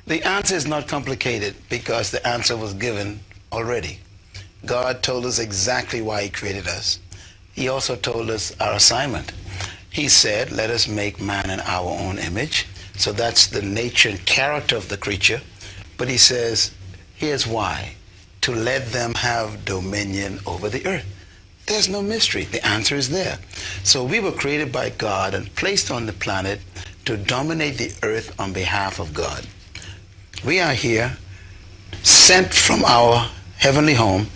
The answer is not complicated because the answer was given already. God told us exactly why he created us. He also told us our assignment. He said, let us make man in our own image. So that's the nature and character of the creature. But he says, here's why. To let them have dominion over the earth. There's no mystery. The answer is there. So we were created by God and placed on the planet to dominate the earth on behalf of God. We are here, sent from our heavenly home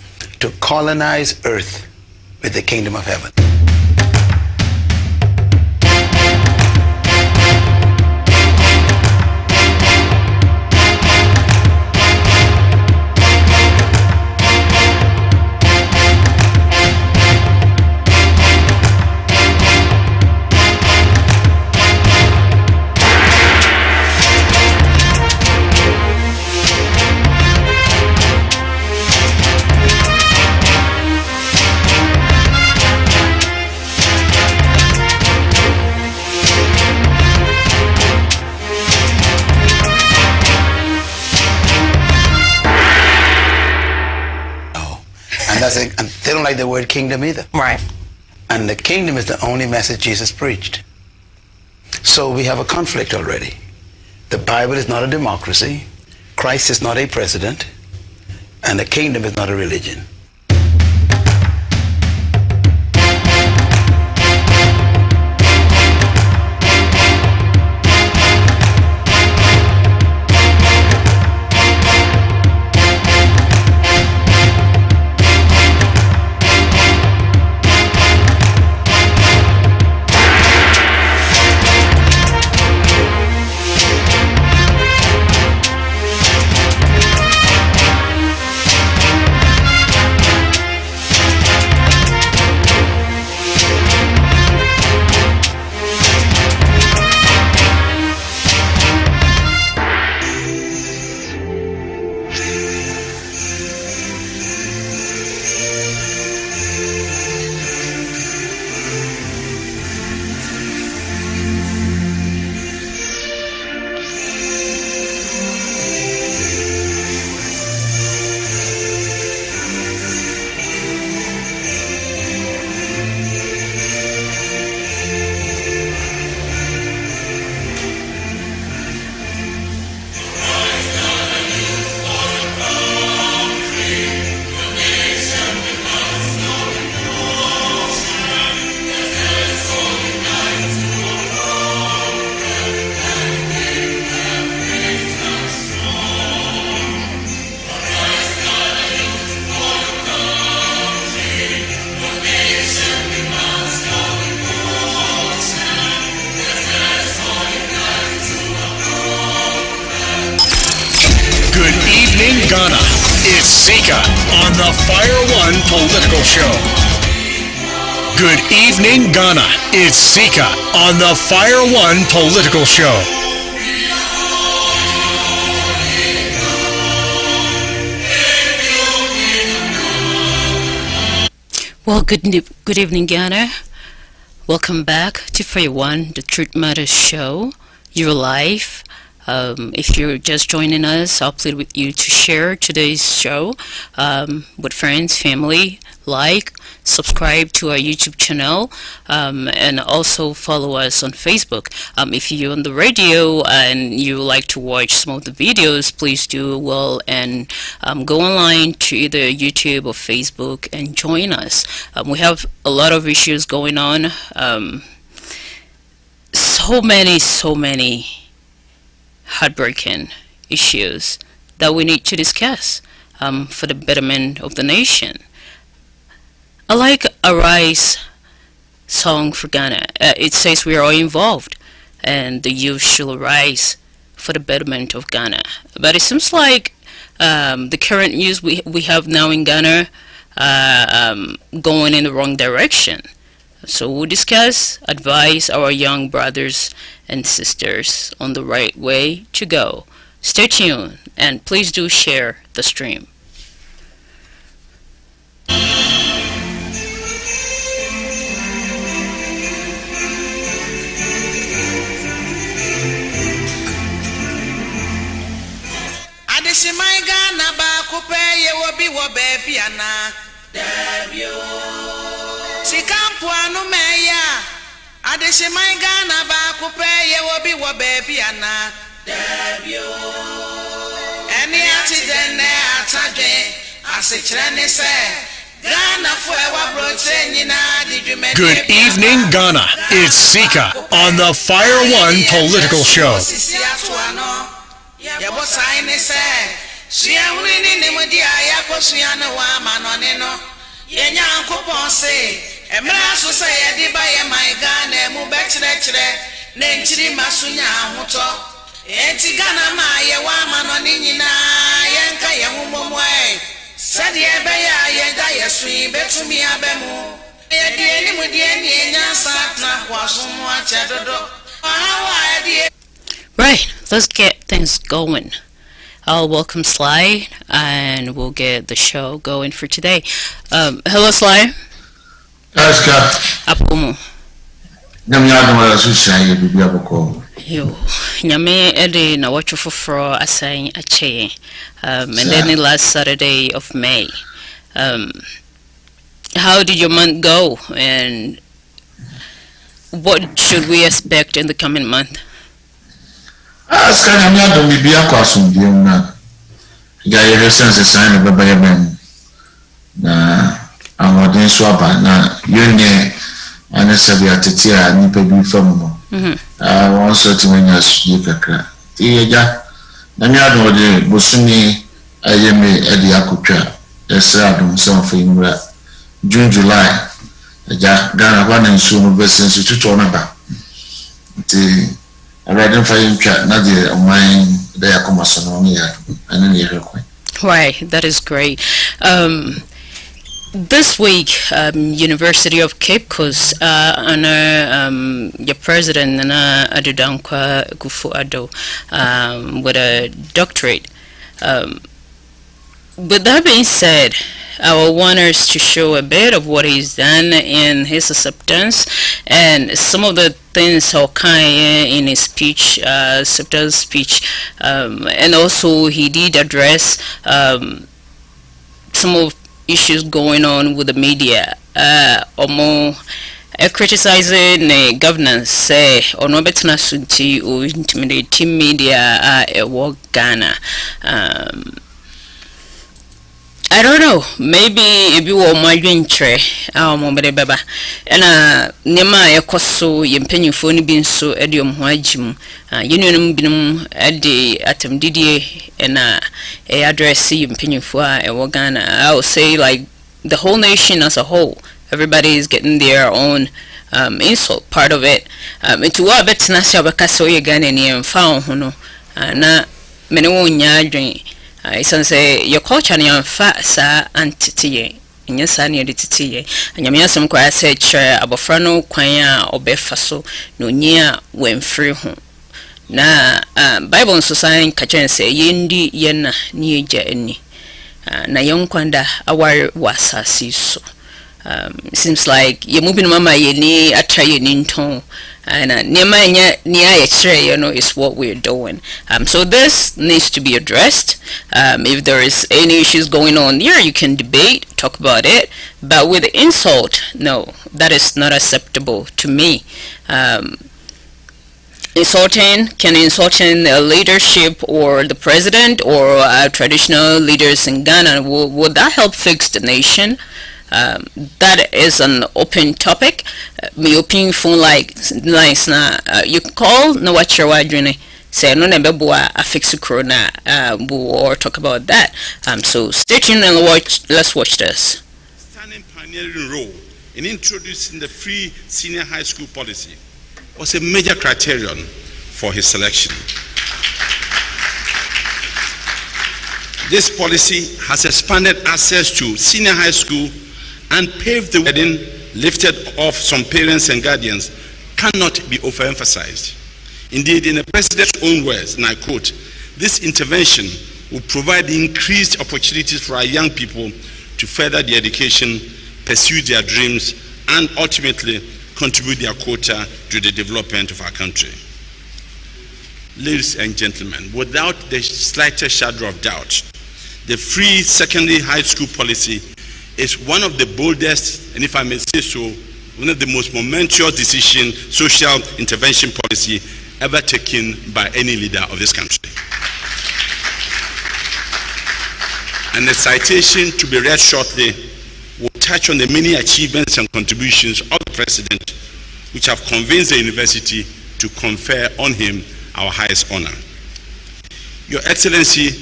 to colonize earth with the kingdom of heaven. And they don't like the word kingdom either. Right. And the kingdom is the only message Jesus preached. So we have a conflict already. The Bible is not a democracy. Christ is not a president. And the kingdom is not a religion. Ghana. It's Zika on the Fire One Political Show. Good evening, Ghana. It's Zika on the Fire One Political Show. Well, good evening, Ghana. Welcome back to Fire One, the Truth Matters Show, your life. If you're just joining us, I'll plead with you to share today's show with friends, family, subscribe to our YouTube channel, and also follow us on Facebook. If you're on the radio and you like to watch some of the videos, please do well and go online to either YouTube or Facebook and join us. We have a lot of issues going on. So many heartbreaking issues that we need to discuss for the betterment of the nation. I like Arise song for Ghana. It says we are all involved and the youth should arise for the betterment of Ghana. But it seems like the current news we have now in Ghana going in the wrong direction. So we'll discuss, advise our young brothers and sisters on the right way to go. Stay tuned and please do share the stream. be wo baby ana. Debio. Sikampo anu meya. Adeshe my Ghana ba kupe ye wo be wo baby ana. Debio. Any accident ne atadwe asikrene se. Good evening, Ghana. It's Sika on the Fire One Political Show. Right, let's get things going. I'll welcome Sly and we'll get the show going for today. Hello, Sly. Apomo. Yo, nyame ede na watch for assign a chain. And then the last Saturday of May. How did your month go, and what should we expect in the coming month? June, July, Ghana one and soon best institute on about the riding fire chat, not the mine, they are commercial on here, and then you're quite right. That is great. This week, University of Cape Coast honor your president, Akufo Addo, with a doctorate. With that being said, I want us to show a bit of what he's done in his acceptance and some of the things how in his speech, acceptance speech, and also he did address some of issues going on with the media, or more criticizing the governance, say, or no better sunti or intimidating media at Ghana. I don't know. Maybe if you were my venture, baba, and Nema Yakoso, Yempenny Phone being so Edium Wajim, Union Binum at the Atom Didier, and a address Yempenny for a Wagana. I would say, like, the whole nation as a whole, everybody is getting their own insult, part of it. It's what bet Nasha Bakaso Yagani and found, na Menunya drink. I say your culture and fat sa antiti in your son near the titi, and you some cry said chair abofrano quaya or befaso no near when free home. Na Bible society catch say yendi yena near jenny. Na young kwanda aware was a so. Seems like you're moving mama yeni a try in tone. And is what we're doing. So this needs to be addressed. If there is any issues going on here, you can debate, talk about it. But with the insult, no, that is not acceptable to me. Insulting the leadership or the president or traditional leaders in Ghana, would that help fix the nation? That is an open topic. Me open phone lines na you call no what you're wondering. Say no nebeboa affix corona or talk about that. So stay tuned and let's watch this. Standing pioneering role in introducing the free senior high school policy was a major criterion for his selection. This policy has expanded access to senior high school and paved the way, lifted off some parents and guardians, cannot be overemphasized. Indeed, in the president's own words, and I quote, this intervention will provide increased opportunities for our young people to further their education, pursue their dreams, and ultimately contribute their quota to the development of our country. Ladies and gentlemen, without the slightest shadow of doubt, the free secondary high school policy is one of the boldest, and if I may say so, one of the most momentous social intervention policy ever taken by any leader of this country. And the citation to be read shortly will touch on the many achievements and contributions of the President which have convinced the university to confer on him our highest honor. Your Excellency,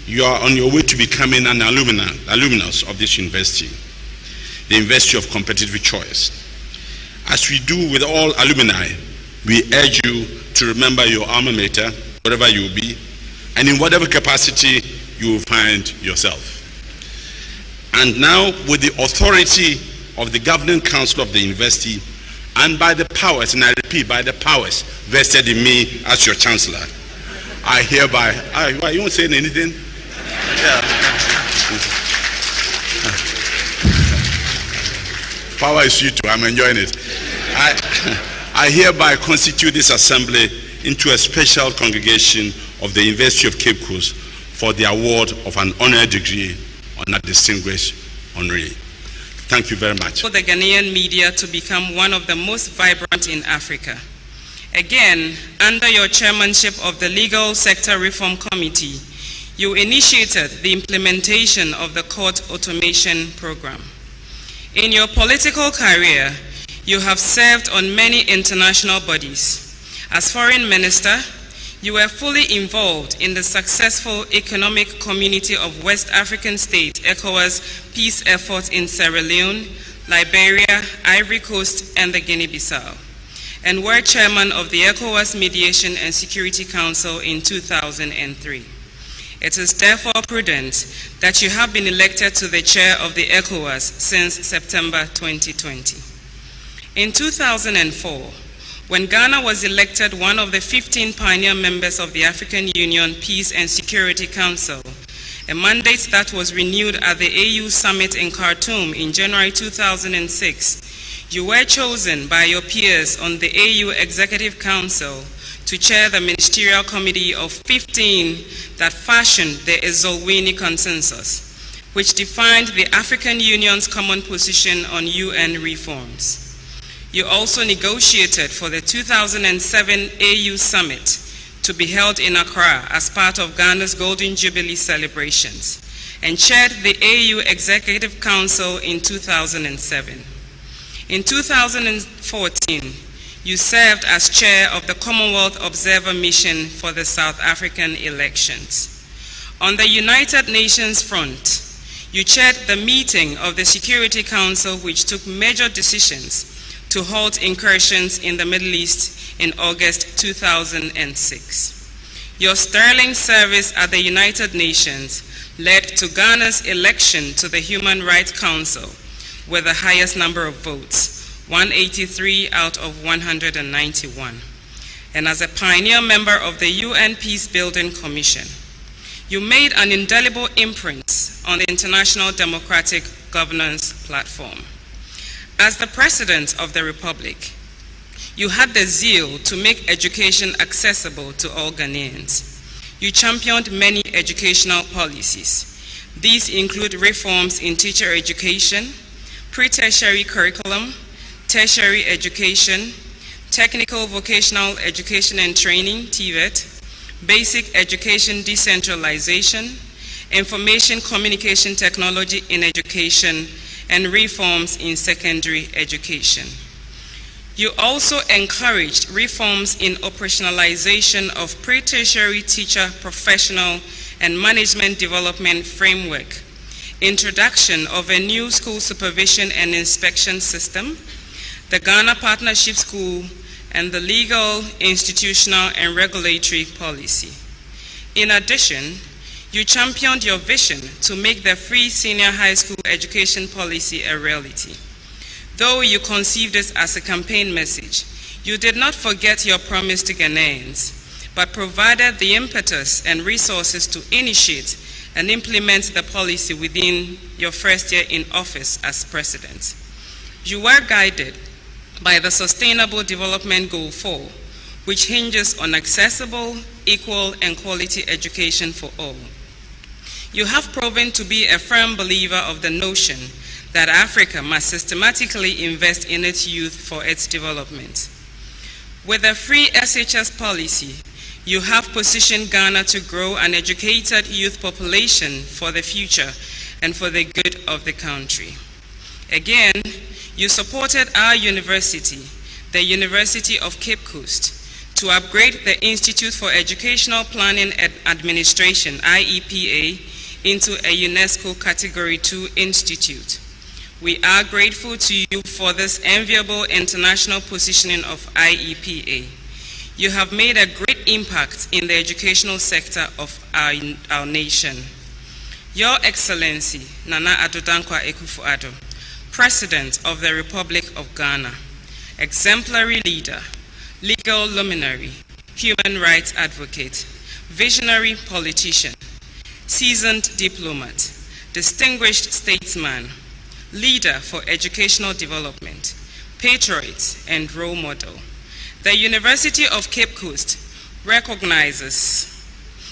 you are on your way to becoming an alumnus of this university, the University of Competitive Choice. As we do with all alumni, we urge you to remember your alma mater, wherever you will be, and in whatever capacity you will find yourself. And now, with the authority of the Governing Council of the University, and by the powers, and I repeat, by the powers vested in me as your Chancellor, I hereby, you won't say anything? Yeah. Power is you too, I'm enjoying it. I hereby constitute this assembly into a special congregation of the University of Cape Coast for the award of an honorary degree on a distinguished honoree. Thank you very much. For the Ghanaian media to become one of the most vibrant in Africa. Again, under your chairmanship of the Legal Sector Reform Committee, you initiated the implementation of the court automation program. In your political career, you have served on many international bodies. As foreign minister, you were fully involved in the successful Economic Community of West African States, ECOWAS, peace efforts in Sierra Leone, Liberia, Ivory Coast, and the Guinea-Bissau, and were chairman of the ECOWAS Mediation and Security Council in 2003. It is therefore prudent that you have been elected to the chair of the ECOWAS since September 2020. In 2004, when Ghana was elected one of the 15 pioneer members of the African Union Peace and Security Council, a mandate that was renewed at the AU Summit in Khartoum in January 2006, you were chosen by your peers on the AU Executive Council to chair the Ministerial Committee of 15 that fashioned the Ezulwini Consensus, which defined the African Union's common position on UN reforms. You also negotiated for the 2007 AU Summit to be held in Accra as part of Ghana's Golden Jubilee celebrations, and chaired the AU Executive Council in 2007. In 2014, you served as chair of the Commonwealth Observer Mission for the South African elections. On the United Nations front, you chaired the meeting of the Security Council, which took major decisions to halt incursions in the Middle East in August 2006. Your sterling service at the United Nations led to Ghana's election to the Human Rights Council with the highest number of votes, 183 out of 191. And as a pioneer member of the UN Peace Building Commission, you made an indelible imprint on the international democratic governance platform. As the President of the Republic, you had the zeal to make education accessible to all Ghanaians. You championed many educational policies. These include reforms in teacher education, pre-tertiary curriculum, tertiary education, technical vocational education and training, TVET, basic education decentralization, information communication technology in education, and reforms in secondary education. You also encouraged reforms in operationalization of pre-tertiary teacher professional and management development framework, introduction of a new school supervision and inspection system, the Ghana Partnership School, and the legal, institutional, and regulatory policy. In addition, you championed your vision to make the free senior high school education policy a reality. Though you conceived this as a campaign message, you did not forget your promise to Ghanaians, but provided the impetus and resources to initiate and implement the policy within your first year in office as president. You were guided by the Sustainable Development Goal 4, which hinges on accessible, equal, and quality education for all. You have proven to be a firm believer of the notion that Africa must systematically invest in its youth for its development. With a free SHS policy, you have positioned Ghana to grow an educated youth population for the future and for the good of the country. Again, you supported our university, the University of Cape Coast, to upgrade the Institute for Educational Planning and Administration, IEPA, into a UNESCO Category 2 institute. We are grateful to you for this enviable international positioning of IEPA. You have made a great impact in the educational sector of our nation. Your Excellency, Nana Addo Dankwa Akufo Addo, President of the Republic of Ghana, exemplary leader, legal luminary, human rights advocate, visionary politician, seasoned diplomat, distinguished statesman, leader for educational development, patriot and role model. The University of Cape Coast recognizes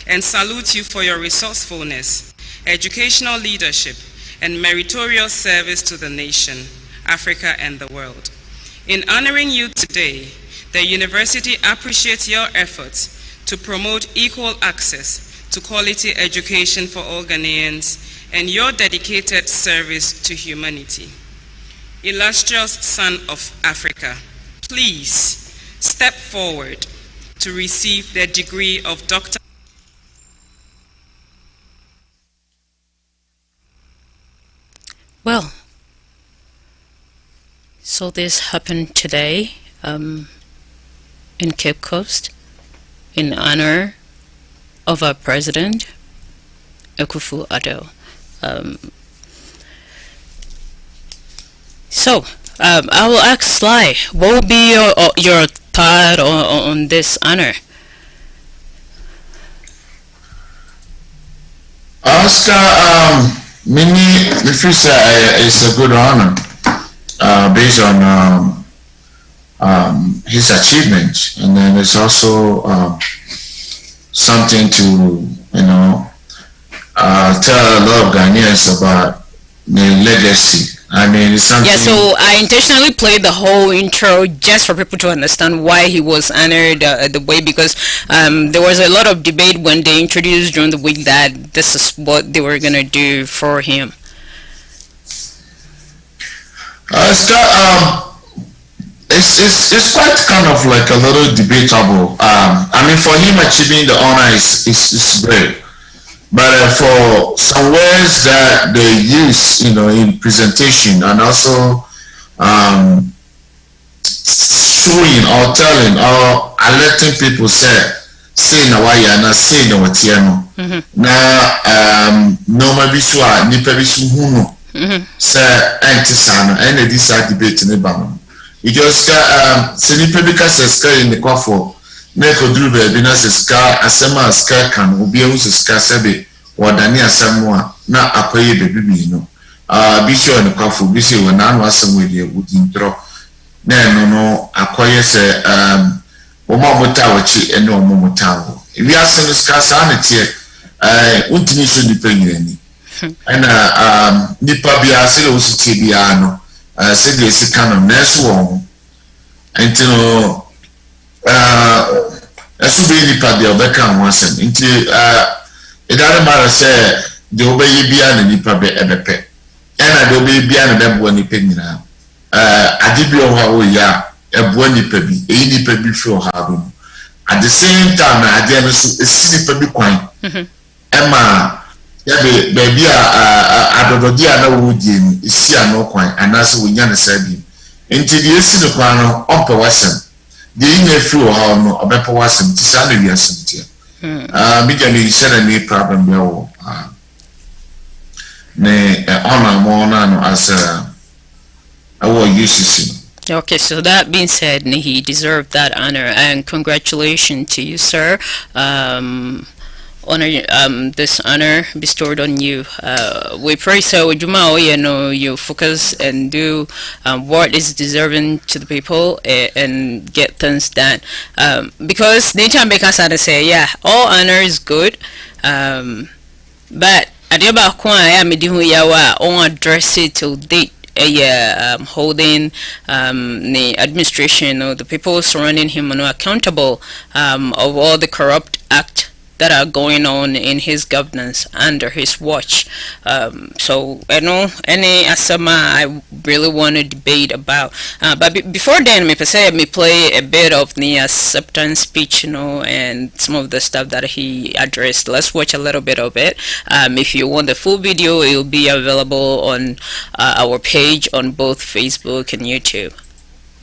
and salutes you for your resourcefulness, educational leadership, and meritorious service to the nation, Africa, and the world. In honoring you today, the university appreciates your efforts to promote equal access to quality education for all Ghanaians and your dedicated service to humanity. Illustrious son of Africa, please step forward to receive the degree of Doctor. Well, so this happened today in Cape Coast in honor of our president, Akufo Addo. I will ask Sly, what will be your thought on this honor? Oscar, if you say it's a good honor based on his achievements, and then it's also something to tell a lot of Ghanaians about the legacy. I mean, it's something. Yeah, so I intentionally played the whole intro just for people to understand why he was honored the way, because there was a lot of debate when they introduced during the week that this is what they were gonna do for him. It's quite kind of like a little debatable. I mean, for him achieving the honor is great. But for some words that they use, in presentation and also showing or telling or alerting people say na waya na say na watiano na no mabisu a nipa bisu hunu say antisano and this debate ne ba because se nipa bi ka seska in the kwafo na koduru be bi na seska asema ska kan obi ehu seska sebe wadani asemu a na akoye bebi bi no bi se on kwafo bi se wona no asemu e de udi ntro na no akoye se omo mota wachi ene omo mota wo wi asemu ska sa na tie untini so nipa nyani ana nipa bi asele ositi bi ano se de sika no na so wo entino asu be nipa de obeka ho asem enti it doesn't matter say the obey bia na nipa be ebepe ena the obey bia na debo nipa nyina adibi o ha o ya ebo nipa bi nipa bi fi o ha do at the same time na ade no so esi nipa bi kwan ema ya be bia adododi ana wo die ni esi ano kwan anase wo nya ne sabi enti de esi no kwan no ompe wasem de nya fi o ha no obepe wasem ti sa na wi asem ti Mijani said any problem there. Ne honor more no as our UCC. Okay, so that being said, he deserved that honor, and congratulations to you, sir. This honor bestowed on you. We pray so you focus and do what is deserving to the people and get things done. Because nature make us say, yeah, all honor is good, but adeɛ baako a ɛyɛ mede hu yawa on address it till date holding the administration or the people surrounding him accountable of all the corrupt acts that are going on in his governance under his watch. So I know any asama I really want to debate about. But before then, me play a bit of the acceptance speech, and some of the stuff that he addressed. Let's watch a little bit of it. If you want the full video, it will be available on our page on both Facebook and YouTube.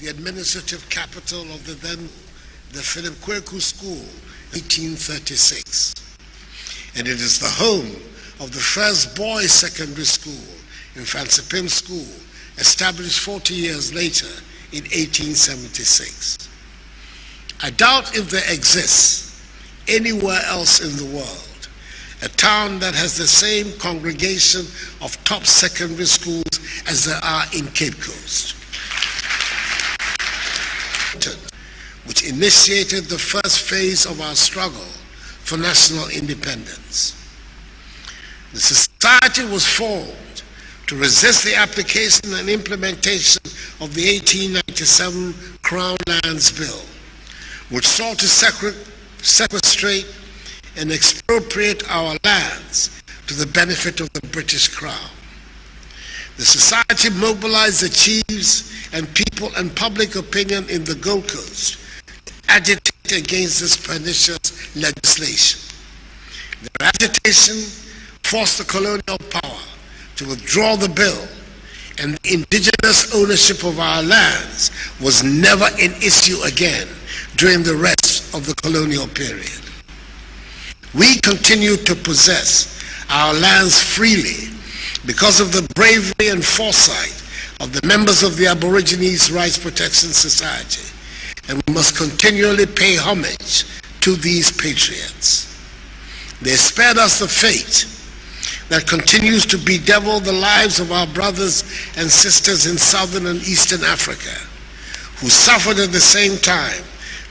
The administrative capital of the Philip Kweku School, 1836, and it is the home of the first boys' secondary school, Infansipim School, established 40 years later in 1876. I doubt if there exists anywhere else in the world a town that has the same congregation of top secondary schools as there are in Cape Coast, which initiated the first phase of our struggle for national independence. The society was formed to resist the application and implementation of the 1897 Crown Lands Bill, which sought to sequestrate and expropriate our lands to the benefit of the British Crown. The society mobilized the chiefs and people and public opinion in the Gold Coast to agitate against this pernicious legislation. Their agitation forced the colonial power to withdraw the bill, and the indigenous ownership of our lands was never an issue again during the rest of the colonial period. We continue to possess our lands freely because of the bravery and foresight of the members of the Aborigines Rights Protection Society, and we must continually pay homage to these patriots. They spared us the fate that continues to bedevil the lives of our brothers and sisters in southern and eastern Africa, who suffered at the same time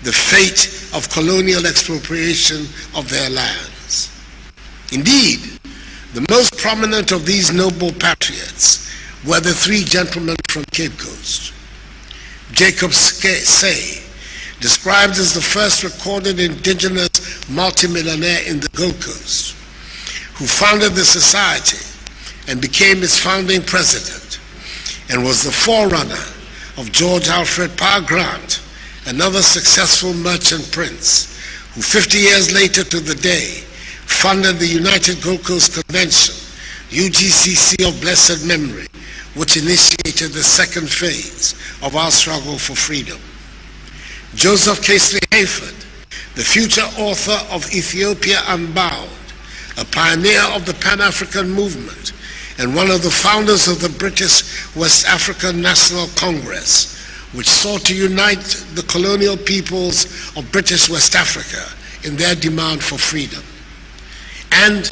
the fate of colonial expropriation of their lands. Indeed, the most prominent of these noble patriots were the three gentlemen from Cape Coast. Jacob Say, described as the first recorded indigenous multimillionaire in the Gold Coast, who founded the society and became its founding president, and was the forerunner of George Alfred Parr Grant, another successful merchant prince, who 50 years later to the day funded the United Gold Coast Convention, UGCC of blessed memory, which initiated the second phase of our struggle for freedom. Joseph Casely Hayford, the future author of Ethiopia Unbound, a pioneer of the Pan-African movement and one of the founders of the British West African National Congress, which sought to unite the colonial peoples of British West Africa in their demand for freedom. And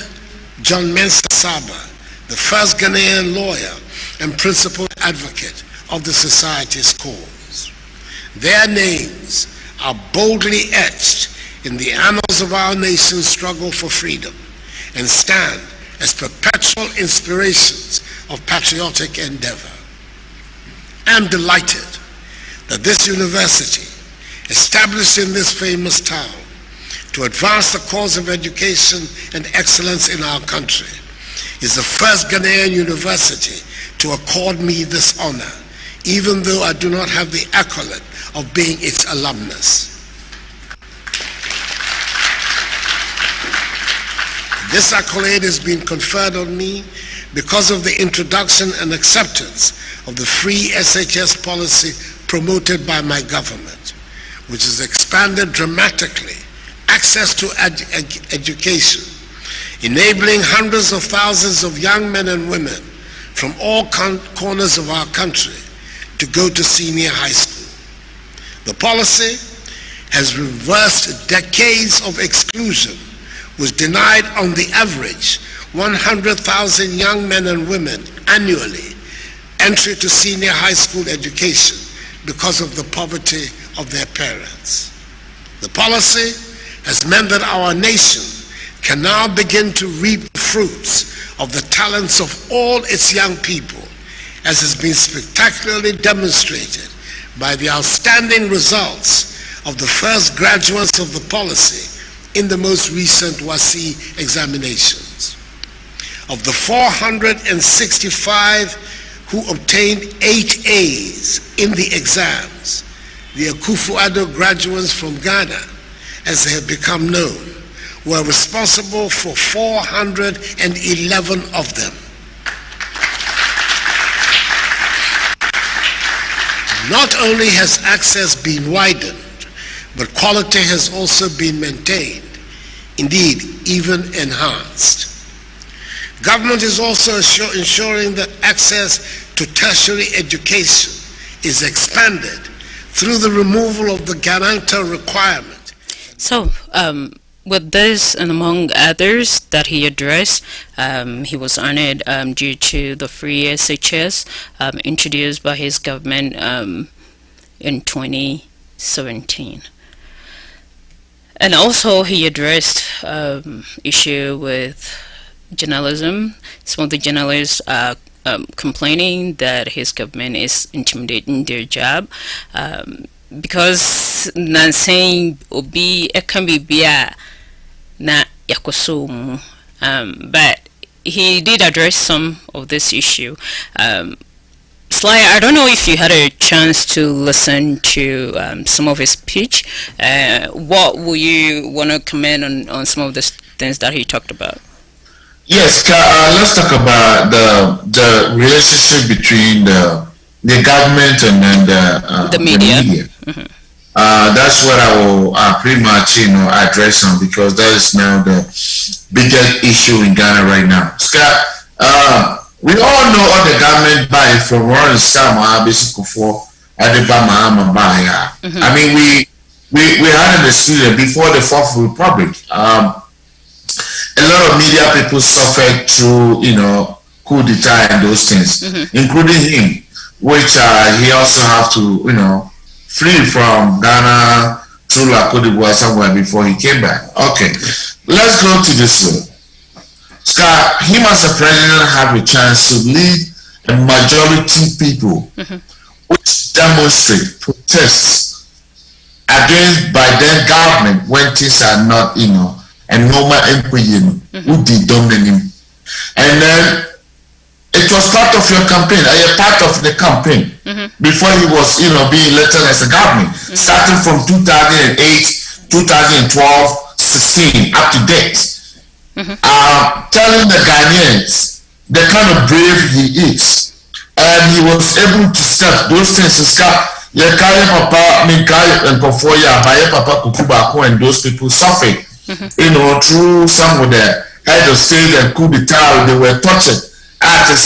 John Mensah Saba, the first Ghanaian lawyer and principal advocate of the society's cause. Their names are boldly etched in the annals of our nation's struggle for freedom and stand as perpetual inspirations of patriotic endeavor. I'm delighted that this university, established in this famous town to advance the cause of education and excellence in our country, is the first Ghanaian university to accord me this honor, even though I do not have the accolade of being its alumnus. This accolade has been conferred on me because of the introduction and acceptance of the free SHS policy promoted by my government, which has expanded dramatically access to education, enabling hundreds of thousands of young men and women from all corners of our country to go to senior high school. The policy has reversed decades of exclusion, which denied on the average 100,000 young men and women annually entry to senior high school education because of the poverty of their parents. The policy has meant that our nation can now begin to reap the fruits of the talents of all its young people, as has been spectacularly demonstrated by the outstanding results of the first graduates of the policy in the most recent WASI examinations. Of the 465 who obtained 8 A's in the exams, the Akufo Addo graduates from Ghana, as they have become known, were responsible for 411 of them. Not only has access been widened, but quality has also been maintained, indeed even enhanced. Government is also ensuring that access to tertiary education is expanded through the removal of the guarantor requirement. So, with this and among others that he addressed, he was honored due to the free SHS introduced by his government in 2017. And also he addressed issue with journalism. Some of the journalists are complaining that his government is intimidating their job because saying obi can be bia na yakoso but he did address some of this issue. Sly, I don't know if you had a chance to listen to some of his speech. What will you want to comment on some of the things that he talked about? Yes, let's talk about the relationship between the government and then the media. Mm-hmm. That's what I will pretty much address on, because that is now the biggest issue in Ghana right now. Scott, we all know all the government buy from Warren Sama, basically for Adebama Mabaya. I mean, we had in the studio before the Fourth Republic. A lot of media people suffered through, coup d'etat and those things, including him, which he also have to, flee from Ghana through La Côte d'Ivoire somewhere before he came back. Okay, let's go to this one. Scott, him as a president have a chance to lead a majority people which demonstrate, protests against by their government when things are not, a normal employee who did dominate. And then it was part of your campaign, a part of the campaign before he was, being elected as a government, starting from 2008, 2012, 16 up to date. Telling the Ghanaians the kind of brave he is, and he was able to step those things. Papa Minkai and Kofoya, Baye Papa Kukubako, and those people suffered, through some of the head of state and coup d'etat. They were tortured. At a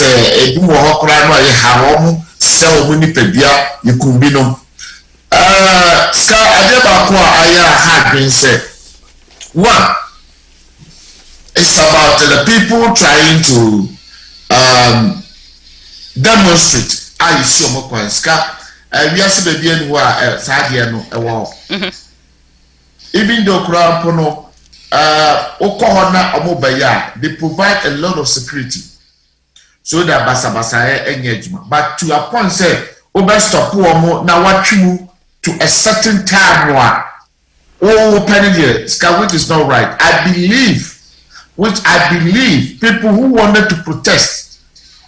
you could be no. Scar Adebakwa Aya had been said. One, it's about the people trying to demonstrate. I see Mokwan Scar. We are saying who are Sadiano a wall. Even though Krapono, Okohona Omobaya, they provide a lot of security. So that Basa engagement. But to a point, say, stop now what you to a certain time. Penny here, which is not right. I believe people who wanted to protest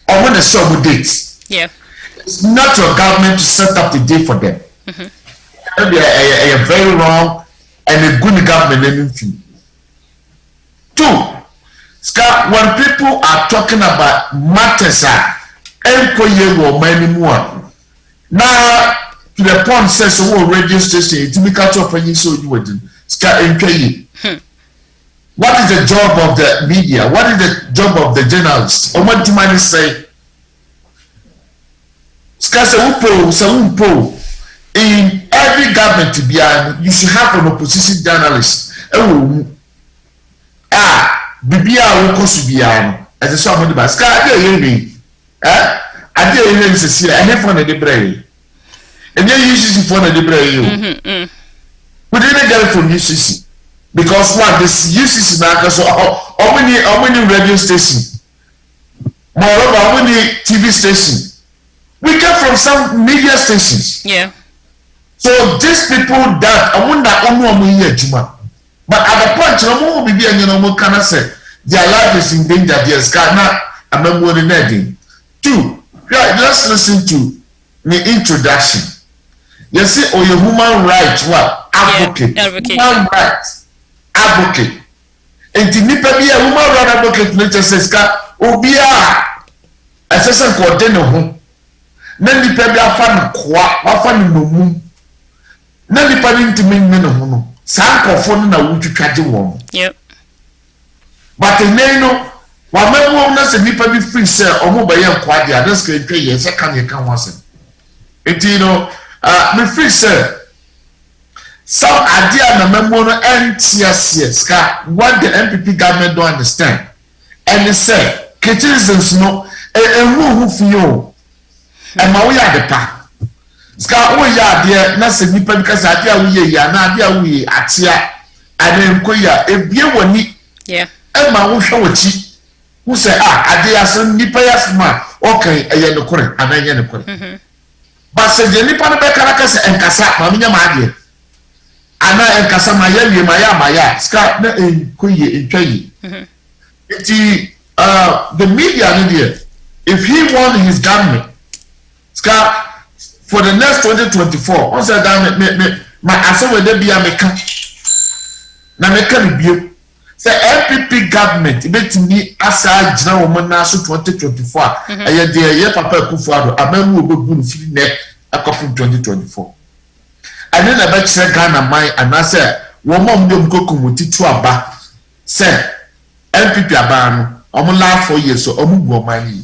or want to show the dates. Yeah. It's not your government to set up the date for them. Maybe a very wrong and a good government anything. Two, Scott, when people are talking about matters, now to the point says radio station, it's because of when you so you would Scott What is the job of the media? What is the job of the journalists? Or what do you say? In every government to be you should have an opposition journalist. Bibia will cost be as a song of the basket. I didn't see a head for the debris. And then you see for the debris. We didn't get it from UCC. because what this UCC now so how many radio station, moreover how many TV station. We get from some media stations. Yeah. So these people that I wonder but at the point no more be can say their life is in danger. There's Ghana a memory needing. 2. Let's listen to the introduction. You see, or your human rights what advocate. Yeah, advocate. Human rights advocate. And to me be a human rights advocate nature says ka obia assessment coordinator home. Na nipa bi afa no kwa afa no nomu na nipa ni ntimi nne no ho no saa nkofo no na wutwitwaje won. Yep. But then no wa memu na se nipa bi free say omo ba ye kwa dia das ka ntwe ye se kan ye kan wase enti no me free say some idea na memu no NTS ska what the MPP government don't understand and they say citizens no who feel and my way at the park. Scar, oh, yeah, dear, Nasa Nipa because I dear we ya, Nadia we at ya, and then Koya, a beer one neat, Yeah. and my own show who say, I dear son Nipa Yasma, okay, a yellow current, and a yellow current. But say the Nipa Caracas and Casa, Mamma Madia. Anna and Casa Maya, Scar, Koya, in Chai. The media, if he won his government, for the next 2024, once I done my answer will be a meka. Na meka review. Say MPP government, it me as a general woman now 2024. I dear Papa Akufo Addo, a man who will be free net a couple 2024. And then I bet say Ghana my and I say, woman don't go with it to a bar. Say MPP abano, I'm laugh 4 years so I'm go money.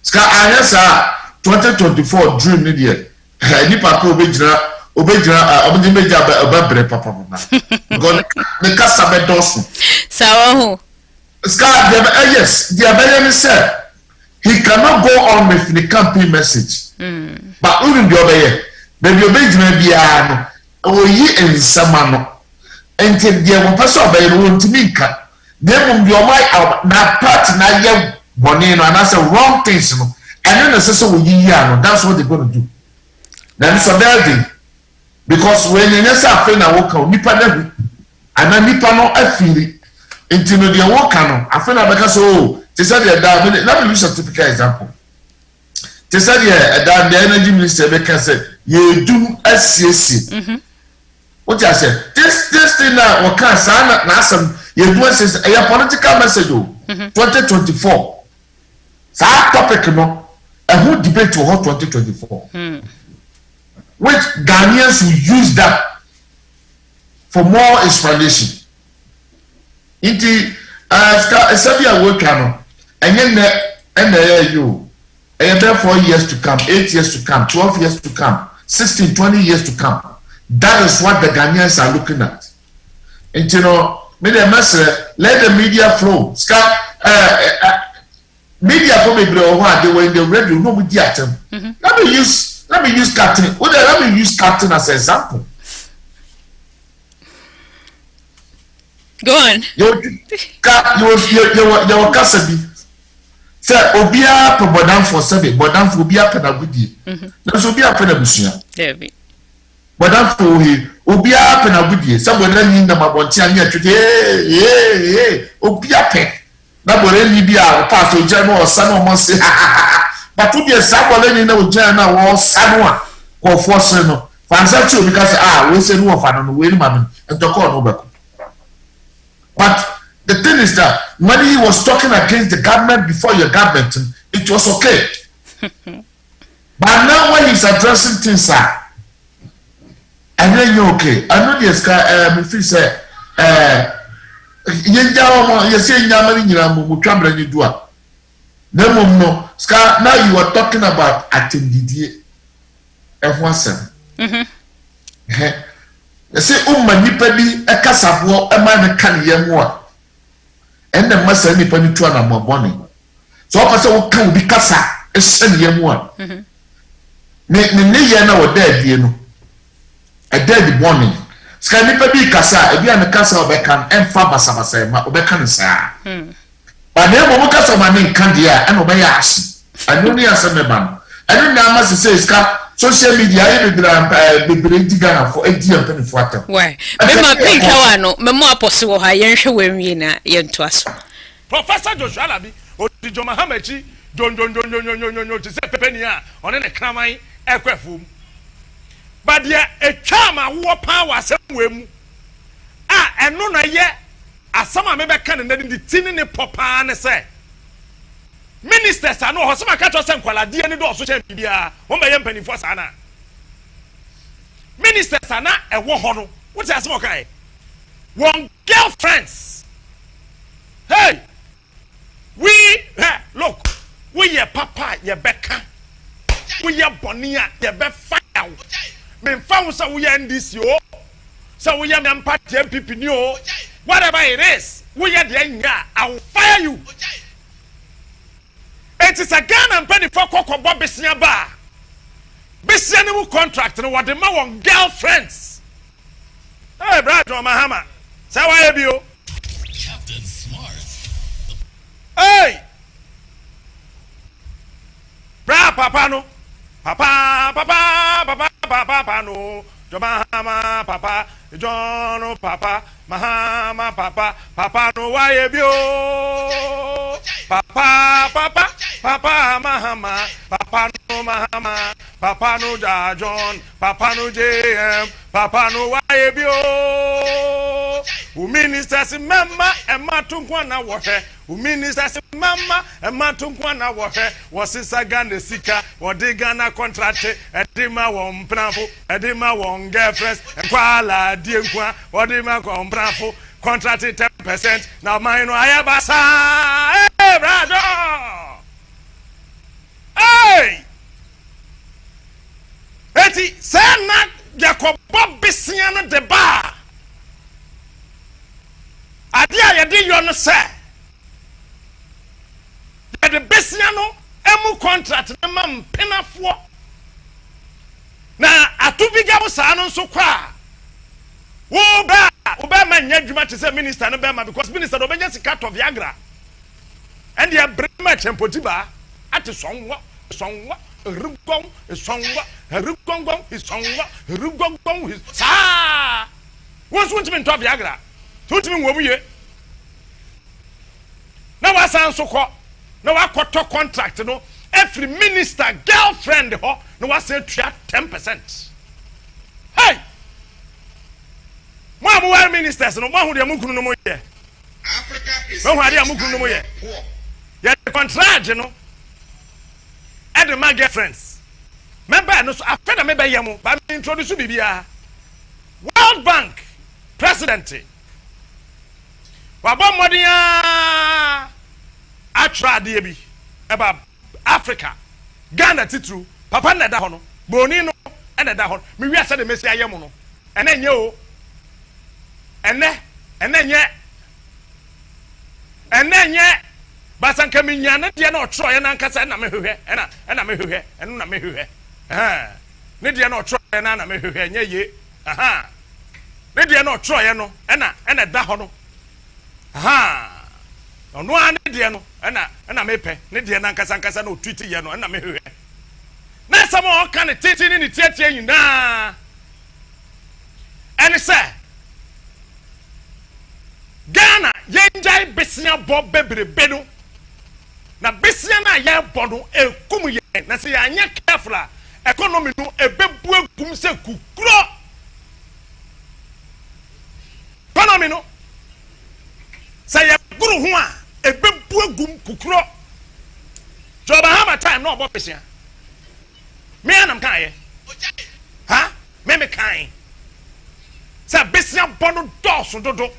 Ska I 2024 dream ni dia nipa ko obejira obemeja obebre papa na god ne kasa be dosu Sawa ho. Ska yes the Abelian said he cannot go on with the campaign message but even the obeye baby obejira bia no oyi ensama no enti dia wo pese obeye no ntimi nka dem bi omai na part na ye bone no and say wrong things no. And then the sister will that's what they're going to do. Then it's a building. Because when you say a friend, I walk out, Nipa never, and then Nipa no, I feel it. Until they walk out, I feel like so. They said they're down. Let me use a typical example. They said, the energy minister say, you do SCC. What I said, this thing now, what can I you do a political message, 2024. So our topic, no. And who debate to hold 2024? Which Ghanaians will use that for more explanation. Inti Sabia worker and then you and then 4 years to come, 8 years to come, 12 years to come, 16, 20 years to come. That is what the Ghanaians are looking at. And you know, let the media flow. Media for me they were in the radio, no media term. Let me use Captain. Let me use Captain as an example. Go on. You were Kasabi. Say Obia per Bodam for Sabi, Bodam for Obia Penagudi. There's Obia Penabusia. David. Bodam for him, Obia Penagudi. Someone learning them about Tiania today. Obia Pen. Na bore ni bia pass o jano o sanu mo se but to be sabole ni na o jana wo sanu a ko force no fansa chu because we say no of no we ni ma and to call no back. But the thing is that when he was talking against the government before your government, it was okay. But now when he's addressing things and then you okay, I know this guy me feel say now you are talking about attendee you say nipa bi ekasabo e ma ne kan yemu a and the masa nipa ni to na mabone so o pese wo kan bi kasa e hye yemu a ne ye na wo da die no e da di bone ska nipa bi kasa ebi an kasa obeka emfa basabasa ma obeka ne saa ba na mo kasa ma ne nka dia e no be ya ase anu ni aseme ba no anu na ma se ska social media ye bebra digana for edi ampani for atam why me ma pinka wa no me mo apose wo ha ye nhwe wenwie na ye nto aso Professor Joshua Labi Odijo Mahamachi Jon ti se pepeni a one ne kraman ekwefum but dia etwa wo pa wasem wemu eno na ye asama me be kan ne di tini ne popa ne se ministers ano ho sema ka to se nkwalade ne do so che bibia wo be ye mpanifo sana ministers ana ewo ho no what say asema kai one girlfriends hey look we ye papa ye beka we ye bonia ye be fire me found so we NDC o so we ye me party MPP ni o whatever it is we ye the nya I will fire you it is a Ghana mpani for kokobo besia ba besia ne mu contract no what the ma won girlfriends hey brother Mahama say why be o Captain Smart. Hey! Bra papa no. Papa no. Jomahama papa, John papa, Mahama papa no why bio. Papa Mahama, papa no Mahama, papa no John, papa no JM, papa no why bio. Ministers mama ema tunkwana wohe ministers mama ema tunkwana wohe wasisa Ghana sika wode Ghana contract edima won pranfo edima won girlfriends enkwala die nkwa wode ma kon pranfo contract 10% na mine no ayabasa hey brother hey eti sana yakobo bisia no de ba adia ye di yo no se the besia no emu contract na mam penafo na atubiga bo sa no so kwa wo ba ma nya dwuma te se minister no be ma because minister do benya sika to Viagra and ya brema tempotiba ati sonwa rugon sonwa rugon sa wo so ntimi to Viagra tutimi wo mu ye na wasan so ko na wakoto contract no every minister girlfriend ho na wase tua 10%. Hey mo wa ministers no mo hu de mukunu no mo ye Africa is mo hu de mukunu no mo ye ya contract no and the my girlfriends member no so afena me be ye mo ba me introduce bibia World Bank president wabɔ mmɔden atra de bi eba Africa Ghana titru papa na da ho no boni no na da ho me wi asa de mesi ayem no ene nye o ene nye basanka me nya na de na otro ye na nkasa na me hwehwe na me hwehwe eno na me hwehwe ne de na otro ye na me hwehwe nye ye ne de na otro ye no ena da ho no no ane de no na mepe ne de na nkasa na otwiti ye no na mehwe na samo ka ne titi ni tietie nyina ene se Ghana yenjai besia bo bebrebe no na besia na ye bo no ekum ye na se ya anya careful economy no ebebu egum se kukuro economy no say guru ho a ebebu egum kukuro joba hama time no obo pesia me anam kan ye ha me kan say besia bono dos dodo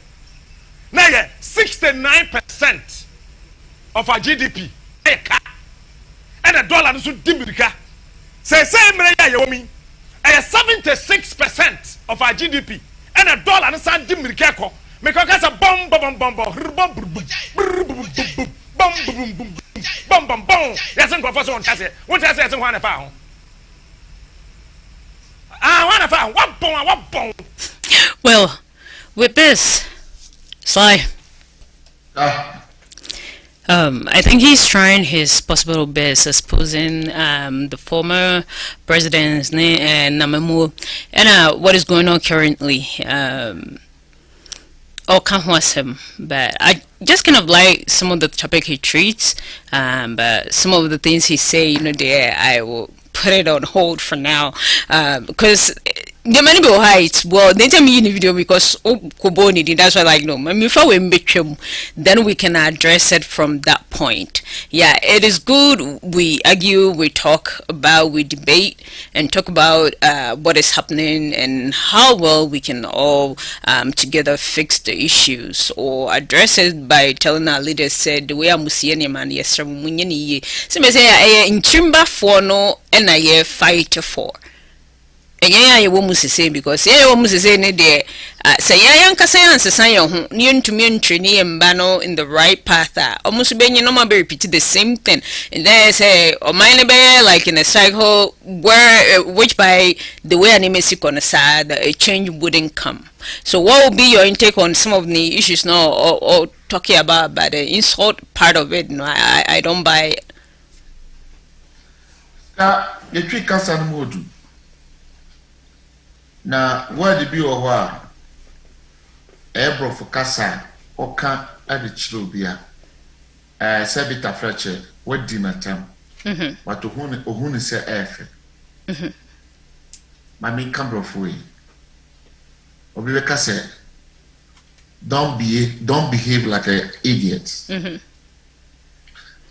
na ye 69% of our GDP and the dollar so dimirika say mre ya yewomi 76% of our GDP and the dollar no san dimirika ko me ko kasa bom yes nko for so on kase won tase yes nko na fa ho wa bon Well, with this, Sly, I think he's trying his possible best exposing the former president's name and Namamu and what is going on currently. Or can't was him, but I just kind of like some of the topic he treats, but some of the things he say, there I will put it on hold for now, because the many people heights. Well, they tell me in the video because Koboni, that's why like no. If we make him, then we can address it from that point. Yeah, it is good. We argue, we talk about, we debate, and talk about what is happening and how well we can all together fix the issues or address it by telling our leaders said the way I'm seeing man yesterday. So me say in chimba for no and I fight for. Yeah, you won't say because yeah, you won't say ne there. Say yeah, young Cassian Sayan, near to me and Trini and Bano in the right path. Almost being no more repeat the same thing. And then say, or mine bear like in a cycle where which by the way an image on the side, a change wouldn't come. So, what will be your intake on some of the issues now, or talking about the insult part of it? No, I don't buy it. The trick Cassan Modu. Na word bi o ho a ebro for kasa o ka ade chiro bia sabita frache wadi natam but ohun se efe mami kambro foi obi be kasa don't behave like an idiot.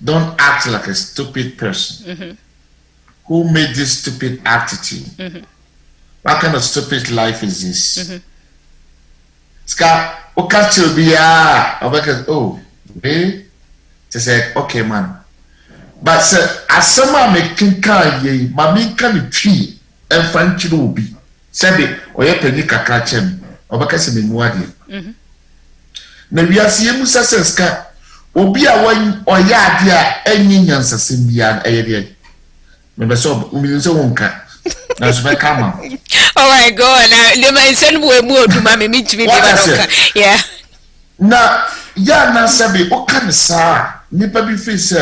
Don't act like a stupid person. Who made this stupid attitude? What kind of stupid life is this? Ska, okacho biya, oh, really? She said, okay, man. But sir, as someone making car ye, mami can tree and find you be. Sabi, or ye penny kakachem, or bakasi me muadi. Na we are seeing Musa says, ska, obi a one or yadia, any yansa simbian, a Remember, so we won't. That's my camera. All right, go on. Now, my son will move to mommy. Me to be yeah. Now, yeah, now, Sabi, what kind of sa? Nipa be face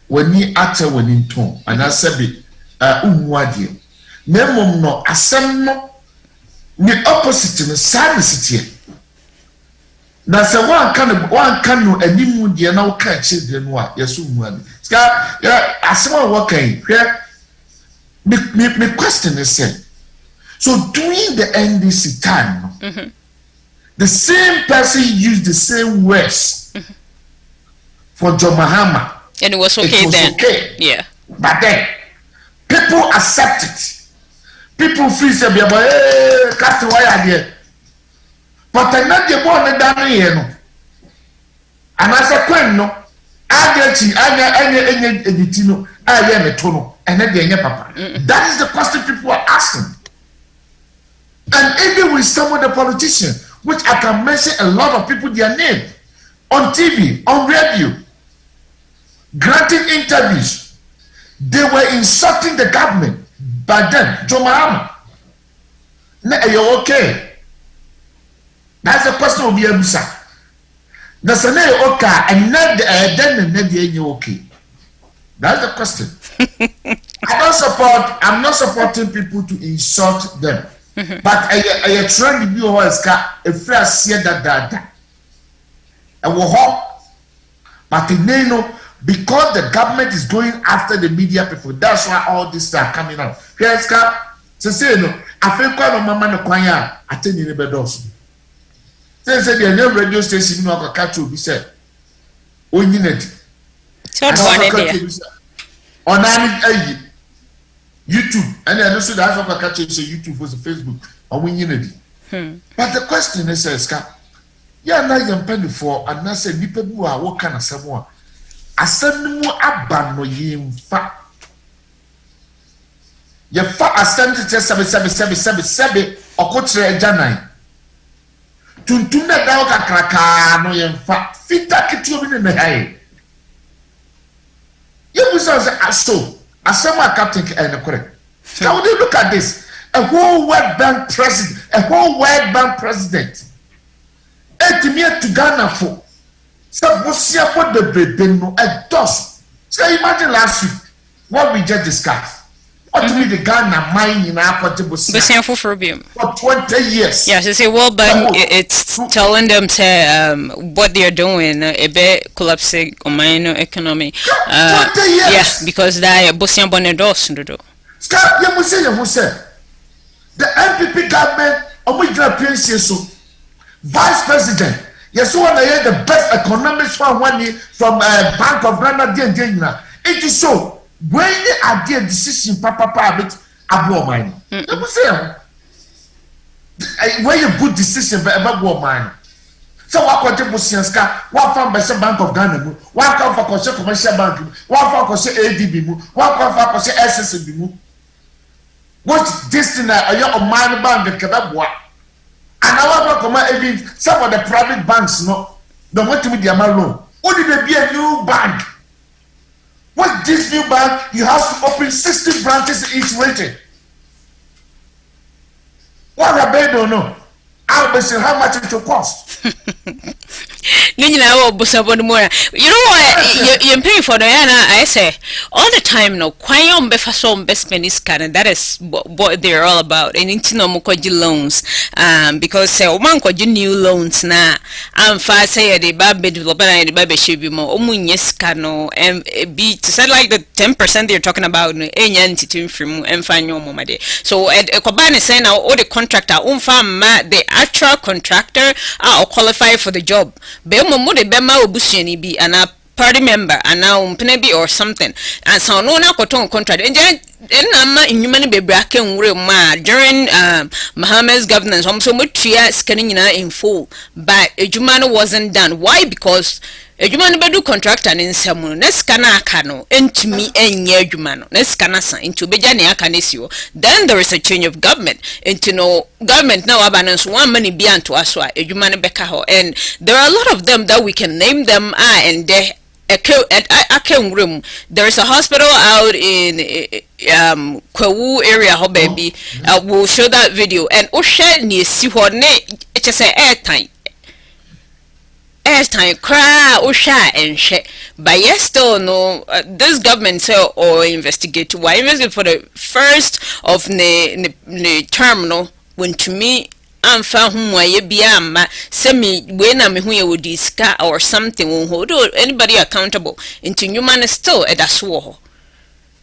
when you utter when in tone, and I sabi, umwadi. Nemo no, asem no, the opposite in the sadness. Now, say one can no, and you would now catch it, then what? Yes, umwadi. Ska, yeah, asema working here. My question is so during the NDC time, the same person used the same words for John Mahama. And it was okay then. Okay. Yeah. But then, people accept it. People feel say, hey, Captain, why are you? But I'm not the one that here. And as a queen, no, I get and then papa. That is the question people are asking. And even with some of the politicians, which I can mention a lot of people their name on TV, on radio, granting interviews, they were insulting the government. But then, Joe Mahama, are you okay? That's the question of the Abusa. That's an okay, and then you okay. That's the question. I'm not supporting people to insult them. But I trying to be always a fresh see that. But because the government is going after the media people, that's why all this are coming out. Here's to say no, I feel quite a mama no kwanya attending the bedos. Say the radio station no catch you be said. Oh, you need it. On YouTube, and I also that's what I catch you say YouTube was a Facebook or when you need it. But the question is, yeah, now you're penny for, and I said, people who are what kind of someone. I said, no, I no ye fa. Your fa, I stand to test 7 or coach Janai. Tuntuna Dauka Kraka, no ye fa, fit that in the hay. You was so. As someone captain and correct. Now would you look at this? a whole World Bank president. Etimia to Ghana for. So Busia for the baby no a dos. So imagine last week what we just discussed. What to be the Ghana mine in our portable Busia for 20 years. Yes, they say well, but it's telling them what they're doing a bit collapsing on minor economy. 20 years. Yes, because they Busia Bonedos to do. Scott, you must say the NPP government original pension so vice president. Yes, one I the best economics from Bank of Ghana. It is so when they are their decision, papa, bit above mine. You must say when you good decision, but above mine. So what country Busianska, what from Bank of Ghana, what come for commercial bank, what for ADB, what come for SSB. What destiny are you on my bank the Kababwa? And I want to come even some of the private banks no don't want to be their loan. What did there be a new bank? What this new bank you have to open 60 branches in each region. What a bed don't know. I'll be saying how much it will cost. You know what, you're paying for the I say all the time no kwayom befaso investment is kind that is what they're all about and intino mukoji loans because say man koji new loans na fa say the babe developer and the babe shebi mo omunye scano and be to say like the 10% they're talking about no enya ntiti mfrimu emfa nyomo made so ekobane say now all the contractor the actual contractor are qualified for the job be mo de bema obusuani bi ana party member ana umpene bi or something and so no na koton contract and na ma inhumane bebra kan wure ma during Mohammed's governance so mutua scanning in full but ejuma wasn't done. Why? Because ejuma no bedu contractor in nsam na scanner aka no entumi enye ejuma no na scanner san into beja ne aka nesio. Then there is a change of government into no government now abanance one money bi anto aso a ejuma no beka ho and there are a lot of them that we can name them and they there is a hospital out in Kwawu area ho baby we'll show that video and share ni si ho ne it's say airtime cry and share but yes still no this government say or investigate why investigate for the first of the terminal when to me amfa humwaye biama semi we na me hu ye wodiska or something won hold anybody accountable into human still edaso ho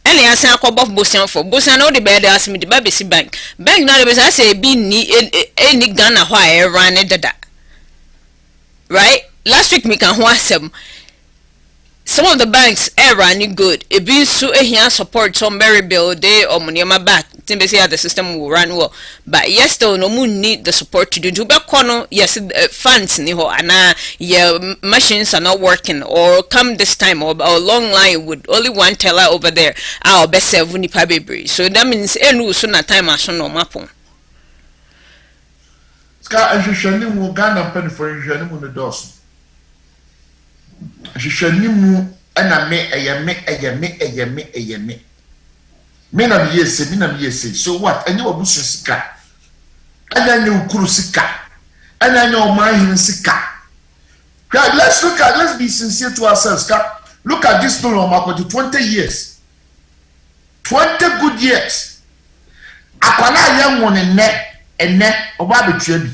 ene asan akobo bosan for bosan no de bed ask me the babesi bank na de be say bi ni any Ghana ho a run dada right last week me kan ho asem some of the banks are running good. It be so here support some very bill day or money on my back. They say the system will run well. But yes, though no moon need the support to do back corner. Yes, funds niho ana your machines are not working or come this time or long line with only one teller over there. Our best serve nipa baby. So that means enu so na time aso no mapon. Ska ajishani mu Ghana pen for ajishani mu no dos. Ajishani mu ana me me na me yesi so what anya obusu sika anya ukuru sika anya oman sika. Let's be sincere to ourselves. Look at this no Marco 20 years 20 good years akwala yan won enne oba betua bi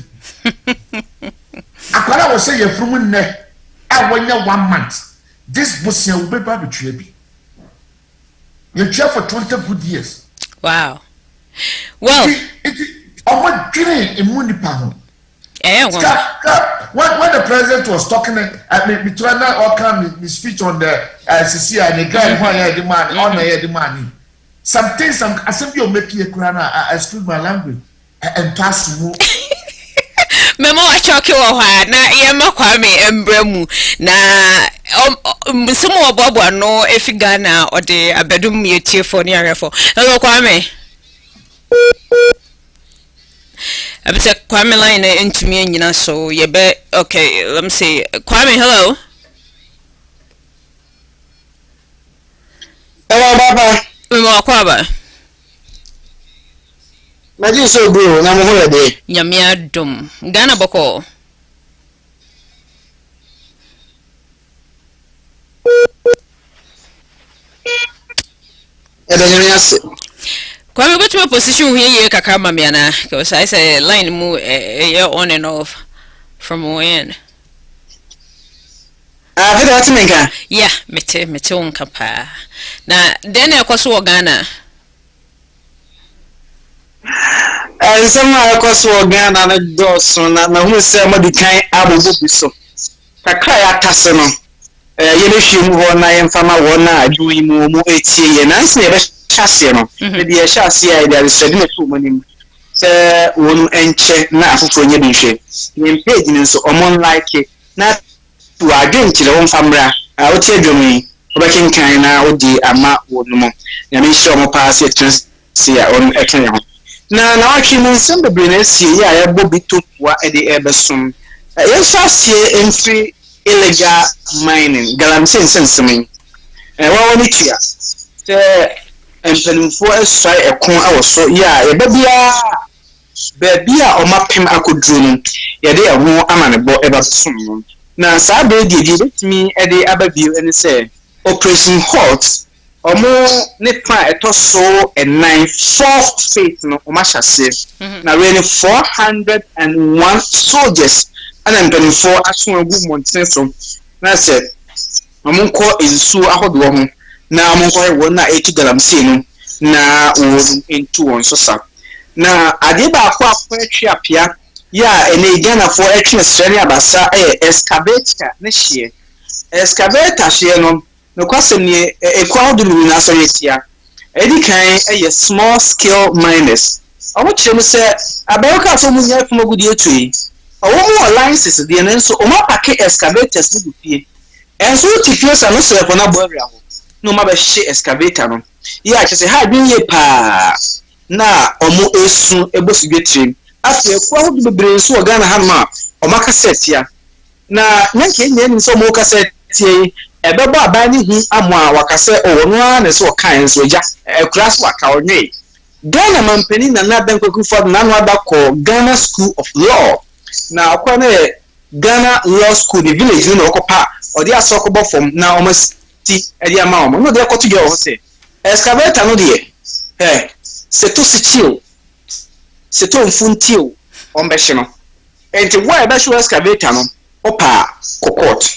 akwala wo say yefrum nne awanya 1 month this busia will be betua bi you chair for 20 good years. Wow. Well, what dream in Munipa? When the president was talking, between all come the speech on the CC and the guy who had the money, on the money. Some things, I simply make you I speak my language and pass move. Memo achoke wo ha na yema kwame embremu na msumo obobwa no efiga na ode abedum yetie for ni arefo hello kwame abisa kwame line entumi nyina so yebe okay let me see kwame hello baba memo akwaba Maji so bro na mo ho de. Nyame adom. Ghana boko. Kwame go to position here kakra ma me ana because I say line mu on and off from when. That's menka. Yeah, mete on kapa. Na then e kwaso Ghana. Sama kwaso Ghana na doso na hu se mo di kan abobo biso. Kakra ya kase no. Ye be hwem ho na ye mfama wo na adwui mu mu etie ye na nse ye be hyase no. Me de ye hyase ya de resedi na tu manim. Se wonu enche na afofo nye bi hwe. Ye page ni so omon like na tu adwenkyere wo mfamra. Wo tie dwomi. Wo be kenkan na wo di ama wonu mo. Ya me hye omo pass ye trans ya on eken ho. Na wakhi mun sem bebre na sie ya ya bobi topua e de ebesom. Ye hyase entry illegal mining galamse nsensemi wa woni tua se empanimfo asai ekon awoso ya ye babia o mapem akoduru no ye de eho amanebo ebasom no na saa be de betimi e de ababio ene se operation hot omo ne plan etoso and 9 4th phase no o machase na really 401 soldiers ana mpanimfo aso agu monten so na se amonko insu ahodo ho na amonko he na etu galamse no na wo into won so sa na ade ba akwa atwe apia ya ene Ghana for atwe srani abasa excavator na hie excavator hie no kwasem ne ekwa odulu na so yetia edi kan small scale miners omo kyerem se abayoka so munya fumagudi etui owo licenses de nenso o ma pack excavators ni bupie enso tifiesa no se na boria ho no ma ba hye excavator no ya kyese ha dwen ye pa na omo esu ebosudwetrim afi ekwa ho bebre nso o Ghana ha ma o ma cassette ya na nyanke nya ni so mo cassette ye ebebo abani hu amwa wakase o no a ne so kan nso ja ekura so aka onwe Ghana mampeni na na Akufo Addo na no adakọ Ghana School of Law na akwa na Ghana Law School the village no okopa odi asokobo form na omasti edi ama omo no de akoto je o se excavator no de seto sichio seto mfuntio ombehye no enti wa ebe show excavator no opa kokot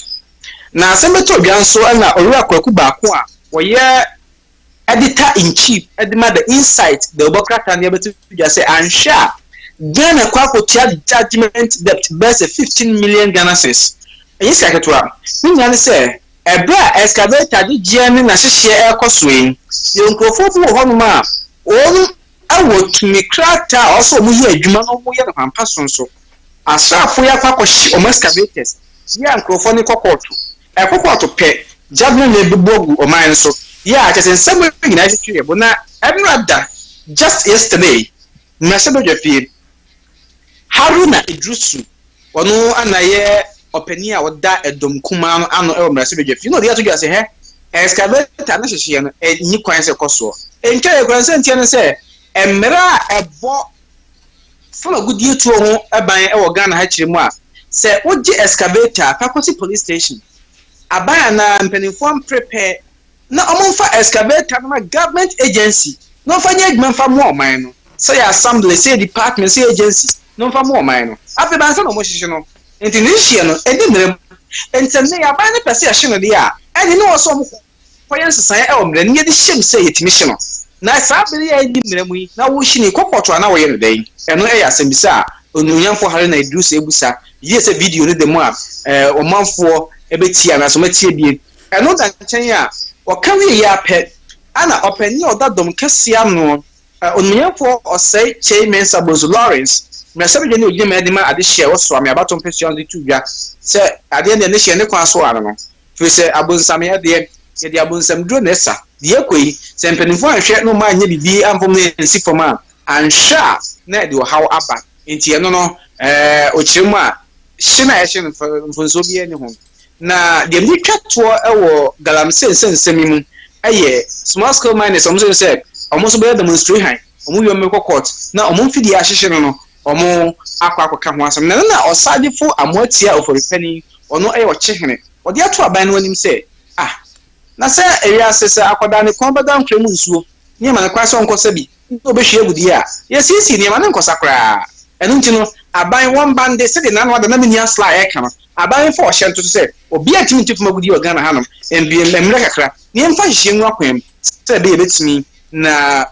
na sembeto bianso na ori akwaku baako a woye editor in chief edima the insight the obokrata na betu ja say ansha Ghana kwakotia judgment debt base 15 million Ghana cedis. Eyi sika ketwa. Nya ne se ebra excavator di giani na hyehye ekosoe. Ye nkrofo bu ho no ma onu awo tumi krata also mu ye adwuma no mu ye no pampa sonso. Asrafo ya kwakohye o excavators. Ye nkrofo ne kokoto. Ekokoto pe judgment na bibogu o man so. Yeah, just in some way United Kingdom but na every just yesterday Masebo Jafie Haruna Idrusu ono anaye openi a oda edom kuma no ano e Masebo Jafie no dey to just say excavator na hye no nyi kwan se koso enke e kwan se ntie no se emra ebo fo gudie tu ho eban e wo Ghana ha kire mu a se oje excavator Kakoti police station aban na mpanifo prepare na omonfa excavator na government agency no fa nya adwuma fa mo oman no say assembly say department say agency no fa mo oman no afi ban sa no mo hihye no enti ni hie no edi mrem enti ne ya ban ne pese ya hye no de a edi ne wo so mo koyen sesan e o mrem ne de hyem say yetimi hye no na sa bere ya edi mrem yi na wo hye ni kokoto na wo ye no den eno e ya asembisa onunyanfo hare na idrusa ebusa yi se video ne de mo a omanfo ebeti ana so matie bie eno da nchen ya wakawe ya pet ana openi odadom kesia no onmiyafo osai chairman Sabozu Lawrence mesabe je ne ogye medima ade hye wo so ame abaton pension de tudwa se ade ne hye ne kwa so ano no fi se abonsam ya de abonsam dro na esa de ekoi se mpenifo ahwe no ma anya bibi amfom ne nsi foma ansha na de how aba enti eno no okiremu a hye na hye mfonso bi ani ho na de mi twatwo ewo galamse nsensemi mu aye small scale miners omo say omo so be demonstrate han omo yo me court na omo mfidi ahihye no omo akwa ho asem na osagefo amoatia oforipani ono e wo chehene odi ato aban no anim se na se eri asese akoda ne kon bada nkremu nsuo ni ma na kwa so nkosa bi obehwe agudi a yesisi ni ma na nkosa kra enu nti no aban one bande se de na no na menia sla e ka no aban fo ohye nto se obi atimi ntifu magudi ogana hanom embie memre kakra ni emfa hihye nwa kwem se be yebetimi na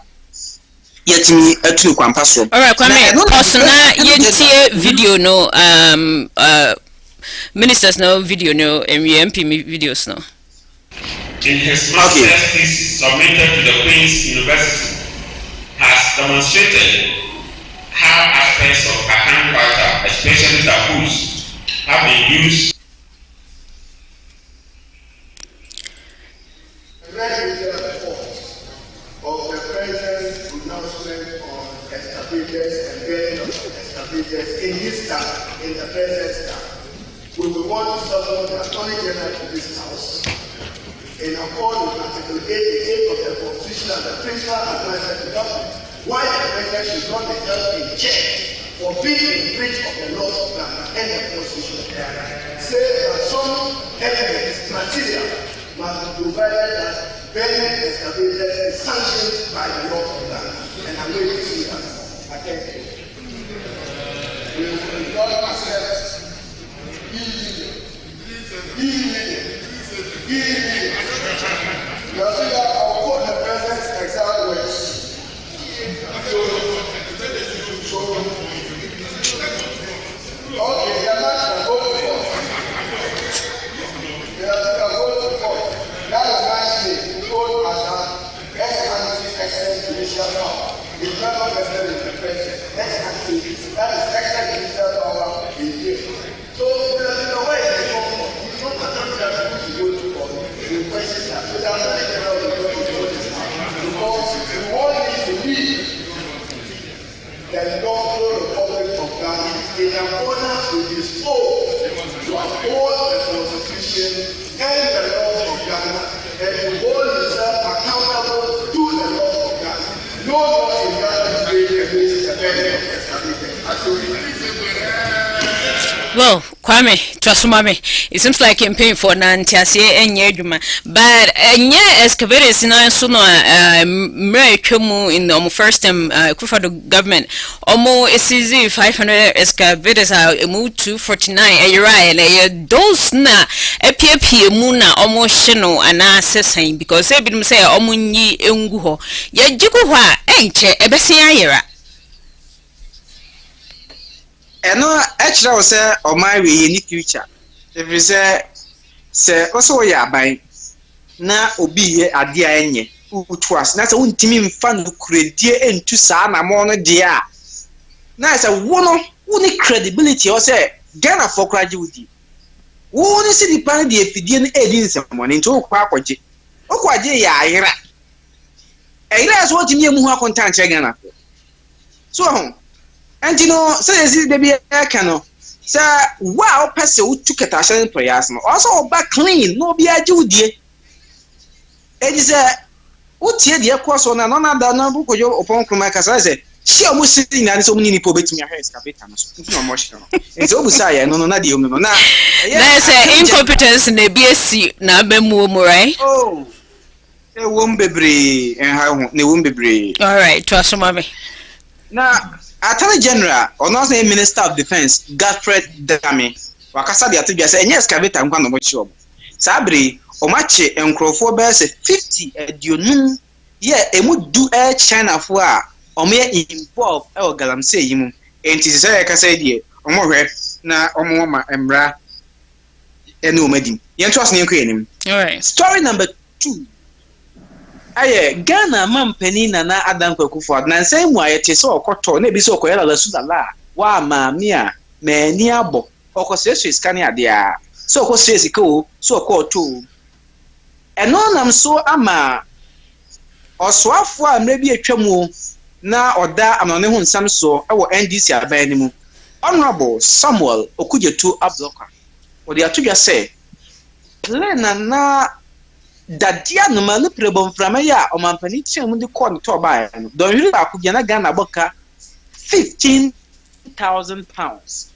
yetimi atunu kwampa so. Alright, Kwame, osuna yentie video no ministers no video no MP videos no. In his master's thesis submitted to the Queen's University, has demonstrated how aspects of Akan culture, especially taboos, have been used. Of the President's announcement on escalators and getting of escalators in his term, in the President's term. We will want to support the Attorney General of this House in accordance with Article 88 of the Constitution and the principal advisor to government, why the President should not be held in check for being in breach of the laws of Ghana and the Constitution of Ghana. Say that some elements, material, must be provided that Benin escalators is sanctioned by the law of Ghana, and I'm waiting to see that. I thank you. We will not accept I'll quote the President's exact words. Okay, the man can go to court. That reminds me, told as an ex-ante judicial power. It's never vested in the President. Ex-ante, that is excellent judicial power in here. So, the way they go for, you don't have to go to court. You question that. So, that's not the general of the court to go this now. Because we want you to leave the lawful Republic of Ghana in accordance with his oath to uphold the Constitution and the laws of Ghana, and to hold himself accountable to the laws of Ghana. No law in Ghana is made against the benefit of established. Well, Kwame, Trasumame, it seems like I'm paying for Nantiasi and Yeduma, but excavators in Suno, Muraikumu in the first time, Akufo Addo government, almost it's easy 500 excavators are moved to 49, and you're right, and those na APP Muna almost Shino and assessing because they been say Omuni Unguho, Yajukuha, Enche, Ebesia. Eno actually was say o my we any future. If you say also ya aban na obi ye ade anye utu as na say untimi mfa no credit entu saa na mo no de a na say wono woni credibility o say Ghana for kraje wudi woni si di pan de efidie no edi nsemo ne nto kwa akwaje okwaje ya ayira ayira so otimi emu ho akonta nche Ghana so and you know, say this baby cano. Sir, wow, person who took a tasha prayers also back clean, no be a Judy. It is a what here the course on another number for your upon Cromacas. I say, she almost sitting and so many people bet me a hair capitans. No more. It's almost I no, not the woman. There's an incompetence in the BSC, now be more, right? Oh, they won't be brave and how they won't be brave. All right, trust mommy. Now, Attorney General, or not the Minister of Defense, Godfrey Dami, Wakasa the Atibia said, yes, Cavita and one of job. Sabri, Omache, and Crawford Bears 50 at you yeah, and would do air China for or may involve our Galam say him, and it is like I said, or more na Omoma and Bra and no meeting. You trust him. All right. Story number 2. Aye, Ghana man penina na Adam Akufo Addo na say mu ayete so okoto na bi so okoyela la sudala wa ma mi a me ni abo okosesu iskani ade a so okosesu ko so okoto eno nam so ama oswafo a mre bi atwamu na oda amane hu nsam so e wo NDC aban ni mu Honorable Samuel Okujetu Abloka odi atudwa say lena na dadia no ma no prebom frama ya o mampani tire mu de call to ba no don hiri ba ku bia na Ghana boka 15,000 pounds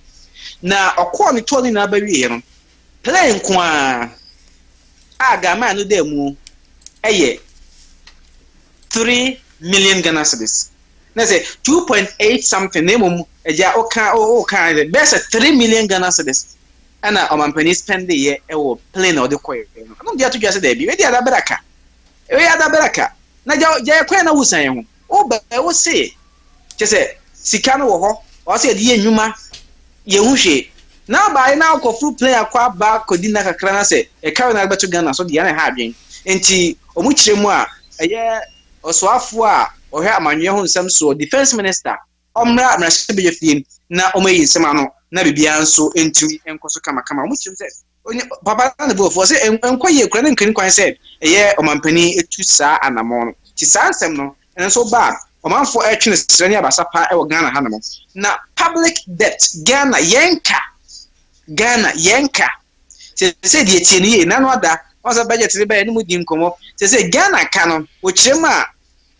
na okọ ni to ni na ba wi no plane kwa aga ma no demu eye 3 million Ghana cedis na say 2.8 something name eja oka the best 3 million Ghana cedis ana o mampani spend the year e wo plane o de koy no dia to just there bi we dia da beraka na ja kwa na wusan ho o ba wo say che say sika no wo ho o say de enwuma ye hu hwe na ba na ko full plane akwa ba kodi na kakra na say e ka na beto Ghana so dia na ha adwen enti o mu kire mu a eye osoafo a o hwe amanwe ho nsem so defense minister omra mrahye beje fiem na o mayi nsem ano na bibia nso entumi enkoso kama mu kire se papa na bo fo se enkoye kura na nkiri kwan se eye o mampani etu saa anamo no ti saa nsem no enso ba o manfo etwene srani abasa pa e wo Ghana hanamo na public debt Ghana yenka se die tie ni na no ada wasa budget le ba ni mu di nkomo se Ghana ka no wo kire ma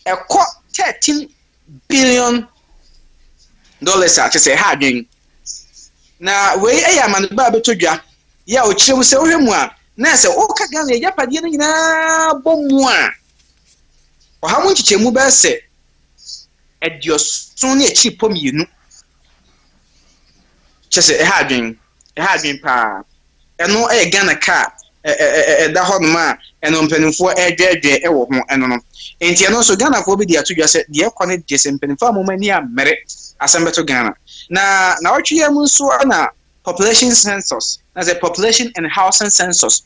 ekọ $13 billion a se ha adwen na we eya man ba betodwa ya o kire mu se wo hwemu a na se o ka Ghana ya pade no nyina bomu a o ha mu nchichemu ba se ediosun na echi pomienu chese ha adwen pa eno Ghana ka da ho no ma eno mpanimfo edwedwe e wo ho eno no enti eno so Ghana fo bi dia to dwa se de ekone de se mpanimfo amomani a mere asembeto Ghana na otwe mu nso na population census as a population and housing census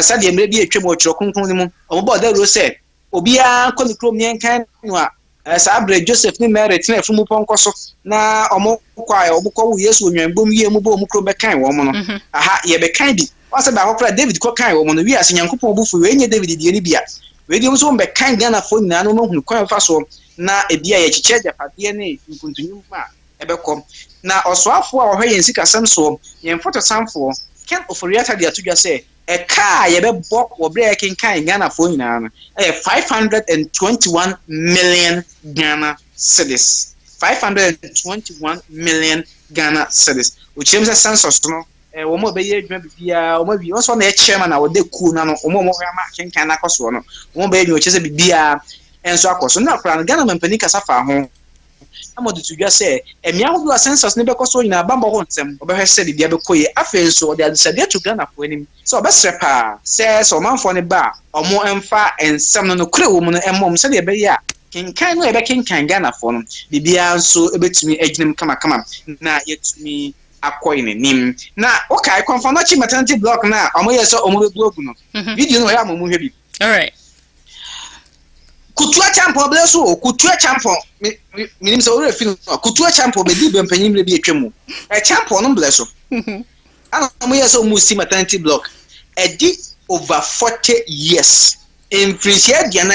said the maybe atwa mo twro konkon ni mu obo da ro se obia ko ni krom nyen kan no a Sabre Joseph ni Mary tena fu mu ponkoso na omo kwa obukọ wu Yesu onwanbom yie mu bo mu kro be kan wo mo no aha ye be kan bi wasa ba hokra David ko kan wo mo no wi ase Nyankopon obufu we nye David die ni bia we di so be kan Ghana fo nyina no hunu kwan fa so na ebia ye chiche japade ne nkuntunyu ma ebekom na osoafo a ohwe yen sika sam so yen foto samfo ken oforiata dia to dwa se e ka ye be bo wo bre ken kan Ghana fo nyina no 521 million Ghana cedis 521 million Ghana cedis which means census no wo mo be ye adwuma bibia wo mo bi won so na e chairman na wo de ku na no wo mo hwa ma ken kan na koso no wo be adwuma chese bibia enso akoso na kra Ghana mampani kasa fa ho amodu tudwa se emia ho census ne be koso nyina bambo ho nsem obehwe se bibia be koye afenso de adisade to Ghana fo anim so obesrepa se so manfo ne ba omo emfa ensem no kure wo mu no emmom se de be ya kenkan no ebe kenkan Ghana fo no bibia nso ebetumi aginem kama na yetumi akoy ne nim na okay confirm no chi maternity block na omo yeso omo be blogu no video no ya momu hwe bi all right kutua champo bleso kutua champo minim se ore film kutua champo be di bempanyim le bi etwemu champo no bleso ana mo yeso musi maternity block edi over 40 years in Frisia diana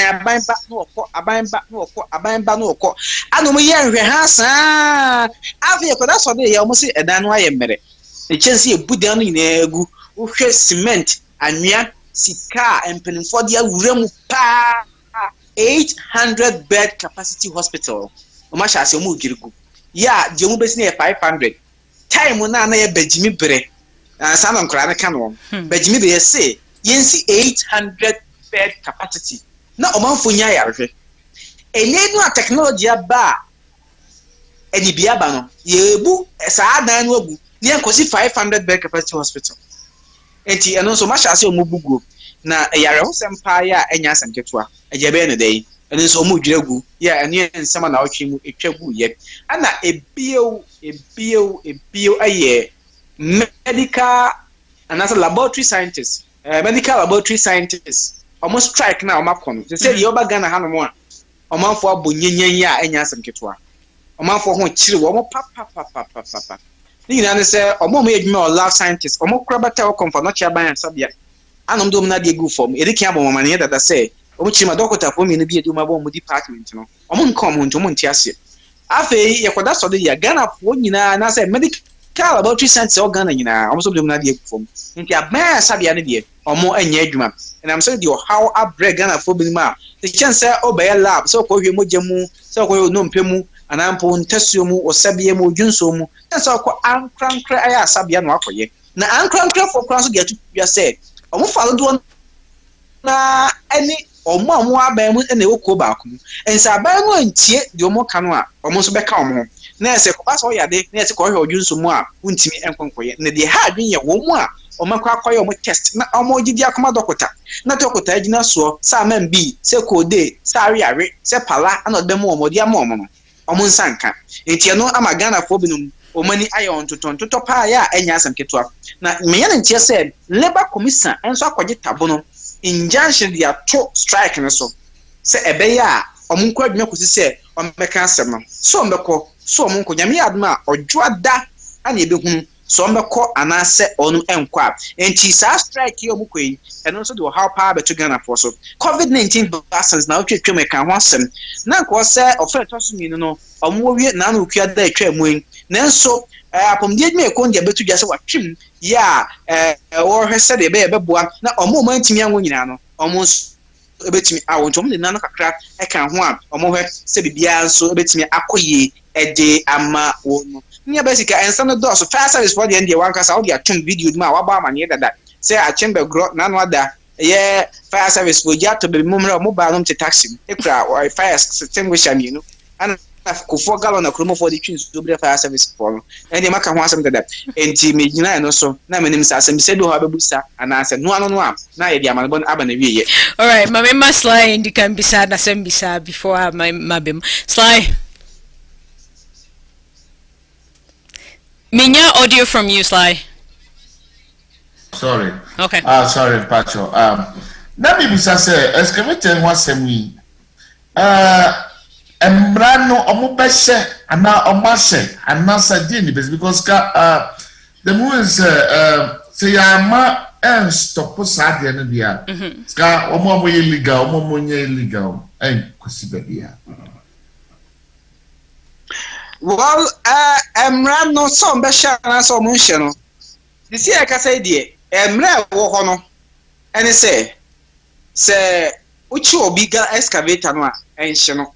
abanba no okọ ana mo ye nhwe ha saa afi ko da so de ye mo se edan no aye mere e chense e budan no ina egu wo hwe cement anwea sika empenfo de awuremu pa 800 bed capacity hospital o ma sha se mo girigu ya je mu besi na 500 time na ye bajimi bere sana nkra na kan wo bajimi be say yensi 800 bed capacity na o manfo nya yarehwe enenu a technology aba eni bia ba no yebu saa dan no agu ne enkosi 500 bed capacity hospital enti eno so ma sha se o mo bugu na yareho sempa ya enya samketua ejebe ne dai ene so mu dwiragu ya ene ensema na otwe mu etwagu ye ana ebio aye medical and as a laboratory scientist medical laboratory scientist almost strike na omakon they say yoba Ghana hanomo a omanfo abonyenyen ya enya samketua omanfo ho kire wo papa ni na ne se omo edwuma o lab scientist omo krabata o konfa no chia ban sabia anom dom na de gu form eriki abom mane dada say omo chima doctor for me no bi eduma bo mo department no omo nkom ho ntomo ntiase afei yekoda so de ya Ghana fo nyina na say medical car about 3 cents organ in almost of the form. Into a man sabia or more any edgement. And I'm saying you how I break Ghana for Bima. The chance obey a lab, so call you Mojamu, so call you no pemu, and Ampon Tessumu or Sabiamu Junsomu, and so call Ancran Cry Sabian Wakoye. Now Ancran Cry for cross get to be said. I won't follow one any or more bam and they will go back. And Sabamu and Tia, the Omo Canoa, almost back home. Nurse, pass all your day, nurse call your Junsomu, Untimi and Conquer, and they had been your woman. Omakwa kwa yo test na omoji dia koma dokota na dokota agina so sa man bi se kode sa ariare se pala ana demo omodi amomo no omo nsanka enti no ama Ghana fo binum omani ayon totonto pa ya enya asam ketwa na meya na ntie se labor commission enso akwaje tabo no injunction dia to strike no so se ebe ya omo nkwa adwuma kosi se omeka asem no so mbeko so omo nko nyame adma odwoada ana ebe hunu so mbeko anase onu enkwa enti sa strike yo mukoi eno so do how power beto Ghana for so COVID-19 vaccines na otwetwe meka ho asem na nko se ofa to so mi no omo wie na na okua da etwa mu nanso apomdie dme ko ndia betu gya se watwim ya or hese de be beboa na omo mantimi anwo nyina no omo ebetimi awontom de nano kakra eka ho a omo hwe se bibia nso ebetimi akoye ede ama wono nya basika ensa do so fast service for the end one kasa audio atum video ma wa ba manye dada say a chamber gro na no ada ye fire service for ja to be mumra mo ba no te taxi ekra or fire extinguisher mi no ana Akufo Addo na kromo for the twins to be fire service for and maka ho asem dada enti me gina no so na menim sa asem se do ha bebusa ana asem no ano no am na ye dia man bon aba na wiye. All right, my member Sly and can be sad na sem bisa before my mabim Sly. Minya audio from you, Sly. Sorry. Okay. Sorry, Pacho. Let me be say, excavator was me. Embrano omubeshe ana omase ana sadini because the moon is say ama and stop sade na dia. Ska omo illegal, omo illegal. Kwesi bia. Well, Emra no so mbesha na so munhye no. Disi e ka say de Emra wo ho no. Ene se uchi obi ga excavator no a enhye no.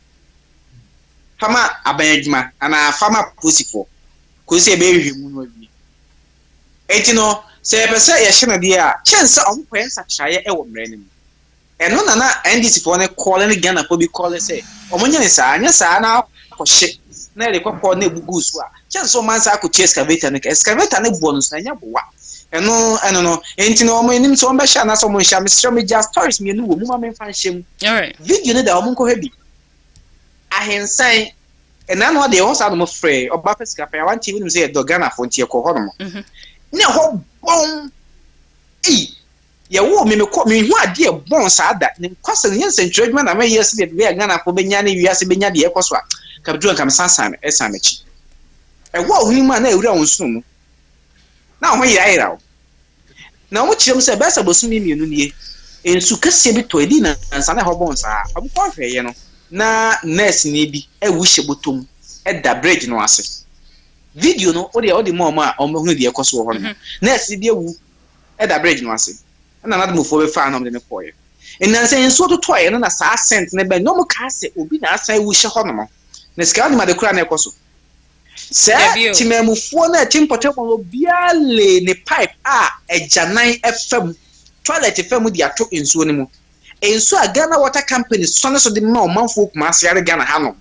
Fama abayadwuma ana fama posifo. Ko se be hwemu no bi. Enti no se pese ye hye no de a chance ompo ensa traye e wo mra nim. Eno na na NDC fo ne call ne Ghana fo bi call say omonye ne sa anya sa na akohye na ele kwakọ na ebugu so a chance o man sa akoti excavator ne bonus na nya bowa eno no enti no mo enim so on be sha na so mo sha me sure me just stories me no wo mu ma me fan shem All right. video ne da o mo nko hebi ahensan ena no de o sa no mo free oba pesika pa wan tv nim say do Ghana fo ntie ko ho no mo ne ho bon ye wo me ko me hu ade e bon sa da ne kwasa ne century adwuma na me yes be Ghana fo benya ne wiase benya de e koso a kabdu nkam sansan esamechi ewo ohuni ma na ewura wonsum na ho yira na wo chirem se besa bosumi mienu nie ensu kase bi to edi na nsa na ho bon sa abukọ hweye no na nurse ni bi ewu hye botom da bridge no ase video no o de mo ma o hunu de ekoso ho no nurse bi ewu da bridge no ase na na dum fo be fa na mo de ne koye enanse ensu to toye na sa cent ne be no mo ka se obi na asa ewu hye ho no mo Neska ni madekura na ekoso. Se timemufuo na timpote mo biale ne pipe ejanan FM toilet FM di ato ensuo ni mu. Ensuo a Ghana Water Company so ne so de ma omanfo kuma asiare Ghana ha no.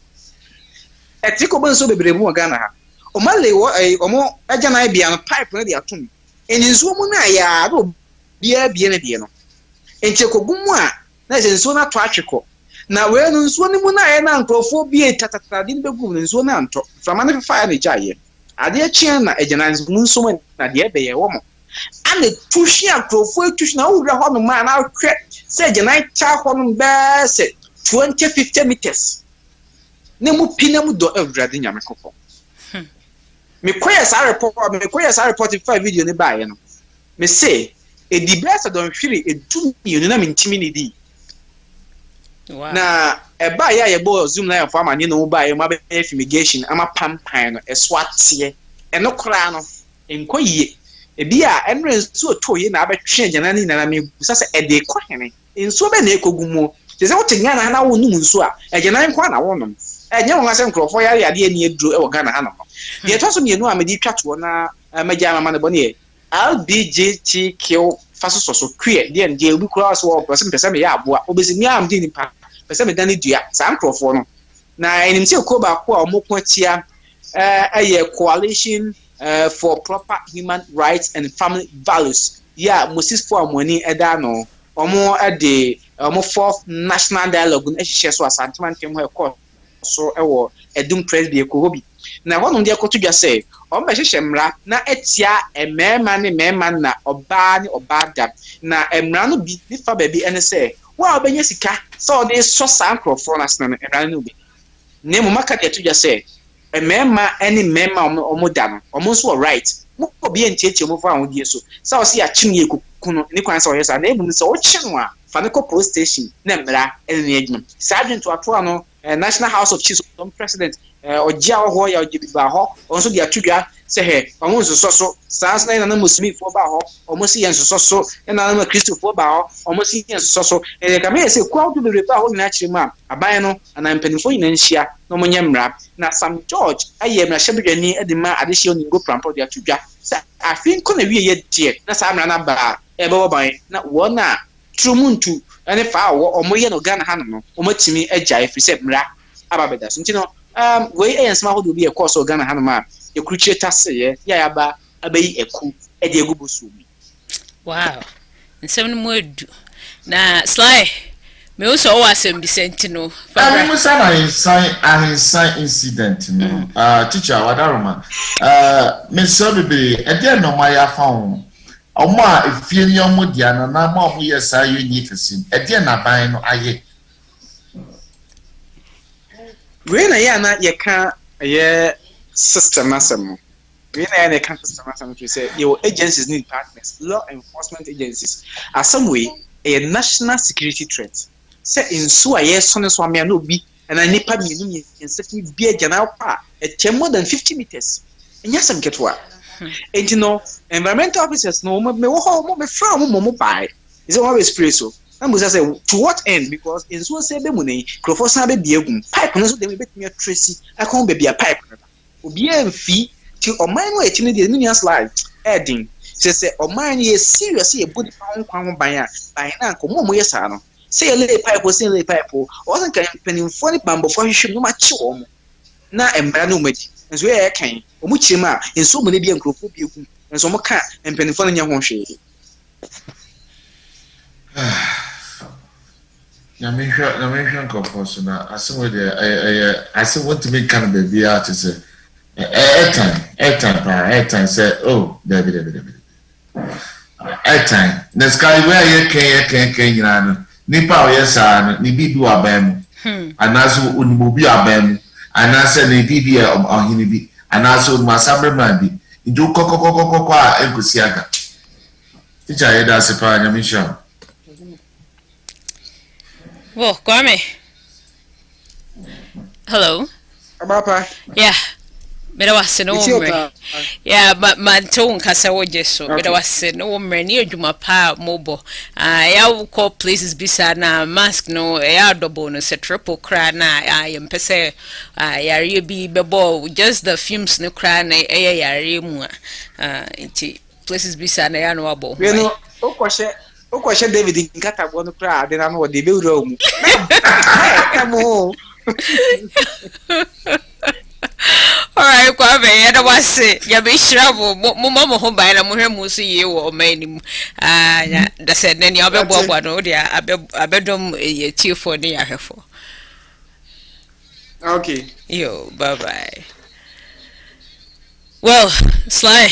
Etiko bo nso bebre mu Ghana ha. Omale wo omo ejanan bia no pipe na di ato mi. Ensuo mu na ya do bia na die no. Encheko gumu a na ensuo na to atweko. Na we no nsuo ni mu na ye na nkrofo bi tatata din begum nsuo na nto frama ne fa na jaye ade chien na ejana mu nsuo na de be ye wo mo ane tushi nkrofo tushi na wura ho no ma na hwe se ejana cha ho no be se 20-50 meters ne mu pina mu do awurade nyame kokko me koya sa report 5 video ne ba ye no me say e di best don hwiri edu mi na me ntimi ne di. Wow. Na eba ya yebo zoom na farm ani no ba ye ma be fumigation ama pampan no eswatie eno kra no enko yie ebi a enre nsuo toye na abetwe agana ni na me busa se ede kwa hene nsuo be na ekogumo te se wotinya na na wonum nsuo a agana nko na wonom enye won ase nkrofo yare ade ni eduro e wo Ghana ha no de to so mienu a me di twato na magya mama ne bone LBGTQ faso so kwe de nje obi kura so wo pese me ya aboa obesi mi am di nipa pese me dan dua sa nkrofo no na enim se ko ba ko a omoko atia coalition for proper human rights and family values. Yeah, Moses for money edano. Omo ade omo fourth national dialogue na ehye so asanteman tem ho ekọ so ewo edum press bi ekobi. Na wono de ekoto dwa say omo ehye mra na etia emema ne mema na oba ne obada na emra no bi ni fa ba bi ene say wa obenya sika so de so sankrofo na sna emra no bi. Ne mo maka de to dwa say emema any mema omo da no omo so right mo obi entiatie mo fa ahodi so sa o se ya chimye kuno ni kwan sa o yesa na ebu so o chinu a fa ne ko police station na mra ene adwum sergeant to ato ano National House of Chiefs President ogia ho ya ogi ba ho onso dia tudwa se he omo nso so sans na na muslimi fo ba ho omo si yen so so na na Christopher ba ho omo si yen so so ka me se kwa do be ba ho na chiri ma aban no ana mpanifo nyina nhia na omo nyamra na Sam George aye mra hyebedwani edima adehye oningo prampo dia tudwa se afin ko na wie ye die na sa mra na ba e ba ban na wona trumuntu ane fa wo omo ye no Ghana ha no omo timi agya efi se mra ababeda so ntino we eyensma ho do bi e course Ghana ha no ma e krucheta se ye ya ba abayi eku e de egubusu bi. Wow, nsem no modu na Sly me also o asem bi sentino fa me say na insign incident no teacher wadaroma me so be e de no ma ya fa ho omo a efie ni omo dia na na ma omo yesa yo nyi kesin e de na ban no aye we na ya na ye ka ye system asem we na ya na ka system asem to say your agencies need partners law enforcement agencies as some way a national security threat say in so a yes so so me no bi and nipa mi no in safety bi agana pa e more than 50 meters enya sam ketwa. And you know, environmental officers no me wo me from mo buy. Is it always espresso? I'm going to say to what end? Because in so say be money, crofo san be biegum. Pipe no so dem bet me tracy. I come be a pipe. Obi amfi ti o man no echi no de ni slide. Edding. Say o man ye seriously e body pound kwan ban a ban na ko mo yesa no. Say lay pipe o say lay pipe o. O san kan penin fo ni bambo fo hwehwe no ma chi o mo. Na embra no madi. Nso ye kan omu chima enso mo ne bia nkrofo bia ku enso mo ka empanifo no nya ho hwe na me hwa nkrofo so na aso de aso want to make kind of bia to say airtime say oh David airtime na sky where ye can nyina no nipa o yesa no ni bibi wa ban mu anaso onimobi aban mu anase na bibi ohini bi anaso masabre man bi ndu kokokokoko a enkosi aga teacher yeda sepa nyamisha well Kwame hello abapa yeah Beda wase no umre. Yeah, but man to nkasa woje so. Beda wase no umre ni adwuma pa mobo. Ya call places bisa na mask no ya double no se triple cry na yempese yare bi bebo just the fumes no cry na yare mu nti places bisa na ya no abo. We no okoshe David nkata bo no cry de na no de be wura mu. Kamo. Alright, Kwame, ya da wase ya be shrabo mo mama ho ba na mo hwemu so ye wo manim da said nani abeboabo no dia abedom ye tiefo ne ya hwefo. Okay. Yo, bye. Well, Sly.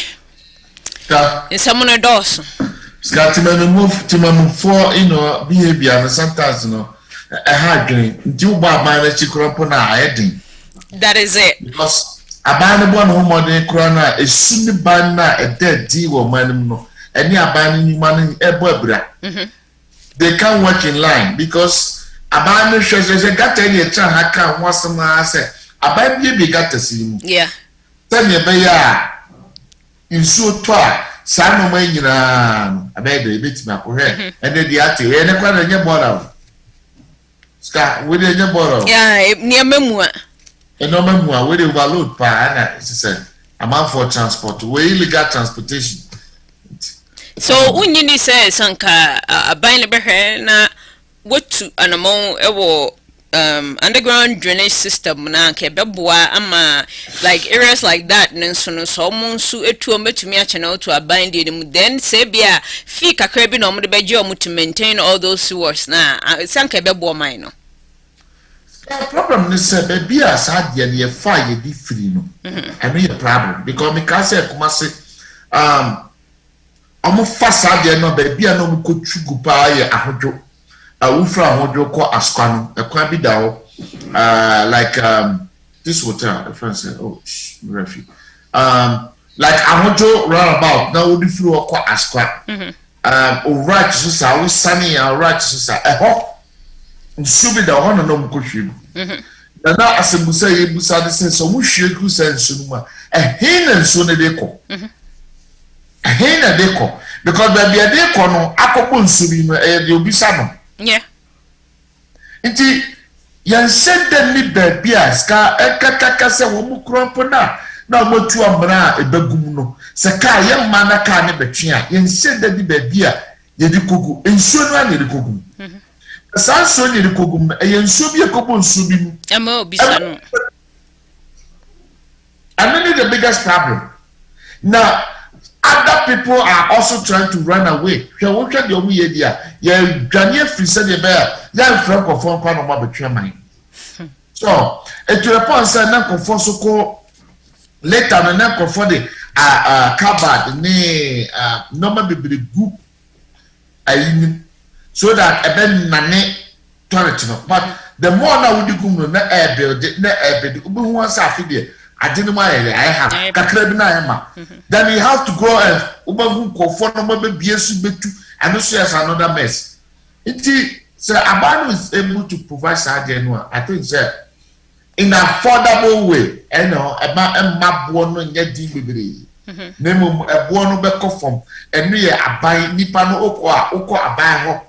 Ka. In someone does. Ska to move for behavior and sometimes a hard dream. Do ba na chikropo na heading. That is it. Because abane bo no modern corona esuni ban na e dead di wo manum no any abane nyuma no ebo abra. They can't work in line because abane hwehwe gata ni etra haka ho asema say abane bi gata simu. Yeah. Tell me be ya nsuo tɔ a saa noma nyinaa abɛɛ de ebetumi akɔhwɛ ɛne de ate ɛne kwa na nye bɔra ska we de nye bɔra yeah nneɛma mu a ɛnoma mu a we de overload pa na sɛ amount for transport we illegal transportation so unyi ni sɛ sanka aban le behwɛ na wotu anamon ɛwɔ underground drainage system na ke beboa ama like areas like that nso no so monsu etu ometumi ache na otu aban de mu then say bia fi kakra bi na omo de beje omo to maintain all those sewers na sanka beboa man no problem is say be a sad ye ye fa ye di free no I mean a problem because me can say kuma say omo fa sad ye no be bia no mo ko chugu pa ye ahodwo awufra ahodwo ko askwa no ekwa bi da ho like this hotel the friend said oh refi like ahodwo roundabout na odi free ko askwa right so sa we sunny right so sa eho nsubi da ho no mo ko hwegu na asembusa ye busa de sen so mo hwegu sen nsu no ma ehin na nsu ne de ko ehin na de ko because baby de ko no akokpo nsubi no de obisa no yeah nti yan said that ni baby aska ekakaka se wo mu krompo na mo tu amra ebagum no se ka ye ma na ka ne betwe a yan said that ni baby a ye di kogu nsu no na ye di kogu sanso ni rekogum e nso bi ekobo nso bi mu ama obisa no and then the biggest problem now other people are also trying to run away hwe wo hwe de omu ye dia ya dwane free se de be ya free konfon kwa no ma betwe man so it to the point say na konfon so ko later na konfon de cupboard ni normal bibiri group ayin so that even nane toilet no but the more now we do na air build obi hu asa afide adene ma I have kakra bi na ema then you have to go and obi hu kofo no ma be biesu betu and so as another mess it so Abano is able to provide sarden I think say in an affordable way you know ema bo no nya di bebre nemo ebo no be kofom enu ye aban nipa no okọ aban ho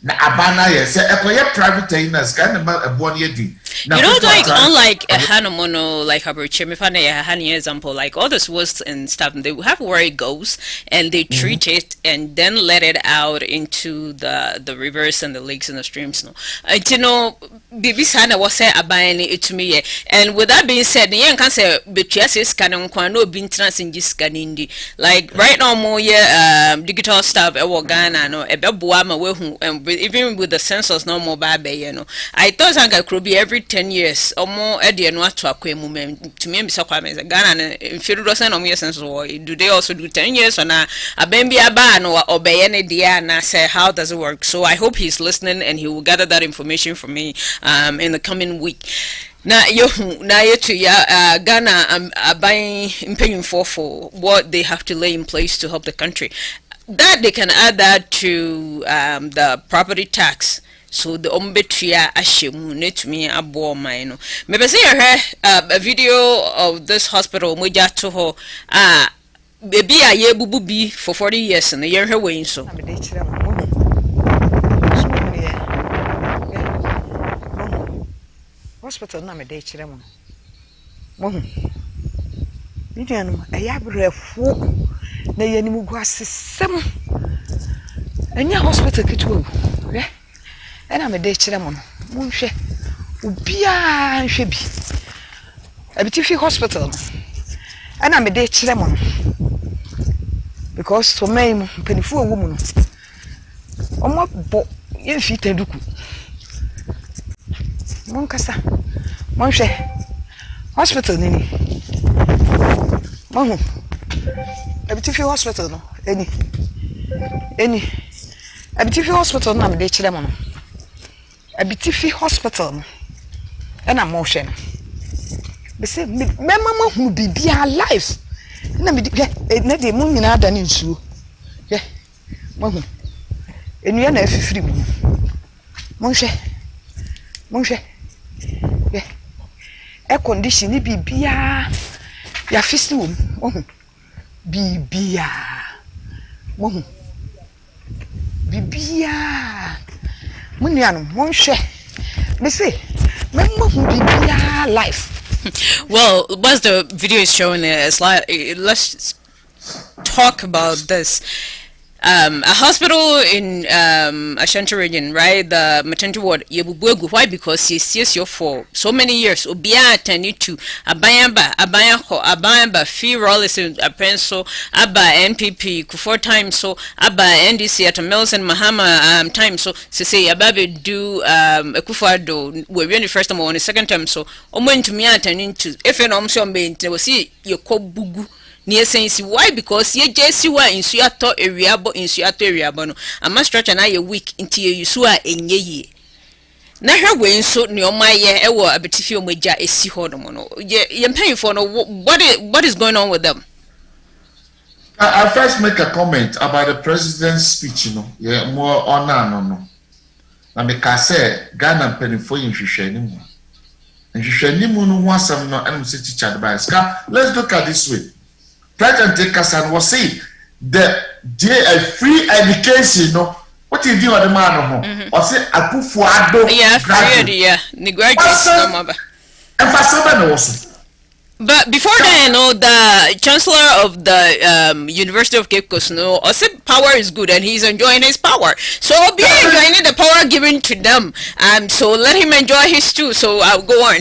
na abana yes ekoye private owners can na ebo no di you know like unlike a hanomono like abuchim if I hani example like all this was and stuff they have where it goes and they treat it and then let it out into the rivers and the lakes and the streams no you know bibi sana was say abani it me and with that being said yen can say betuasis kan kwa no bi ntrans ngiskanindi like right now more digital stuff e wo Ghana no e beboa ma wehu even with the census no mobile be no I thought I could be every 10 years or more at the end to acquire to me Ghana and Firudosan on years and do they also do 10 years or na a baby a ban or obey any dear and I say how does it work so I hope he's listening and he will gather that information from me in the coming week na yetu ya Ghana buying paying for what they have to lay in place to help the country that they can add that to the property tax so the ombetria ashemu netumi abo man no me be say a video of this hospital moja to ho baby a ye bubu bi for 40 years no ye hwe we so hospital na me dey kire mo mo video no ya brefo na ye ni mugu asesem enya hospital kitwo ena me dey kire mo no munhwe obia nhwe bi abitifi hospital ena me dey kire mo no because so may mo penifu owu mu no omo bo ye fi taduku mon kasa monhwe hospital nini mon abitifi hospital no eni abitifi hospital na me dey kire mo no abitifi hospital and I'm motion be say me mama hu bibia life na me na de mu nyina da ne nsuo ye mahu enu ya na afifiri mu monhwe ye air condition ni bibia ya fisi wo mahu bibia mo bibia muniano monhwe me say me mo bibia life. Well, what the video is showing is like, let's talk about this. A hospital in Ashanti region, right? The maternity ward. Why? Because he's for so many years. Obia attended to Abayamba, fee rollers in a pencil, Abba NPP, 4 times so, Abba NDC at Mills and Mahama time so, say Ababe do Akufo Addo, we're really first time or the second time so, Omen to me attending to, if an omsho main, they will see your bugu. Near saying why because ye jesi wa insuato area no ama structure na ye weak into ye yusua enye ye na hwe we nso ne oma ye ewo abetifi omagya esi hodomo no ye mpanyim for no what is going on with them. I first make a comment about the president's speech, yeah, more honor no na me ka say Ghana penifo yinhwehwe ni mu nhwehwe ni mu no ho asam no am say teacher advice ka let's look at this way. President Kassan was saying the free education, what you do at the man, or say Akufo Addo, But before then, the chancellor of the University of Cape Coast, I said power is good and he's enjoying his power. So be enjoying the power given to them. So let him enjoy his too. So I'll go on.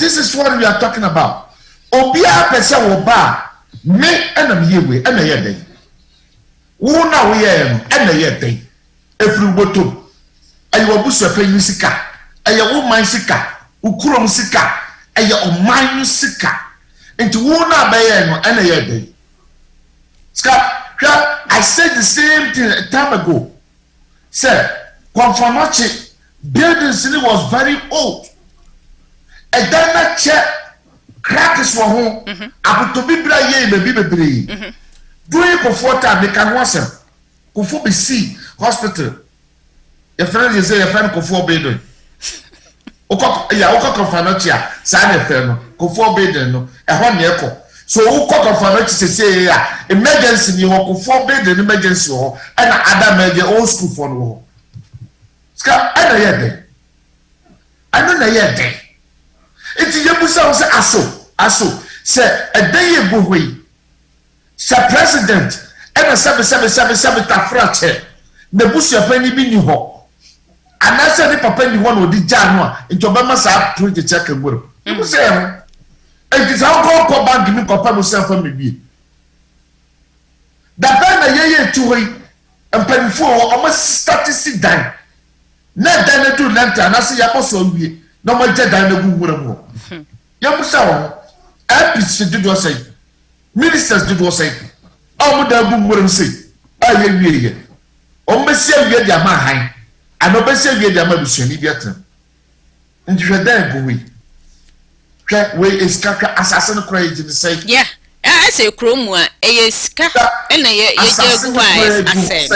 This is what we are talking about. Obia pese wo ba me enam yewe ena ye den wo na wo ye no ena ye den efru botom ayo busu apanyu sika ayo wo man sika ukurom sika ayo oman sika enti wo na ba ye no ena ye den ska I said the same thing a time ago. Sir, Kwamfanochi buildings was very old. A dana check crackers were home. Abu to be brave, baby. Doing comfort time, they can watch them. Kufu BC hospital. Your friend is a friend Kufu Bedouin. Oka Confanotia, San Ferno, Kufu Bedouin, a 1 year. So Oka Confanotia say, emergency, you walk Kufu Bedouin, emergency, and other major old school for the war. Scott, I know yet. I don't know yet. It's Yabusa aso say a day go way say president and a 777 tafrache the bush your penny be new ho and I said the papa you want to January into Obama sa to the check and go you say it is how go bank give me papa myself for me be that time a year to way and penny for almost statistic down na dan do lanta na say yaposo wie no mo je dan na gugu mo yamusa APC did what say, ministers did what say, oh, the boom wouldn't say, I am here. Oh, Monsieur, we are the Mahain, and Monsieur, we are the Mabusian, Ibiatan. And you are there, Gui. Where is Kaka assassin crazy to say, yeah, I say, Cromwell, a Skaka, and I say,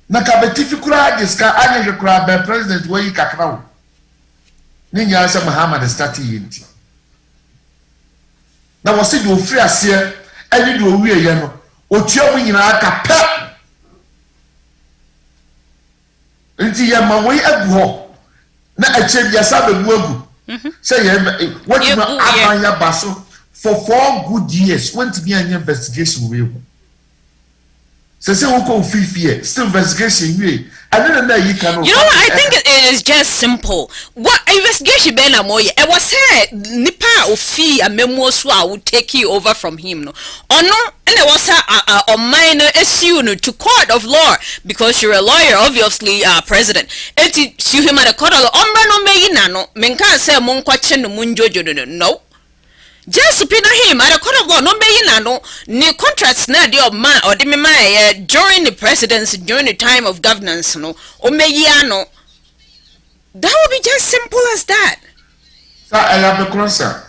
Nakabetificula, this car, I need to grab by President where you can. Ninya sa Muhammad starting. Na wose do free ase ani do wie ye no otua mu nyina aka pa nti ye ma we agu ho na ache bia sa be mu agu say ye what you abanya baso for 4 good years went to be an investigation we say we go fifie still investigation we I don't know you can. You know what? I think it is just simple. What investigation ben amoye? It was said nipa ofi a memo so I would take you over from him no. Or no, and it was a minor issue no to court of law because you're a lawyer, obviously, president. And to sue him at a court of law. No me ina no. Menka say mon kwache no munjojo no. Just subpoena him at a court of law. No me ina no. Ni contracts na di of man or di me man during the presidency, during the time of governance no. O me no. That would be just simple as that. Sir, I have the concern.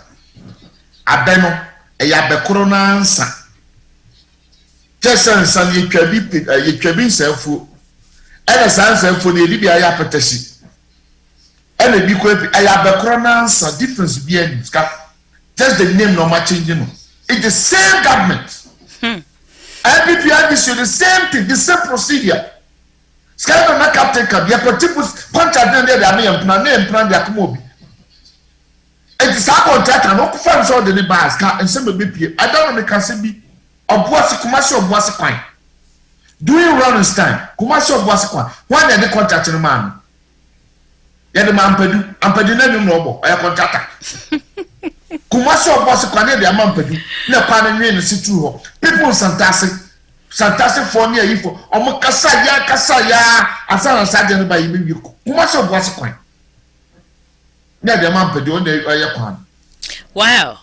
Abeno, I have the corona answer. Just answer you can be self-food. And as answer for the Libya apatesi. And the I have the corona answer difference being just the name no much changing. It's the same government. IPP IBC, the same thing, the same procedure. Sky na captain can be a particular contract there that may plan their comobi. And it's our contract and not firms all the bars and some BP. I don't know the can be a bossy commercial bossy coin. During Ronald's time, commercial bossy coin. Why did the contract in the man? Yeah, the man pedu, and pedunum noble, I contractor. Commercial bossy coin, the man pedu, no pan in the city. People fantastic for near you for Kasaya, as I was saddened by you. Commercial bossy coin. Yeah, the man pedu, the Wow.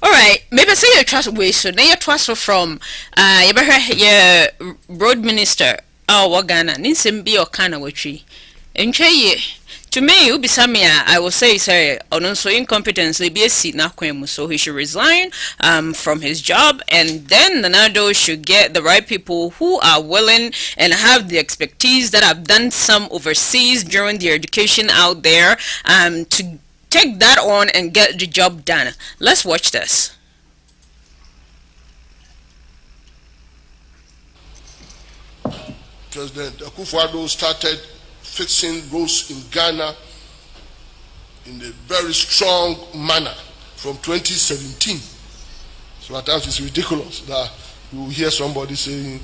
All right, maybe say your trust way so then your trust from you better your road minister Ghana ninsim be or kind of tree. And to me you be samia I will say sir on so incompetence be a seat na kwemu, so he should resign from his job, and then Nanado should get the right people who are willing and have the expertise that have done some overseas during their education out there to take that on and get the job done. Let's watch this. President Akufo Addo started fixing roads in Ghana in a very strong manner from 2017. So at times it's ridiculous that you hear somebody saying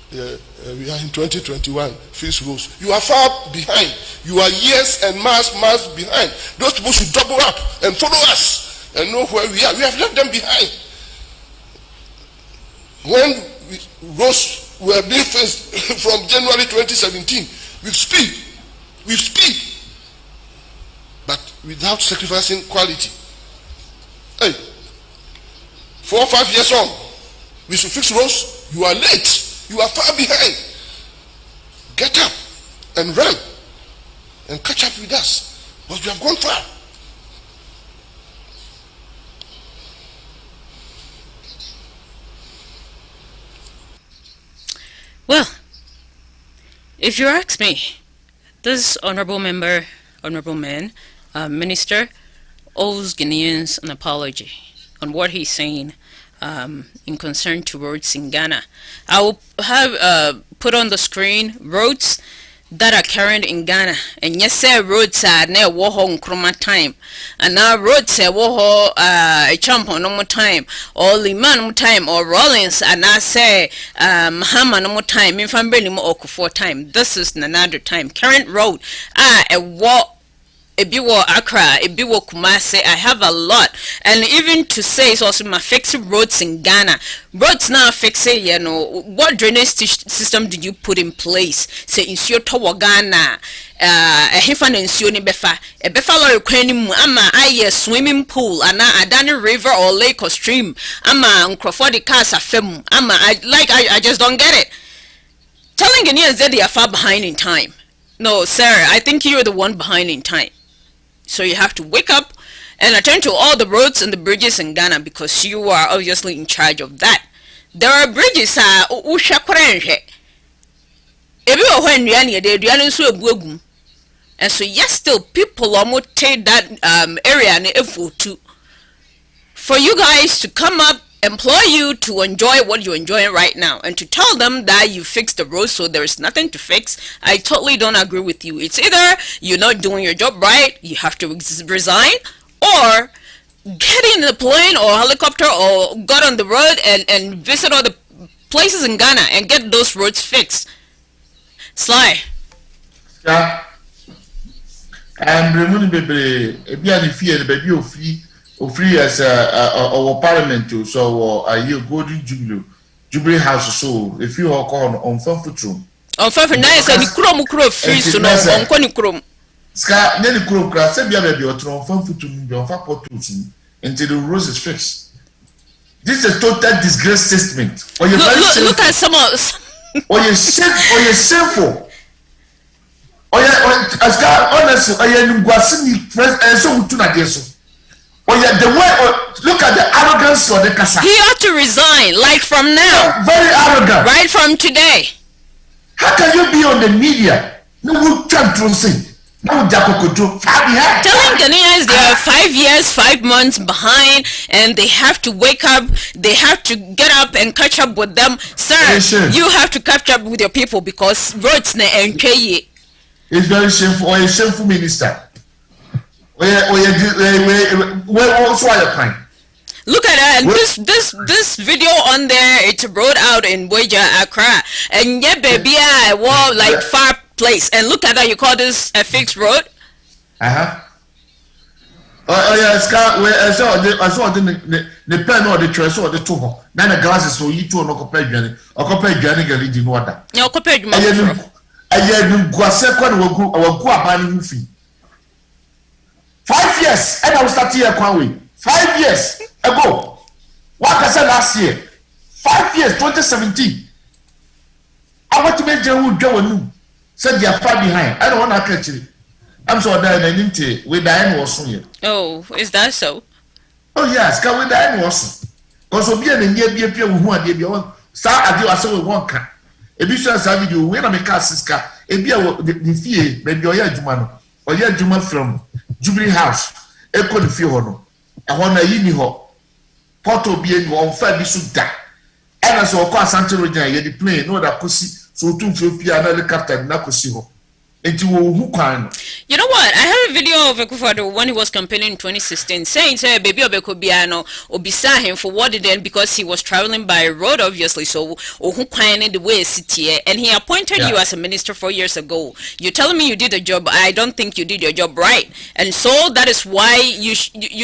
we are in 2021, fix roads. You are far behind. You are years and months behind. Those people should double up and follow us and know where we are. We have left them behind. When roads were being fixed from January 2017, with speed, but without sacrificing quality. Hey, 4 or 5 years on, we should fix roads. You are late. You are far behind. Get up and run and catch up with us, because we have gone far. Well, if you ask me, this honorable man, minister, owes Ghanaians an apology on what he's saying in concern to roads in Ghana. I will have put on the screen roads that are current in Ghana, and yes sir, roads are near Woho Nkrumah time, and now roads are Woho Champo no more time, or Liman no time, or Rollins, and I say Mahama no more time, if I'm really more Akufo time. This is another time. Current road a walk. Ebiwo Accra, Ebiwo Kumasi, I have a lot. And even to say it's also my fixing roads in Ghana. Roads now fixing, you know, what drainage system did you put in place? Say insure to Ghana, a hefan insure ni befa, a befalo cranium, ama aye swimming pool, and a Danny river or lake or stream, ama uncrofodi cars a fem, ama I just don't get it. Telling Ghanaians that they are far behind in time. No, sir, I think you're the one behind in time. So you have to wake up and attend to all the roads and the bridges in Ghana, because you are obviously in charge of that. There are bridges and so yes, still people almost take that area and to for you guys to come up, employ you to enjoy what you're enjoying right now, and to tell them that you fixed the road so there is nothing to fix. I totally don't agree with you. It's either you're not doing your job right, you have to resign, or get in the plane or helicopter or get on the road and visit all the places in Ghana and get those roads fixed. Sly. Yeah. And baby free as our parliament too, so you golden jubilee house, so if you are called on phone room on phone nice and the free so no on koni krom ska ne krom kra se bia baby or on phone room be on fa portals until the rose is fixed. This is a total disgrace statement. Or you look at some of or you shameful or you as honestly or you ngwasini press so mutuna deso. Oh yeah, the way look at the arrogance of the Kasa. He ought to resign, like from now. Very arrogant. Right from today. How can you be on the media? No one can't say. Telling Ghanaians they are 5 years, 5 months behind, and they have to wake up, they have to get up and catch up with them. Sir, you have to catch up with your people because roads na NKE. It's very shameful. Or a shameful minister. Where also are you crying? Look at that, and this video on there, it's rolled out in Weja, Accra, and yeah, baby, I walk like far place, and look at that, you call this a fixed road? Oh yeah, Scar, I saw the pen or the trace or the two. Then the glasses so you two no compare journey or compare journey get in order. No compare you. I had go second will go abandoning fee. 5 years, and I will start here, Kwanwe. 5 years ago. What I said last year. 5 years, 2017. I want to make Joe Joe said they are far behind. I don't want to catch it. I'm so that I didn't with Diane was soon. Oh, is that so? Oh, yes, come with Diane was. Because of being in the near people who are the start at you as a one car. A bishop savage you when I make a sister, a beer the fee, maybe your Jumano or your Juma from Jubilee House. Echo the few honor. I want a uniho. Porto being on fair bisuda. And as a class Santa Regina, you the plane, no that pussy, so 250 another captain, Nakosiho. You know what? I have a video of Akufo Addo when he was campaigning in 2016 saying, "Say, baby, Obekobiano, Obisa him for what he did because he was traveling by road, obviously. So, the way city, and he appointed you as a minister 4 years ago. You're telling me you did a job. I don't think you did your job right, and so that is why you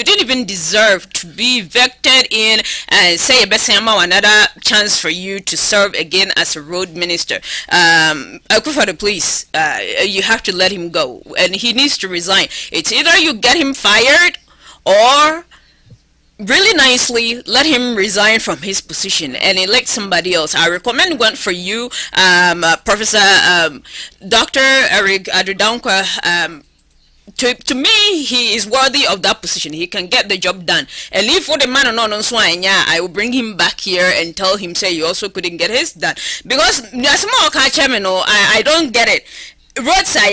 didn't even deserve to be vected in and say another chance for you to serve again as a road minister. Akufo Addo, please. You have to let him go, and he needs to resign. It's either you get him fired or really nicely let him resign from his position and elect somebody else. I recommend one for you, Professor Dr. Eric Adudankwa. To me, he is worthy of that position. He can get the job done. And if for the man or not on swine, I will bring him back here and tell him, say, you also couldn't get his done. Because there's more chairman, I don't get it. Roads are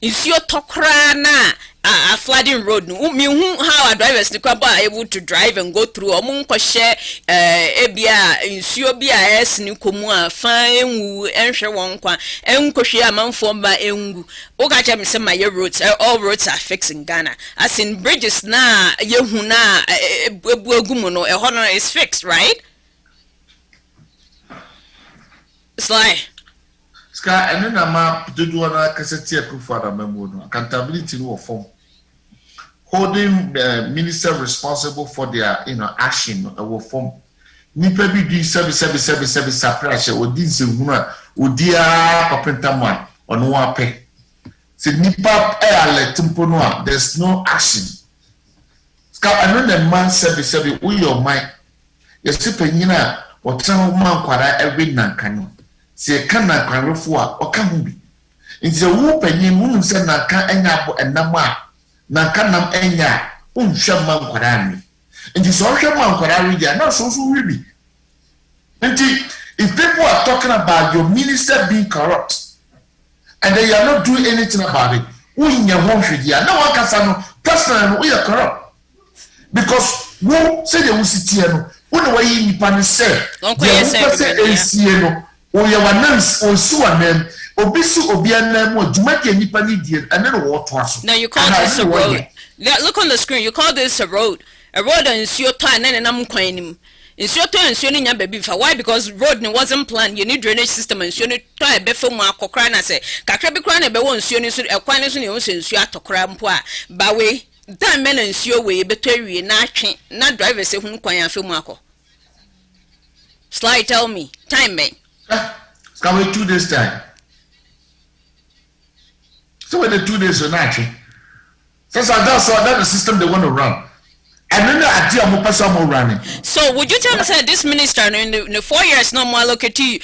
is your tokra na a flooding road. How a drivers are able to drive and go through a munko share ebia insuobia s nukomua fine enshe wonkwa enkohwe amanfomba engu okacha me say my roads all roads are fixed in Ghana as in bridges na yehu na ebuagumu no ehono is fixed, right? It's like Sky, and then I'm do one cassette Akufo Addo memo. Accountability no form. Holding the minister responsible for their action or form. Nipa bi do service pressure or this udia papentama or no ape. Se nipa let no there's no action. Sky, I know the man service we your mind. You see penina or tell man kwara every nankano. Se kana kwanrofo a oka hu bi nti wo panyin mu se na ka anya bo enam a na ka nam anya unhwe man kwara mi nti so hwe man kwara wi dia na so wi bi nti if people are talking about your minister being corrupt and they are not doing anything about it unya ho hwe dia na wakasa no personally we are corrupt because wo say the usitie no wo na wayi nipa ne say the no oya wanans osuanem obisu obianam mo dwumade nipa ni die ane no wo to aso. Now you call this a road. Look on the screen. You call this a road. A road and nsuo to ane nam kwan nim. Nsuo to nsuo ni nya baby fa. Why? Because road ni wasn't planned. You need drainage system nsuo ni to e be fam akokra na say kakra bi kra na be won nsuo ni so ekwan ni so ni won nsuo atokra mpo a ba we dan men nsuo we be to awie na atwe na driver say hu kwan afam akọ. Slide, tell me. Time man. It's coming 2 days time. So when the 2 days are not, that's the system they want to run. And then the idea more person more running. So would you tell me that this minister in the 4 years no more allocate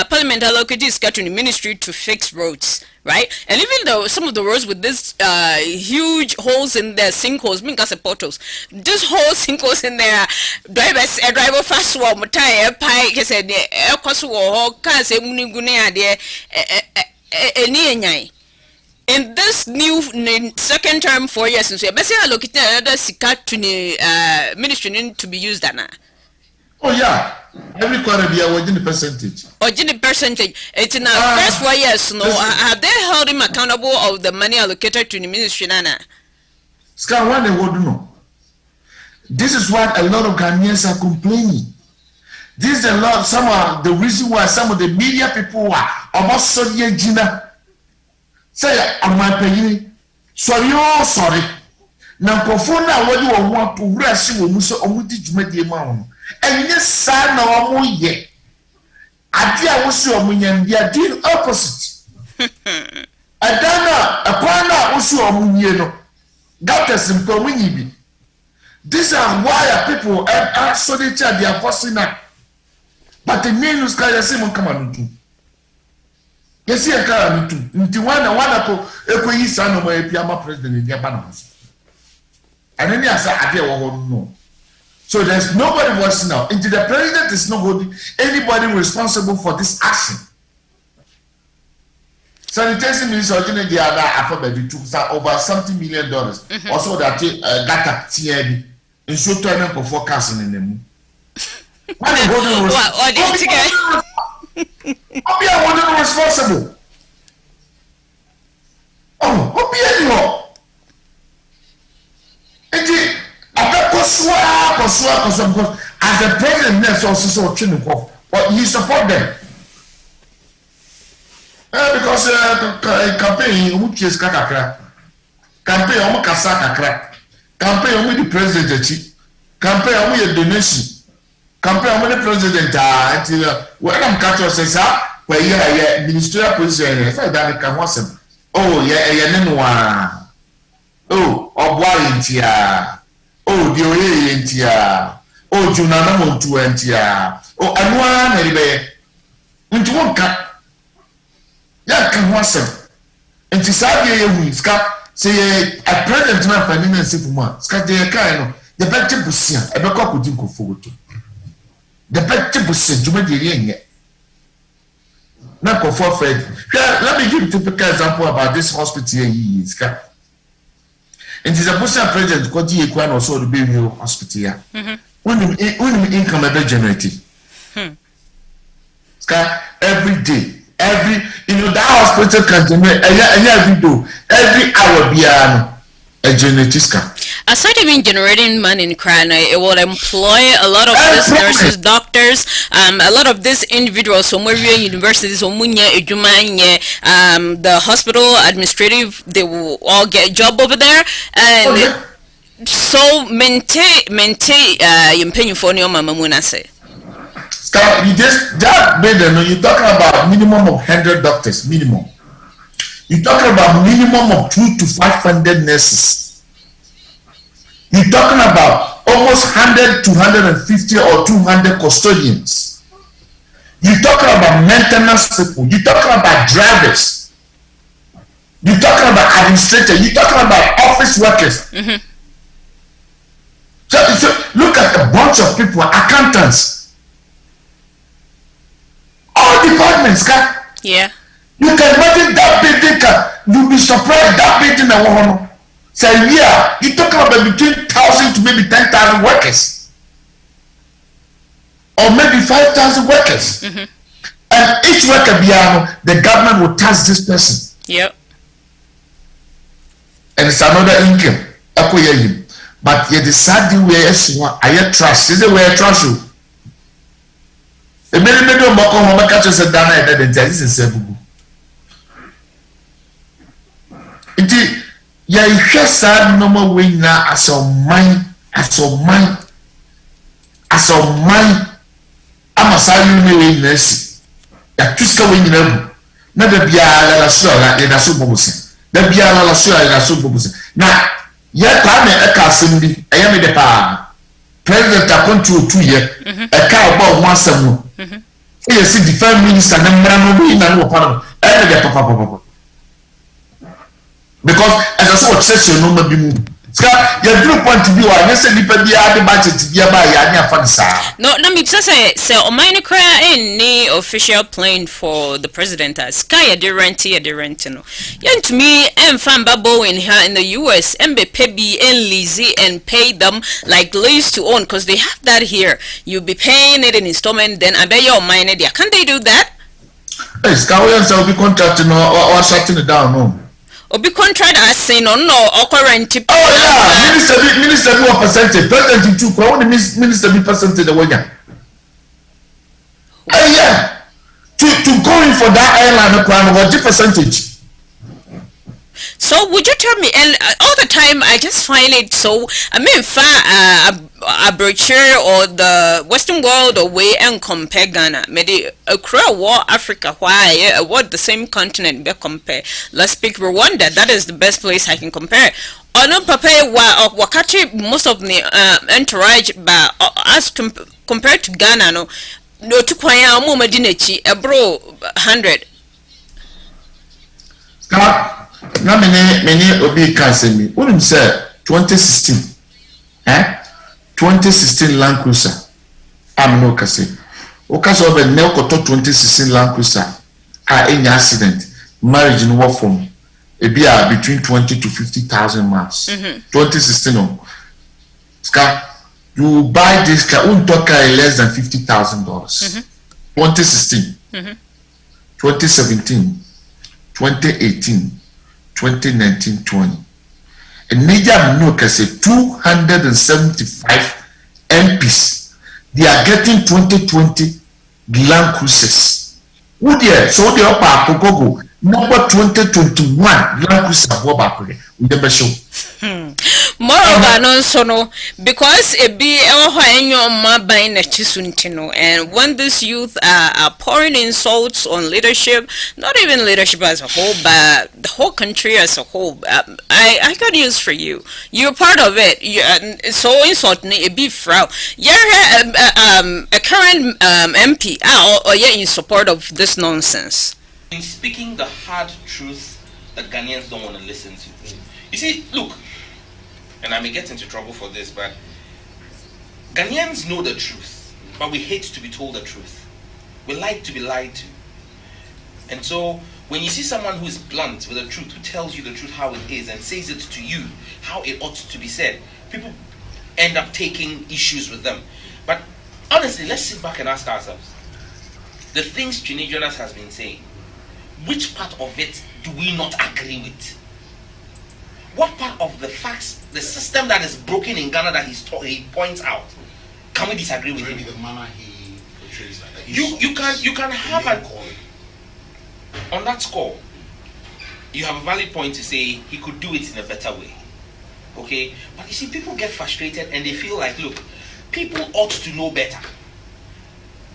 parliament allocate to the ministry to fix roads, right? And even though some of the roads with this huge holes in their sinkholes, because of portals, this whole sinkholes in there, driver fast walk, mutai, pie, said, Kosovo, cars, munigune, any. in this new second term 4 years since we are allocating another sika to the ministry to be used Dana. Oh yeah, every quarter we are within the percentage. Or the percentage. It's in our first 4 years. No, have they held him accountable of the money allocated to the ministry Nana? Scar, what they would know. This is what a lot of Ghanaians are complaining. This is a lot. Some of the reason why some of the media people are almost so Gina. Say, I'm my paying. Sorry, oh, sorry. Now, Kofona, what you want to rush you, Musa, or Muti Jumedi Mount. And yes, son, or ye. I dear was your Munyan, they are doing opposite. Adana, a partner was your Munyeno. That is simple when you be. These are why people are so they are forcing up. But the name is called Simon Kamanu. Yes, he can't do. Ntiwana eko yi sano mo epiama president in their banners. And then I said, no. So there's nobody watching now. Until the president is not holding anybody responsible for this action. Sanitation minister ordinary the other alphabet took over $something million. Also that data TNB in short term for forecasting in them. What are you responsible? Oh, what be anyhow? Because as the president is also so cynical, but he support them. Because campaign which is kakakra, campaign omo kasa kakra, campaign omo the president, campaign omo your donation, campaign omo the president. When I'm catching says where yeah ministerial position, if I done can wasem. Oh yeah nenwa. Oh obwa intia. Oh dioye intia. Oh junana montu intia. Oh anwa na ribe. Nti wonka ya kan wasem. Nti sabe ye hu ska say a president na family se fuma. Ska de kan no. The better busia e be kwa kudi nkofoto. The better busia juma de yenye. Not for Fred. Let me give you a typical example about this hospital here. It is a Busia president because he can also the baby hospital. When the income ever generated. Every day, that hospital can generate every hour beyond a genetic. Aside even generating money in Krana, it will employ a lot of these nurses, doctors, a lot of these individuals from universities, the hospital administrative, they will all get a job over there. And so maintain your penny for your mama say. You just you're talking about minimum of 100 doctors, minimum. You're talking about minimum of 200 to 500 nurses. You're talking about almost 100 to 150 or 200 custodians. You're talking about maintenance people. You're talking about drivers. You're talking about administrators. You're talking about office workers. So look at a bunch of people, accountants. All departments, yeah. You can imagine that building. You'll be surprised that building I want. So yeah, you talking about between 1,000 to maybe 10,000 workers, or maybe 5,000 workers, and each worker the government will tax this person. Yep. And it's another income. But you decide where I trust. Is it where trust you? The many of Moko catch us a dana and this is a boo. Yeah, you just sad no more way now as a mind. I'm a silent way nurse. That Tuska wing never. Never be a la sola in a subbosin. There be a la sola in a subbosin. Now, yet I'm a casindi. I am the power. President, I come to 2 years. A car about once a month. You see the Prime Minister and no part of the papa. Because as I saw church, no more be Ska ya drew point to be one say nipa bia de budget bia ba ya nya fa nsa. No, me say o mine cry any official plane for the president as sky de rent no. Yen to me fan babo in here in the US and be pay and leasy and pay them like lease to own because they have that here. You be paying it in installment then I bet your mine there. Can they do that? Hey, ska we say be contracting or shutting it down no. Obi contract as say no or current. Oh yeah, minister be what percentage? President too. Kwa minister be percentage the way. Hey yeah, to go in for that airline plan, what the percentage? So would you tell me? And all the time I just find it so. I mean, a brochure or the Western world away and compare Ghana. Maybe a crowd war Africa. Why? What the same continent be compare? Let's speak Rwanda. That is the best place I can compare. Or no, Papa, Wakati most of the entourage, but as compared to Ghana, no to kwaya mo Madinachi a bro 100. Na many obi can say me. What him say 2016. 2016 Land Cruiser. I'm no kase. Okaso be ne okoto 2016 Land Cruiser. Any accident, marriage in what form? A bia between 20 to 50,000 miles. 2016 no. Ska you buy this car won't talk less than $50,000. 2016. 2017. 2018. 2019 20 and media no can say 275 MPs they are getting 2020 Land Cruisers. Who there so they up akogogo number 2021 Land Cruiser boba we never show. Moreover, no so no because it be buying a chisuntino and when these youth are pouring insults on leadership, not even leadership as a whole, but the whole country as a whole, I got news for you. You're part of it. So insulting it be frau. You're a current MP or you're in support of this nonsense. In speaking the hard truth that Ghanaians don't want to listen to. You see, look, and I may get into trouble for this, but Ghanaians know the truth, but we hate to be told the truth. We like to be lied to. And so, when you see someone who is blunt with the truth, who tells you the truth how it is and says it to you how it ought to be said, people end up taking issues with them. But honestly, let's sit back and ask ourselves, the things Trinidad Jonas has been saying, which part of it do we not agree with? What part of the facts, the system that is broken in Ghana that he points out, can we disagree with him? The manner he portrays that. You can have an on that score. You have a valid point to say he could do it in a better way, okay? But you see, people get frustrated and they feel like, look, people ought to know better.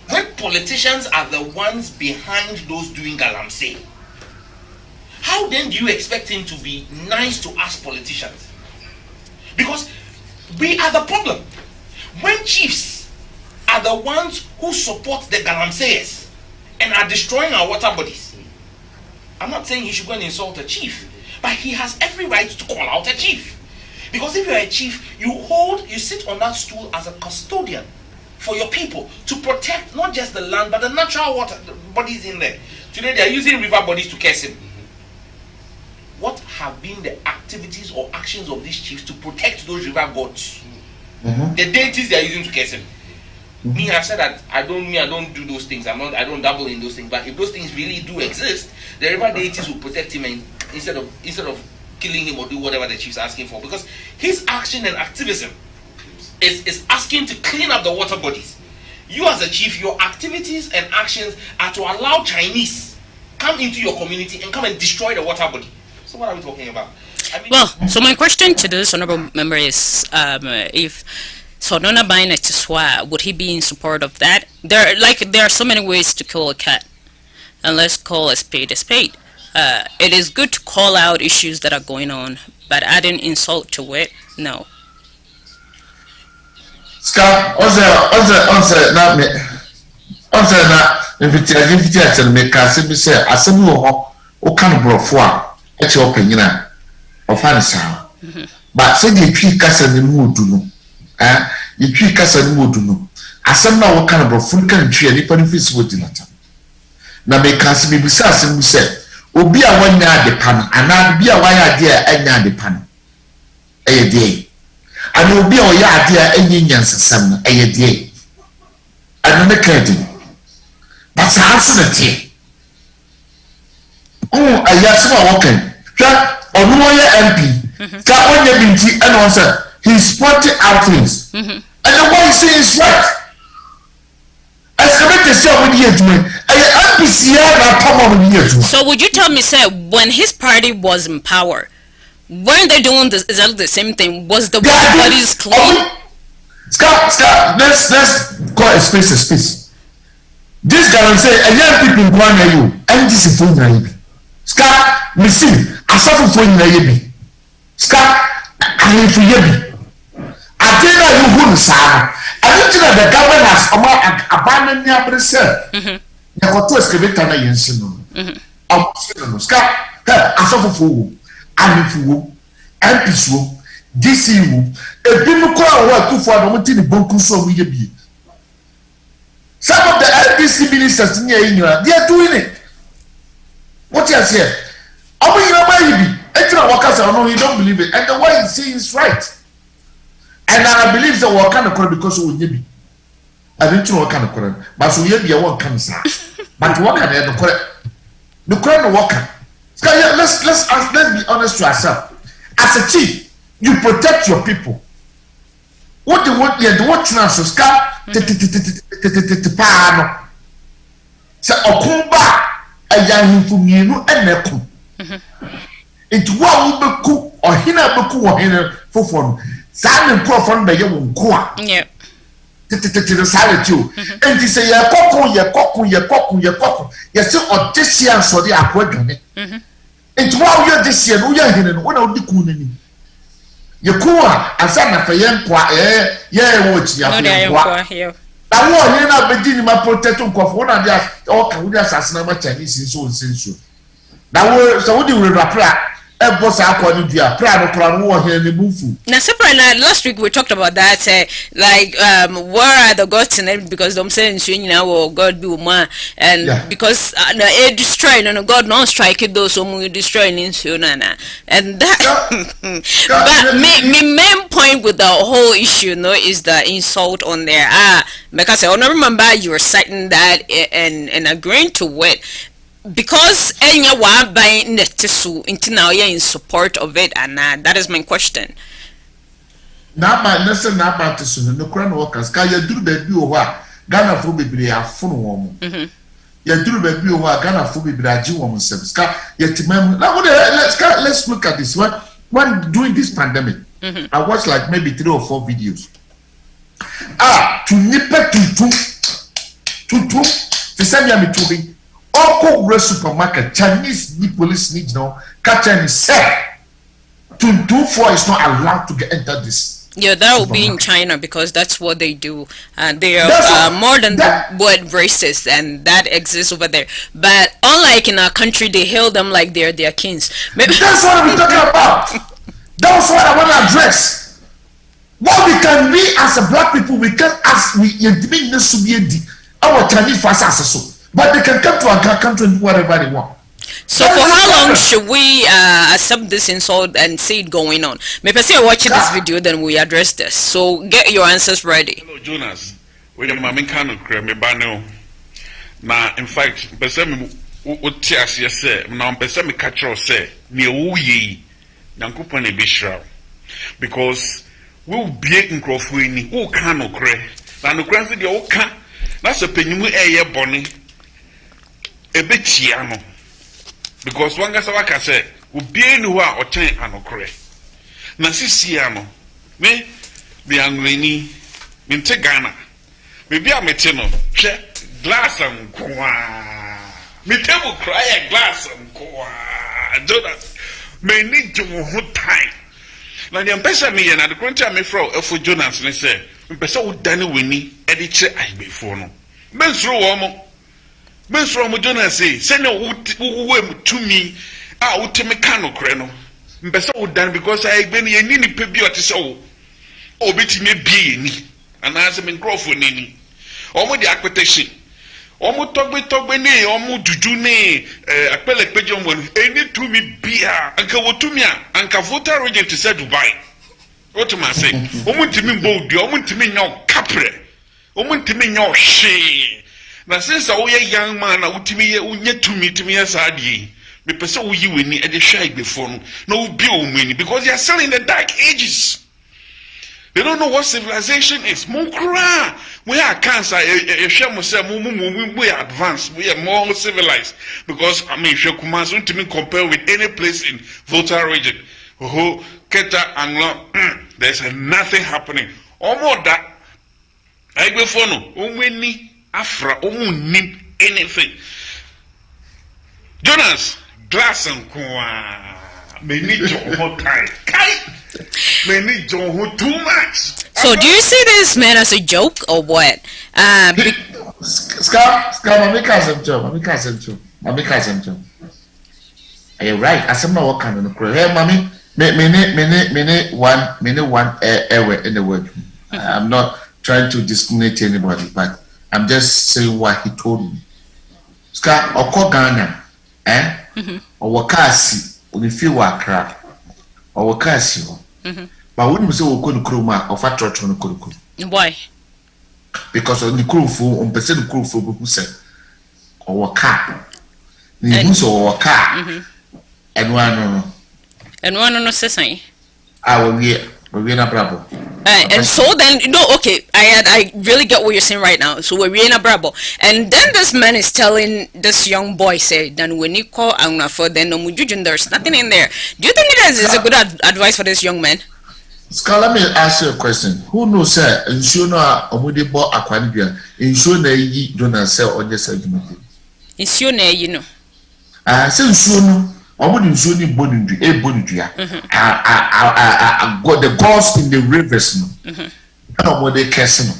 When politicians are the ones behind those doing galamsey, how then do you expect him to be nice to us politicians? Because we are the problem. When chiefs are the ones who support the galamseyers and are destroying our water bodies, I'm not saying he should go and insult a chief, but he has every right to call out a chief. Because if you're a chief, you sit on that stool as a custodian for your people to protect not just the land but the natural water bodies in there. Today they are using river bodies to curse him. What have been the activities or actions of these chiefs to protect those river gods? The deities they are using to curse him. Me, I've said that I don't do those things. I don't dabble in those things. But if those things really do exist, the river deities will protect him and instead of killing him or do whatever the chief's asking for. Because his action and activism is asking to clean up the water bodies. You as a chief, your activities and actions are to allow Chinese come into your community and come and destroy the water body. So what are we talking about? I mean, well, so my question to this honorable member is, if Sonona Baina Tiswa, would he be in support of that? There are so many ways to kill a cat, and let's call a spade a spade. It is good to call out issues that are going on, but adding insult to it, no. Ska, onse na me, onse na invite me ka se bi se asem wo ho o kan brofo a e che opanyina o fa ne sa but say the tree kasa ne mu odu no the tree kasa ne mu odu no asem na wo kan bro fun kan tree nipa no fisi wo dinata na me kan se me bisa asem se obi a wanya ade pa no ana bi a wanya ade a anya ade pa no eye de ana obi a oya ade a anya nyansasam no eye de ana ne kadi but sanse na tie ayasema wokan twa onu oya MP ka onye binti and on say he's pointing out things and the way he say is right so would you tell me, sir, when his party was in power, weren't they doing exactly the same thing? Was the bodies clean? Scott, let's call a space. This guy say, a young people in one you, and this is phone naive. Scott, listen, I suffer for you, Scott, I need for you. I tell you who is I don't think the government has abandoned the abresser. The hotel excavator na yensino. No. Scott, I suffer for I'm for MPs, DCU, a bimuko or Akufo Addo the Bonku so we be. Some of the LDC ministers in here, they are doing it. What you say? I mean, you know, maybe. Workers are no, you don't believe it. And the way he says is right. And I believe that we can't correct because we need. I didn't know what kind of correct, but so you be a one cancer. But what can I correct? The correct worker. Let's be honest to ourselves. As a chief, you protect your people. What the what chance to scar? So okumba ayan fuminu eneku. It wa ubeku or hina beku or hina fofon. San profon be ye wonko a. Yeah. The salad too. And he say ye koku. Ye say odisia so dey akwadwane. And wa you this year no ye hene no na odi ku nani. Ye ku a asa na fa ye nkwa ye wo chi ya nkwa. Na wo hene na be di ni ma protect nkofo na dey o ka wo dey asase na ma Chinese so. Na wo so wo di we rapra. Now, last week we talked about that. Where are the gods in it? Because I'm saying, God be one, and because it destroying and God not strike those who destroying in Sunana, and that. But my main point with the whole issue, is the insult on there. Because I don't remember you were citing that and agreeing to it. Because enya wa by netisu into now you're in support of it, and that is my question. Now my listen now about this no crown workers can you do baby over Ghana for baby a phone woman. You do baby over Ghana for baby a Jew woman service. Now let's look at this one. When during this pandemic, I watched like maybe 3 or 4 videos. To nipe tutu to send me to Oko supermarket, Chinese police need now catch and say to do for is not allowed to enter this. Yeah, that will be in China because that's what they do. They are more than the word racist, and that exists over there. But unlike in our country, they hail them like they're their kings. Maybe that's what we're talking about. That's what I want to address. What we can be as a black people, we can ask our Chinese fast. But they can come to our country and do whatever they want. So for how long should we accept this insult and see it going on? Maybe I watch this video, then we address this. So get your answers ready. Hello, Jonas. We are making kind of creme bano. Now, in fact, person what tears you say. Now, person me catch or say me uyi nankupone bishra because we will be in crofwini. Who can no cre? Now, no cre the oka. That's a penny air bonnie. A bit chiano because one guy's like I said, will be anywhere or 10 anocre. Nasisiano, me be angry, Minte Ghana. Maybe I'm a chino, glass and qua. Me table cry a glass and qua. Jonas may need to hold time. Now the ambassador me and the country I may throw for Jonas and say, Ambassador would Danny Winnie, editor I before no. Men through almost. Mens from Jonas say, send a wood to me, out to mechanical creno. mpesa wo dan because I been ye ni nipa bi o te se wo obetime bie ni anase me nkrofo nani omo di akpetation omo togbe ne omo dudu ne akpele peje omo eni tumi bia anka wotumi a anka voter regent to say Dubai what am I say omo ntimi mbodi omo ntimi nya kapre omo ntimi nya hwe na since wo ye young man na wotimi ye unye tumi ya saadi me pese wo yi weni e de hwa igbefo no na wo bi o mani because they are still in the dark ages. They don't know what civilization is. Munkra, we are cancer. We are advanced. We are more civilized because I mean, if you command to me compare with any place in Volta region, Keta and there's nothing happening. Almost that. I go for no. Omweni Afra. Omunim anything. Jonas, glass and kwa. Me need your whole time. Many don't too much. So do you see this man as a joke or what? Scar, make us some job. Are you right? I said, no, what kind of crap? Hey, mommy, minute one error in the word. I'm not trying to discriminate anybody, but I'm just saying what he told me. Scar, or call Ghana, or Wakasi, when you feel what crap, or Wakasi. But when you say we couldn't crew ma of a church on the why? Because on the crew for percent crew for who said or car. News or car and one no say I will be a bravo. And so then okay, I really get what you're saying right now. So we're in a bravo, and then this man is telling this young boy, say, then when you call for then no mujujun, there's nothing in there. Do you think it is a good advice for this young man? Scar, let me ask you a question. Who knows, sir? Ensure no omudi bo akwanibia. Ensure na yi don't sell on this argument. Ensure na you know. Say ensure no. Omudi ensure ni bonindri e bonidria. Got the gods in the rivers no. Omudi kese no.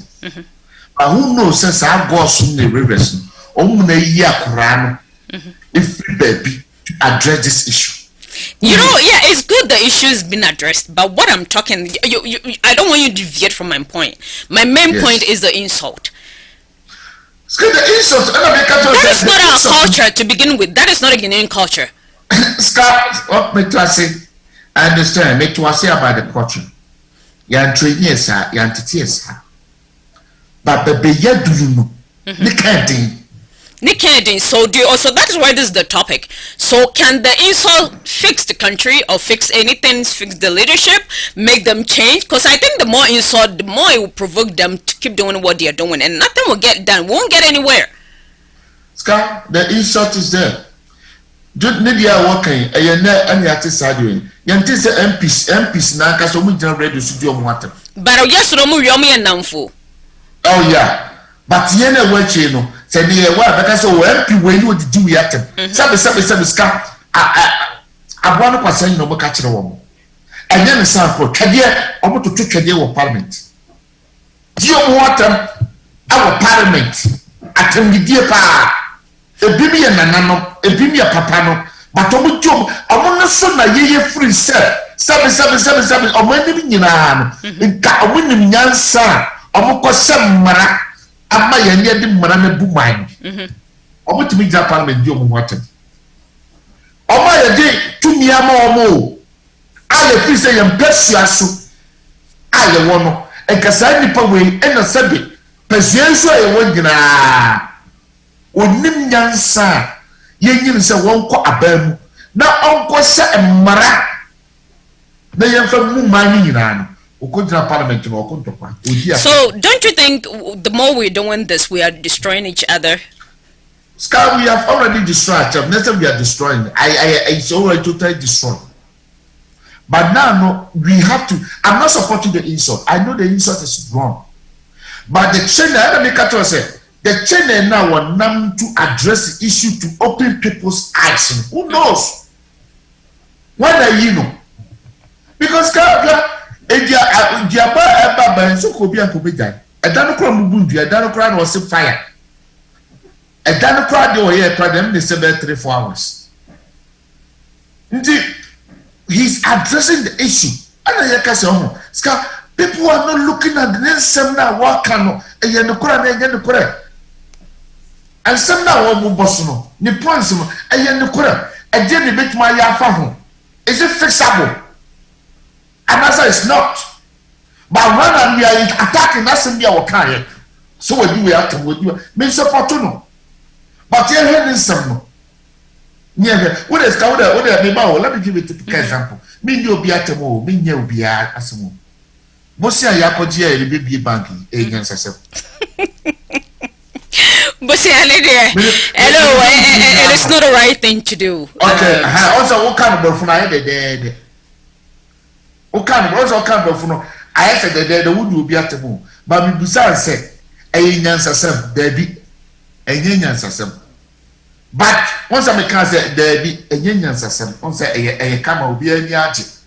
But who knows, since our gods in the rivers no. Omuna yi akura no. If baby to address this issue. You know, yeah, it's good the issue has been addressed, but what I'm talking, I don't want you to deviate from my point. My main point is the insult. The insult. That is not our culture to begin with. That is not a Ghanaian culture. What me to say? I understand. Me to say about the culture. Yan training sir, yan titi sir. But the beya do you know? Nick Kennedy, so that is why this is the topic. So can the insult fix the country or fix anything, fix the leadership, make them change? Because I think the more insult, the more it will provoke them to keep doing what they are doing, and nothing will get done. We won't get anywhere. Scar, the insult is there. Don't need your working, and you're not any artist doing. Yantis MPs now, because we don't ready to do water. But yes, no more yummy and namful. Oh, yeah. But yena weche no se ne wa beka so MP we ni odi di yatem sabe ska abwa no kwasa ni no boka kire wo enye ne sample twede obo to twede wo parliament di o watem our parliament atem gidie pa ebimi ye nananom ebimi ye papa no but obo jom omo no so na ye free sabe omo ni nyina no nka omo nim nyansa omo ko semara ama ya ndi mmara na bu man omo timi ja parliament di omo watem omo ya di tumi ama omo ale fi se ya mpesua so ale wono enkasa nipa we ena sabe pasienso ya wongina onim nyansa yenyim se wonko abamu na onko se mmara na yemfa mu man nyina no. So don't you think the more we're doing this, we are destroying each other? Scar, we have already destroyed them. Next time we are destroying. It's already totally destroyed. But now, we have to. I'm not supporting the insult. I know the insult is wrong. But the channel, the channel now want them to address the issue to open people's eyes. Who knows? When are you know? Because Edia ba so ko bia ko bejan edano kra mu bundu edano kra na wose fire edano kra de o ye kra dem ne se be 3-4 hours nti addressing the issue. And I can say, people are not looking at the next seminar work and and some now one bosono, the points and the correct. And then they make my yafa. Is it fixable? And answer is not. But when we are attacking us in our career, so what do we have to do? Me support no. But here is some. Yeah, what is called let me give you a typical example. Me no be at mo, me no be at asmo. Mosia yakoji e be banking, e nyansasem. But see, hello, and it's not the right thing to do. Okay, also what kind of phone I had what kind of phone I said the would be at the moon, but me Busan said, a nyansasem, Debbie, a nyansasem. But once I can say, Debbie, a nyansasem, once a camera will be a nyati.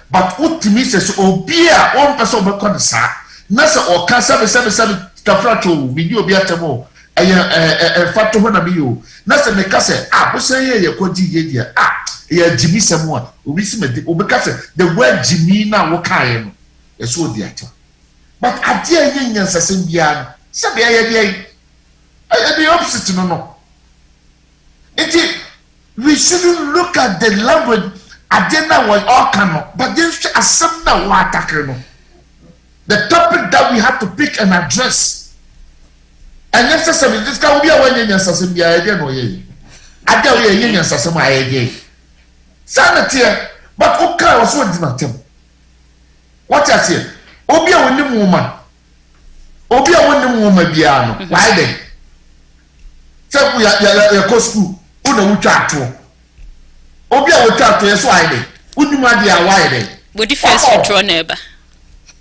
But what to me says, oh, beer, one person will come, sir. Nasa or Casa 77 Tafrato, video be at the moon. Fato ho na bi yo na se me ka se bo san ye kwaji ye dia ye jimi semwa obi si me obi ka se the word jimi na wo kai no ye so di ata but ade ye nyansasem bia no se bia ye dia the opposite no it we shouldn't look at the language ade na wo all can no but just asem na wo attack no the topic that we have to pick and address. And yes, this can be a one in assassin, the idea no ye. I tell you, a union assassin, my idea. Sanity, but okay, was what did not tell. What I say? Obia winning woman. Obia winning woman, piano. Why then? So we are your cost school. Who know which are to? Obia will talk to us why then? Wouldn't my dear why then? Would you first withdraw neighbor?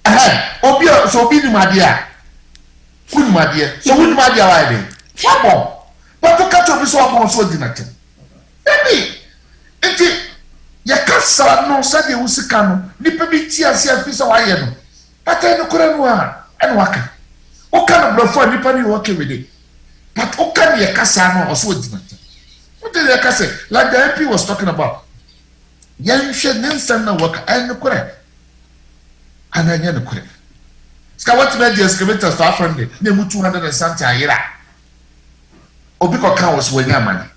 Obia, so be my dear. Good my dear. So good my dear idea. What more? But to catch up is all so dinner. Maybe it Yakasa no Sunday Usikano, Nipabiti as your piece of iron. But I know Kuranua and Waka. What kind of before Nipani working with it? But what can Yakasano or so dinner? What did Yakasa? Like the MP was talking about. Young shed Nelson work and the correct. And I know the correct. What made the excavators to friend? They moved 200 and something a year. Obiko can was when your money.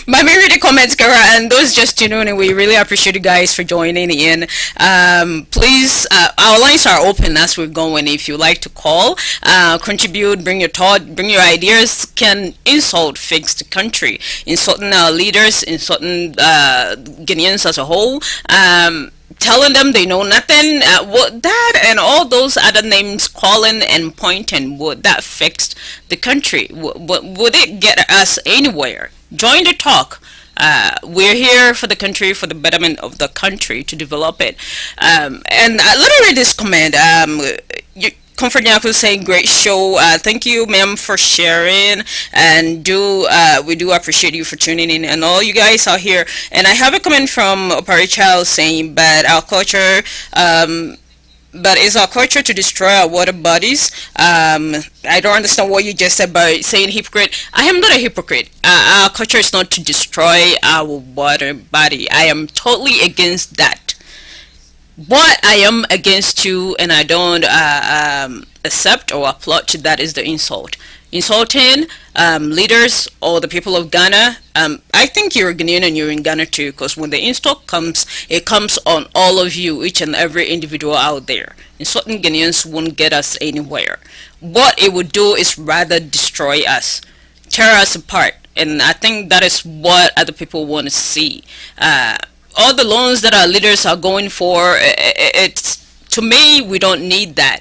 But me read the comments, Kara, and those just tuning in. We really appreciate you guys for joining in. Please, our lines are open as we're going. If you like to call, contribute, bring your thought, bring your ideas, can insult, fix the country, insulting our leaders, insulting Guineans as a whole. Telling them they know nothing, what that and all those other names calling and pointing, would that fix the country? Would it get us anywhere? Join the talk. We're here for the country, for the betterment of the country, to develop it. And let me read this comment. Comfort Nyaku saying great show. Thank you, ma'am, for sharing, and we do appreciate you for tuning in, and all you guys out here. And I have a comment from Oparichal saying, but is our culture to destroy our water bodies? I don't understand what you just said by saying hypocrite. I am not a hypocrite. Our culture is not to destroy our water body. I am totally against that. What I am against too, and I don't accept or applaud to that, is the insult. Insulting leaders or the people of Ghana. I think you're a Ghanaian and you're in Ghana too, because when the insult comes, it comes on all of you, each and every individual out there. Insulting Ghanaians won't get us anywhere. What it would do is rather destroy us, tear us apart, and I think that is what other people want to see. All the loans that our leaders are going for, it's, to me, we don't need that.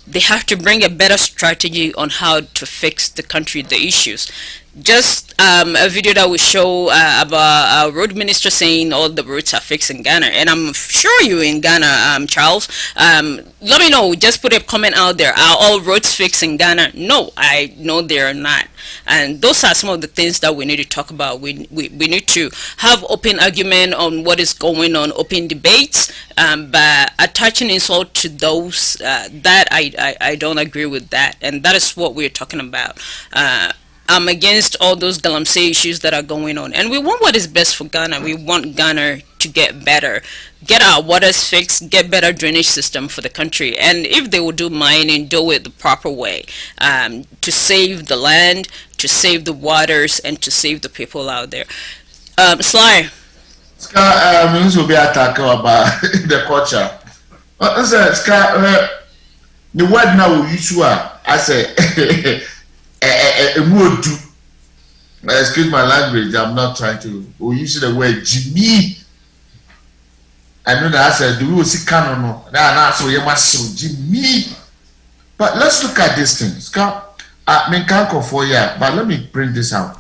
They have to bring a better strategy on how to fix the country, the issues. Just a video that will show about our road minister saying all the roads are fixed in Ghana, and I'm sure you're in Ghana, Charles. Let me know. Just put a comment out there. Are all roads fixed in Ghana? No, I know they are not. And those are some of the things that we need to talk about. We need to have open argument on what is going on, open debates. But attaching insult to those, that I don't agree with that, and that is what we're talking about. against all those galamsey issues that are going on. And we want what is best for Ghana. We want Ghana to get better, get our waters fixed, get better drainage system for the country. And if they will do mining, do it the proper way, to save the land, to save the waters, and to save the people out there. Sly. This will be attack about the culture. The word now we use I say excuse my language, I'm not trying to. We use the word Jimmy. I know that I said we will see canon. Now so you must Jimmy. But let's look at these things. I mean can't go for yeah, but let me bring this out.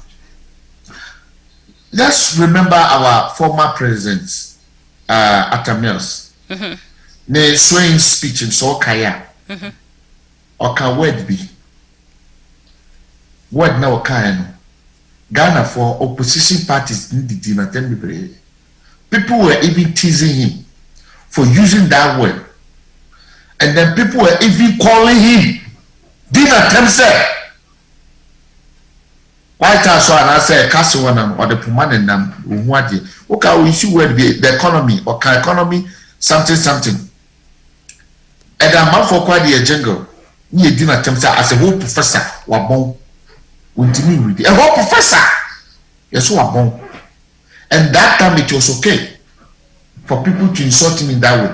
Let's remember our former president, Atamils. Ne swaying speech in so kaya. Or can word be? Word now can Ghana for opposition parties need the dinner. People were even teasing him for using that word. And then people were even calling him dinner themselves. White House and I say Castle or the permanent what we issue word be the economy or can economy something. And I'm for quite the jingle. Ni dinner themselves as a whole professor wabon. A whole professor. Yes, wabon. And that time it was okay for people to insult him in that way.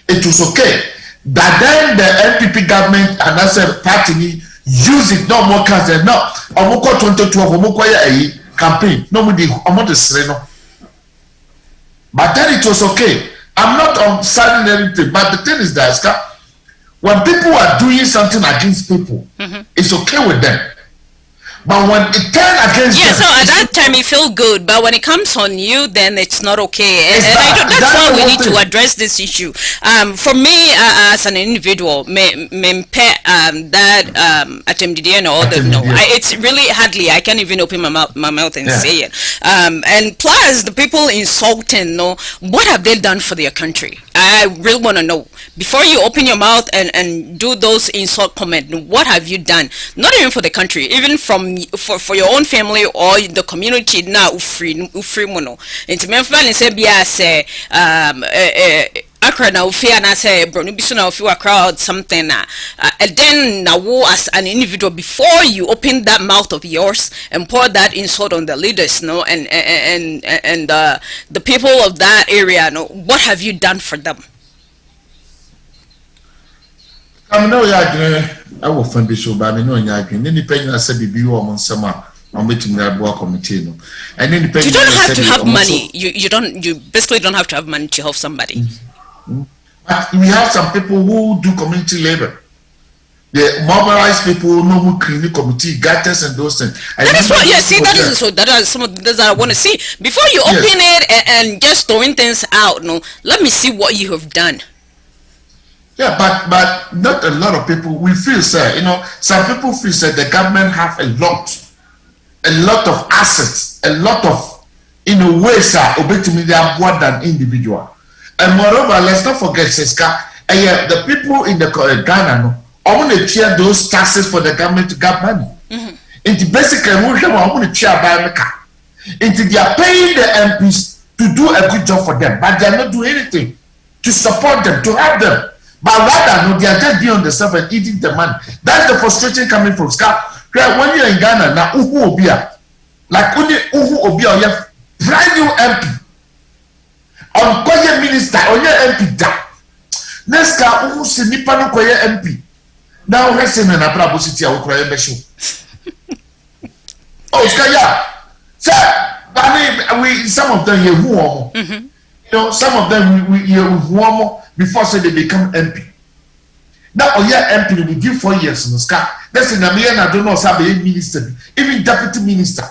It was okay. But then the NPP government and I said party use it no more cars and no omoko 2012 omoko ya campaign no more the sereno. But then it was okay. I'm not signing anything, but the thing is that when people are doing something against people, it's okay with them. But when it turns against them, so at that time you feel good, but when it comes on you, then it's not okay. And that's why we need to address this issue. For me, as an individual, that attempted or the no, it's really hardly. I can't even open my mouth and say it. And plus, the people insulting, what have they done for their country? I really want to know. Before you open your mouth and do those insult comments, what have you done? Not even for the country, even for your own family or the community now ufri mono. It's me fan say bia say akra na ufi na say bro no biso na ufi crowd something and then now as an individual before you open that mouth of yours and pour that insult on the leaders and the people of that area what have you done for them? I know I will find this show, but I know independent said be on summer on meeting that work committee. And you don't have to have money. You basically don't have to have money to help somebody. But we have some people who do community labor. They mobilize people, no cleaning committee, gutters and those things. That is what that is some of the things I want to see. Before you open it and just throwing things out, let me see what you have done. Yeah, but not a lot of people. We feel, sir, some people feel that the government have a lot of assets, a lot of, ways, sir, they are more than individual. And moreover, let's not forget, Siska, the people in the Ghana, I want to share those taxes for the government to get money. It's basically, I want to share by the car. They are paying the MPs to do a good job for them, but they are not doing anything to support them, to help them. But rather, they are just being on the stuff and eating the money. That's the frustration coming from Scar. When you're in Ghana, now Uhu Obia, like only Uhu Obia, you have brand new MP. On Koye minister, on your MP da. Next car, Uhu Sinipa no Koye MP. Now let's say na Brabo City, I will cry a show. Oh, Skaya. Sir, we some of them here who are. Some of them we who are before say they become MP. Now, MP will give 4 years in the sky. That's in America. I don't know how the minister, even deputy minister,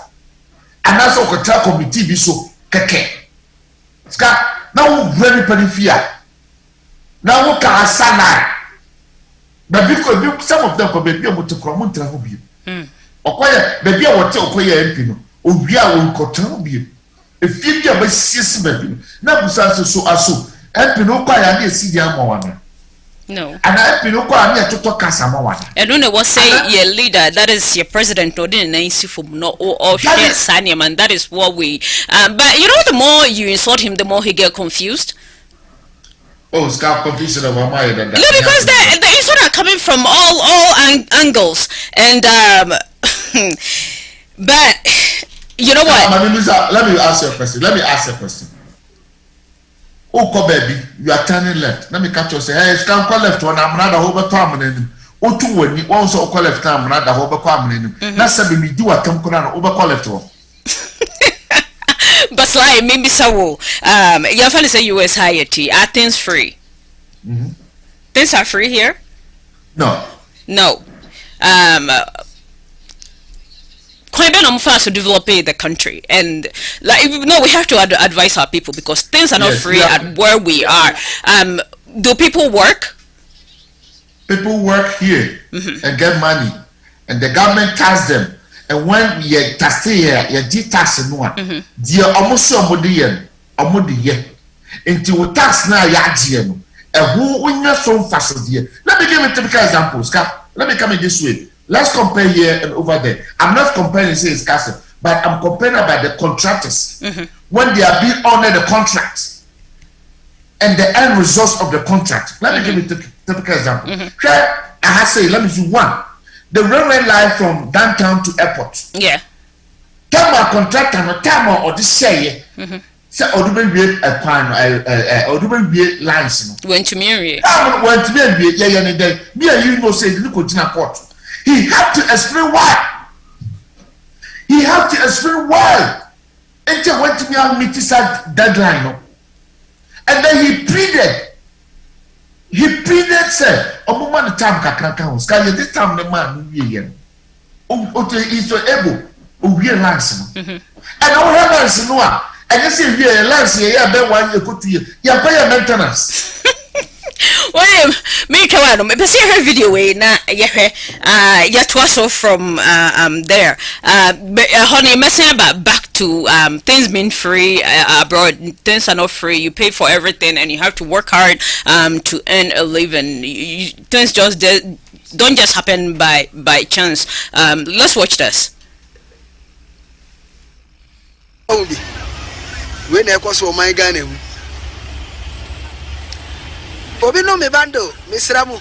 and that's what control committee be so keke. Sky now very fear. Now what can sana? But because some of them could be able to promote the hobby. Okoye, baby, I want to Okoye MP no. Obia will control be. If you be a baby, now so. MP no kwa ya dey see dia mo wana. No. And I feel no kwa me to talk kasama. And when I was say your leader, that is your president, no didn't nice from no or Sanya man. That is what we. But you know, the more you insult him, the more he get confused. Oh, scalp confusion of my than that. No, because the insult are coming from all angles, and but you know what? Let me ask you a question. Oh, come baby, you are turning left. Let me catch you say, hey, scan call left one. I'm not a whole time. Oh, two when you also call left time, not a whole time. That's something we do at Tom Conan over call left one. But like maybe so. Your friend say US higher tea. Are things free? Things are free here? No. Quite been fast to develop the country, and like we have to advise our people because things are not free at where we are. Do people work? People work here and get money, and the government tax them. And when you tax here, you do tax no one. Dear almost somebody here. Until we tax now, you and who when you're so fast here. Let me give you a typical example. Let me come in this way. Let's compare here and over there. I'm not comparing say it's castle, but I'm comparing about the contractors. When they are being honored the contracts and the end results of the contract. Let me give you a typical example. Here, I have say, let me see one. The railway line from downtown to airport. Yeah. Time our contractor no time or this say say odube a pan odube lines no. Went to me. Went to me yeah me and you know say the go to court. He had to explain why. Until went to me and meet his deadline. No? And then he pleaded. Said, "A moment the time can sky this time the man he's so able to realize. And our realize no one. And you see, realize here, ben one you put to you. You pay maintenance." Well, me kawa me see her video way na yeah twaso from there honey messing about back to things being free abroad. Things are not free. You pay for everything and you have to work hard to earn a living. Things just don't just happen by chance. Let's watch this. When I was for my gun, Obi no me bando, Mr. Amu,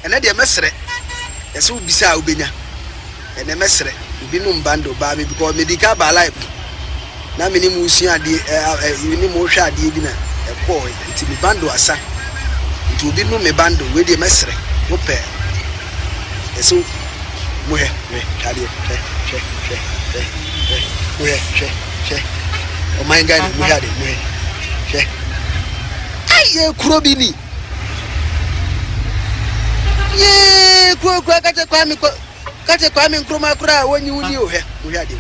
and I mesre, as who bisa ubina, and a mesre, ubinum bando, baby, because medical by life. Now, many musia di unimosha divina, a boy, until me bando asa. It will be no me bando with the mesre, no pair. So, where, oh my God, we had it, ye kurobini ye ko kata kwa mi nkroma kura woni wudi o he we had it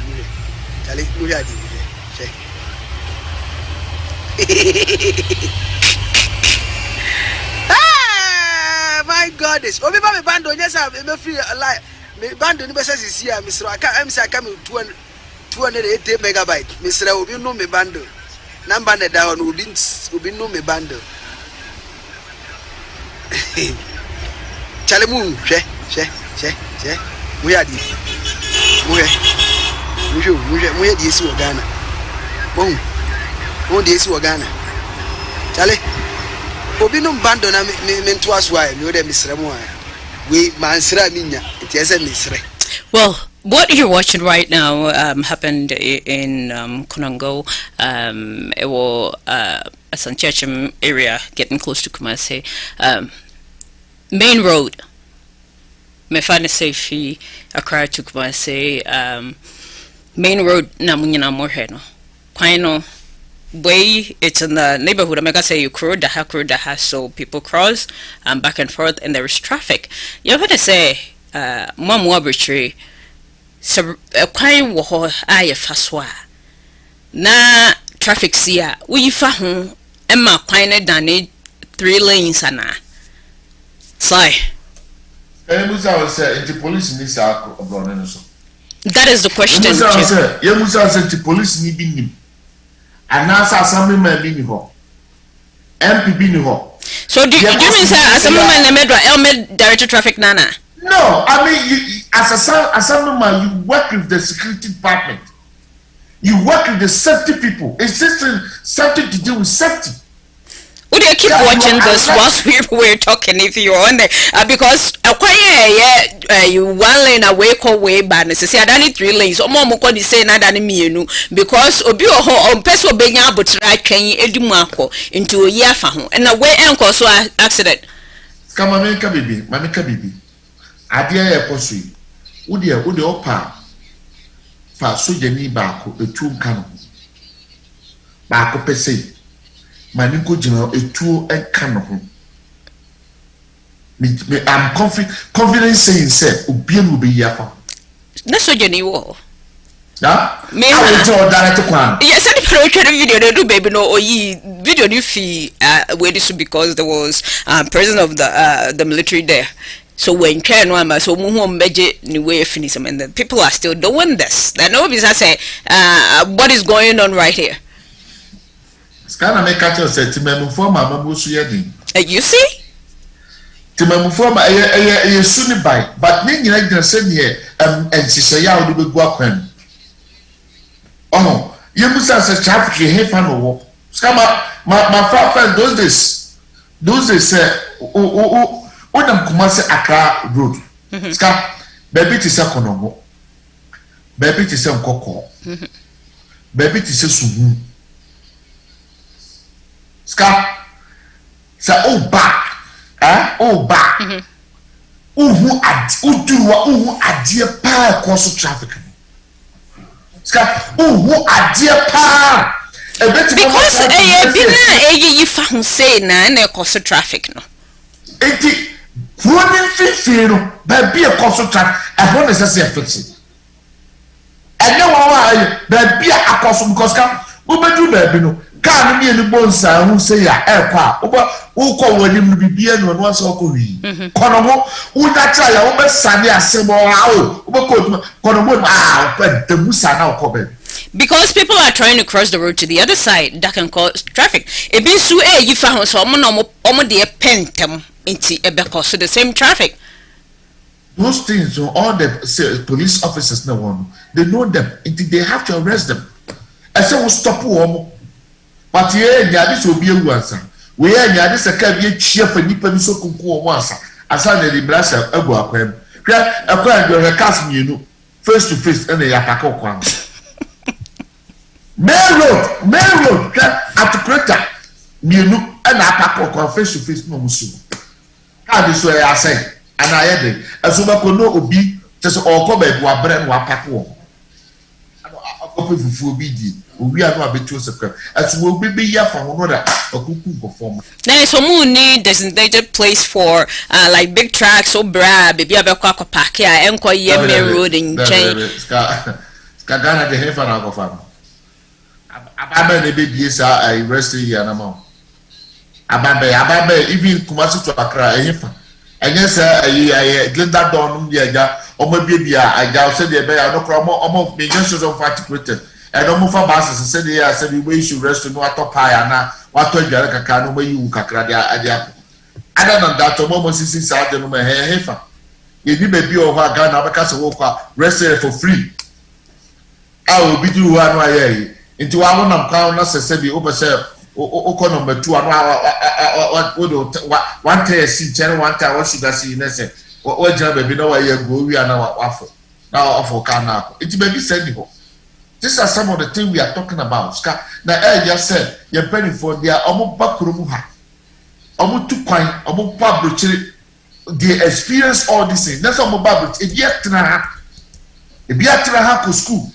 chale we had it ah my god this obi ba me bando just have me free alive me bando ni be say sisi a Mr. aka am say aka me 280 megabyte Mr. obi no me bando number na down obi no me bando chale mu she we had it we di esi Ghana bon di esi Ghana chale obi no bando na me nto aso aye me o de misre mu aye we mansra minya it is a misre. Well, what you're watching right now happened in Konongo. It was a Sanchechim area, getting close to Kumasi. Main road. Mefane Sefi, Accra to Kumasi. Main road, Namunyana Morheno. Quino way, it's in the neighborhood. I'm gonna say you crew the house, so people cross back and forth, and there is traffic. You're gonna say, Mom Wabritry. So kwan wo ho aye faswa na traffic sia we fa ho e ma kwan ne dane 3 lanes ana sai Musa was say the police ni sa abroad no so that is the question. Musa say the police ni bi nim anasa assembly man bi ni ho MPP ni ho So do you mean say as a man na medra elmed direct traffic nana? No, I mean you, as a man you work with the security department. You work with the safety people. It's just something to do with safety. Would you keep watching this whilst we're talking if you're on there? Because you one lane away call way bad. Say I done 3 lanes. More mukoni say na done me because obi on person benya but right train edumako into a year for home and away and so accident. Come on, mamika bibi. Adia ya posui. Udi opa. Fa soja ni baako etu kano. Baako pese. Maniko general etu kano ho. I'm confident saying say obi no be yafa. Na soja ni wo. Yeah? I will tell direct kwan. Yes, I did a video they do baby no video ni fi where this because there was president of the military there. So when Ken so muhum beje ni way finish and the people are still doing this. They know because I say what is going on right here. Skana make catch us say timemu form amamu so ye you see? Timemu form e suni by but ni nyina gina say ne ensise ya wo be gu akwan. Oh, you must say traffic he fa no wo. Skama my friend those days say Odam Kumasi Accra Road. Ska baby ti se konomo. Baby ti se nkoko. Baby ti se suhu. Ska sa oba. Uhu adie pa cause traffic. Ska uhu adie pa. Because you found say na cause traffic no. Running feel baby a cause traffic and one necessary fixing. And no one baby a cause because do baby no can't be any bones who say ya airpa who call when you be and one so cool. Konomo who that try almost Sunday as simple how Konomo the Musa now covered. Because people are trying to cross the road to the other side that can cause traffic. It means you found someone de pentem into a cause the same traffic. Those things, all the police officers know one. They know them until they have to arrest them. I say we stop one. But yeah, this will be a answer. We are this a can be a cheer for Nippon so cool once. As I did brass a aquam. Acquired your cast you know face to face and a yapako kwan. Main road, at the crater, you know, and apako face to face no musu. How this way I say, and I added, as soon as no obi, just all come back to a brand one papo. We are not between as will be here from another cuckoo performer. Then so moon need designated place for like big tracks or bra, baby a quack pack here, and quite main road in chain. Skagana the heaven of farm. Ababe the baby is a rest here and amount. Ababe, even Kumasi to Accra, and yes, Glenda Don, or maybe I said the bear, no problem, almost being just on fight to and no more for basses said, I said, we should rest to no top high and now what told you like a canoe where you cacradia. Other than that, almost is out the number heifer. You need baby over Ghana because of walk rest for free. I will be do one way into our one crown, as I said, the oversell. Oko number 2 one day see channel 1 time what should I see nese what job be no way go we are now waffle now for kana it may be said these are some of the things we are talking about now I just said you're penny for their omo bakuru ha omo tu kwan omo pablo they experience all these things that's omo bablo e bia tra ha ko school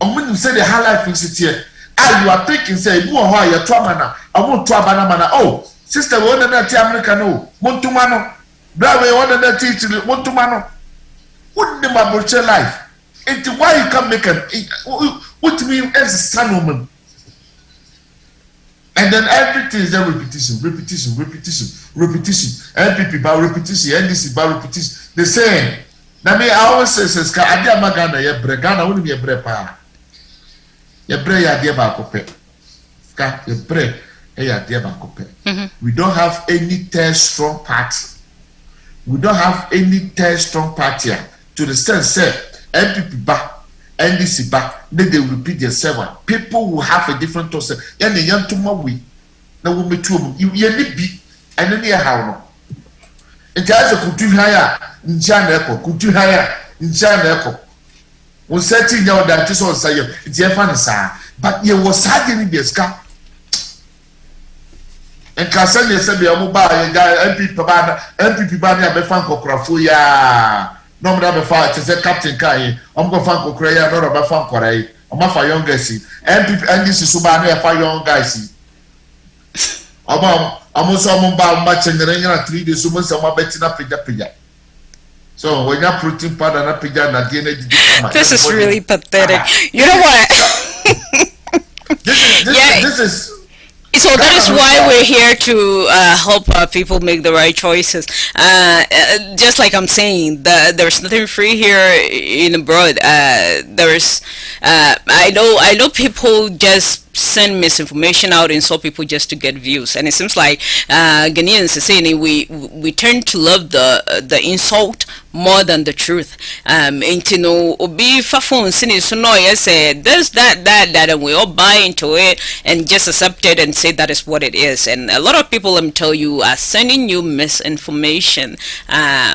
omo say the high life is here. You are thinking, say, you are your trauma. I won't trauma mana. Oh, sister, we want to America no. Montumano. Bravo, we want to teach you Montumano. What the my life? Into why you can make what mean as a son woman. And then everything is a repetition. NPP by repetition, NDC by repetition. The same. Now me I always say, I did magana ye bregana wouldn't be a brepa. Ye pray ya dear back of it. Ye pray. We don't have any third strong party. We don't have any third strong party to the sense that MPP ba, NDC ba, then they repeat themselves. People will have a different thought. Yeah, the young to my way. Now we meet you need be and then you have no. It has a could you hire in China, could you hire in China? We setting down that is all say it's your fancy, but you was hiding the scar. And Cassan, you said, "I'm mobile, MPP Bania, Befanco Crafuya, no matter fight, to say Captain Kai, I'm going to Fanco Craya, not about Fancore, I'm a for young guys, MPP, and this is Subania for young guys. I'm also mobile match and the rain 3 days, so much I'm betting up in the pija. So when you're protein powder and a pija, this is really pathetic. You know what? This is. So that is why we're here to help people make the right choices. Just like I'm saying, there's nothing free here in abroad. I know people just send misinformation out and insult people just to get views, and it seems like Ghanaians are saying we tend to love the insult more than the truth. And you know, obi phone sini so no said there's that and we all buy into it and just accept it and say that is what it is. And a lot of people, let me tell you, are sending you misinformation.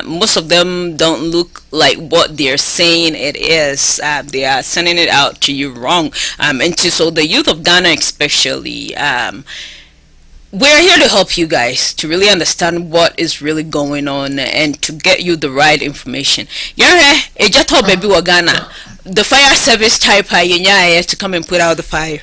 Most of them don't look like what they're saying it is. They are sending it out to you wrong. So the youth of Ghana especially, we're here to help you guys to really understand what is really going on and to get you the right information. Baby wa Ghana, the fire service type to come and put out the fire.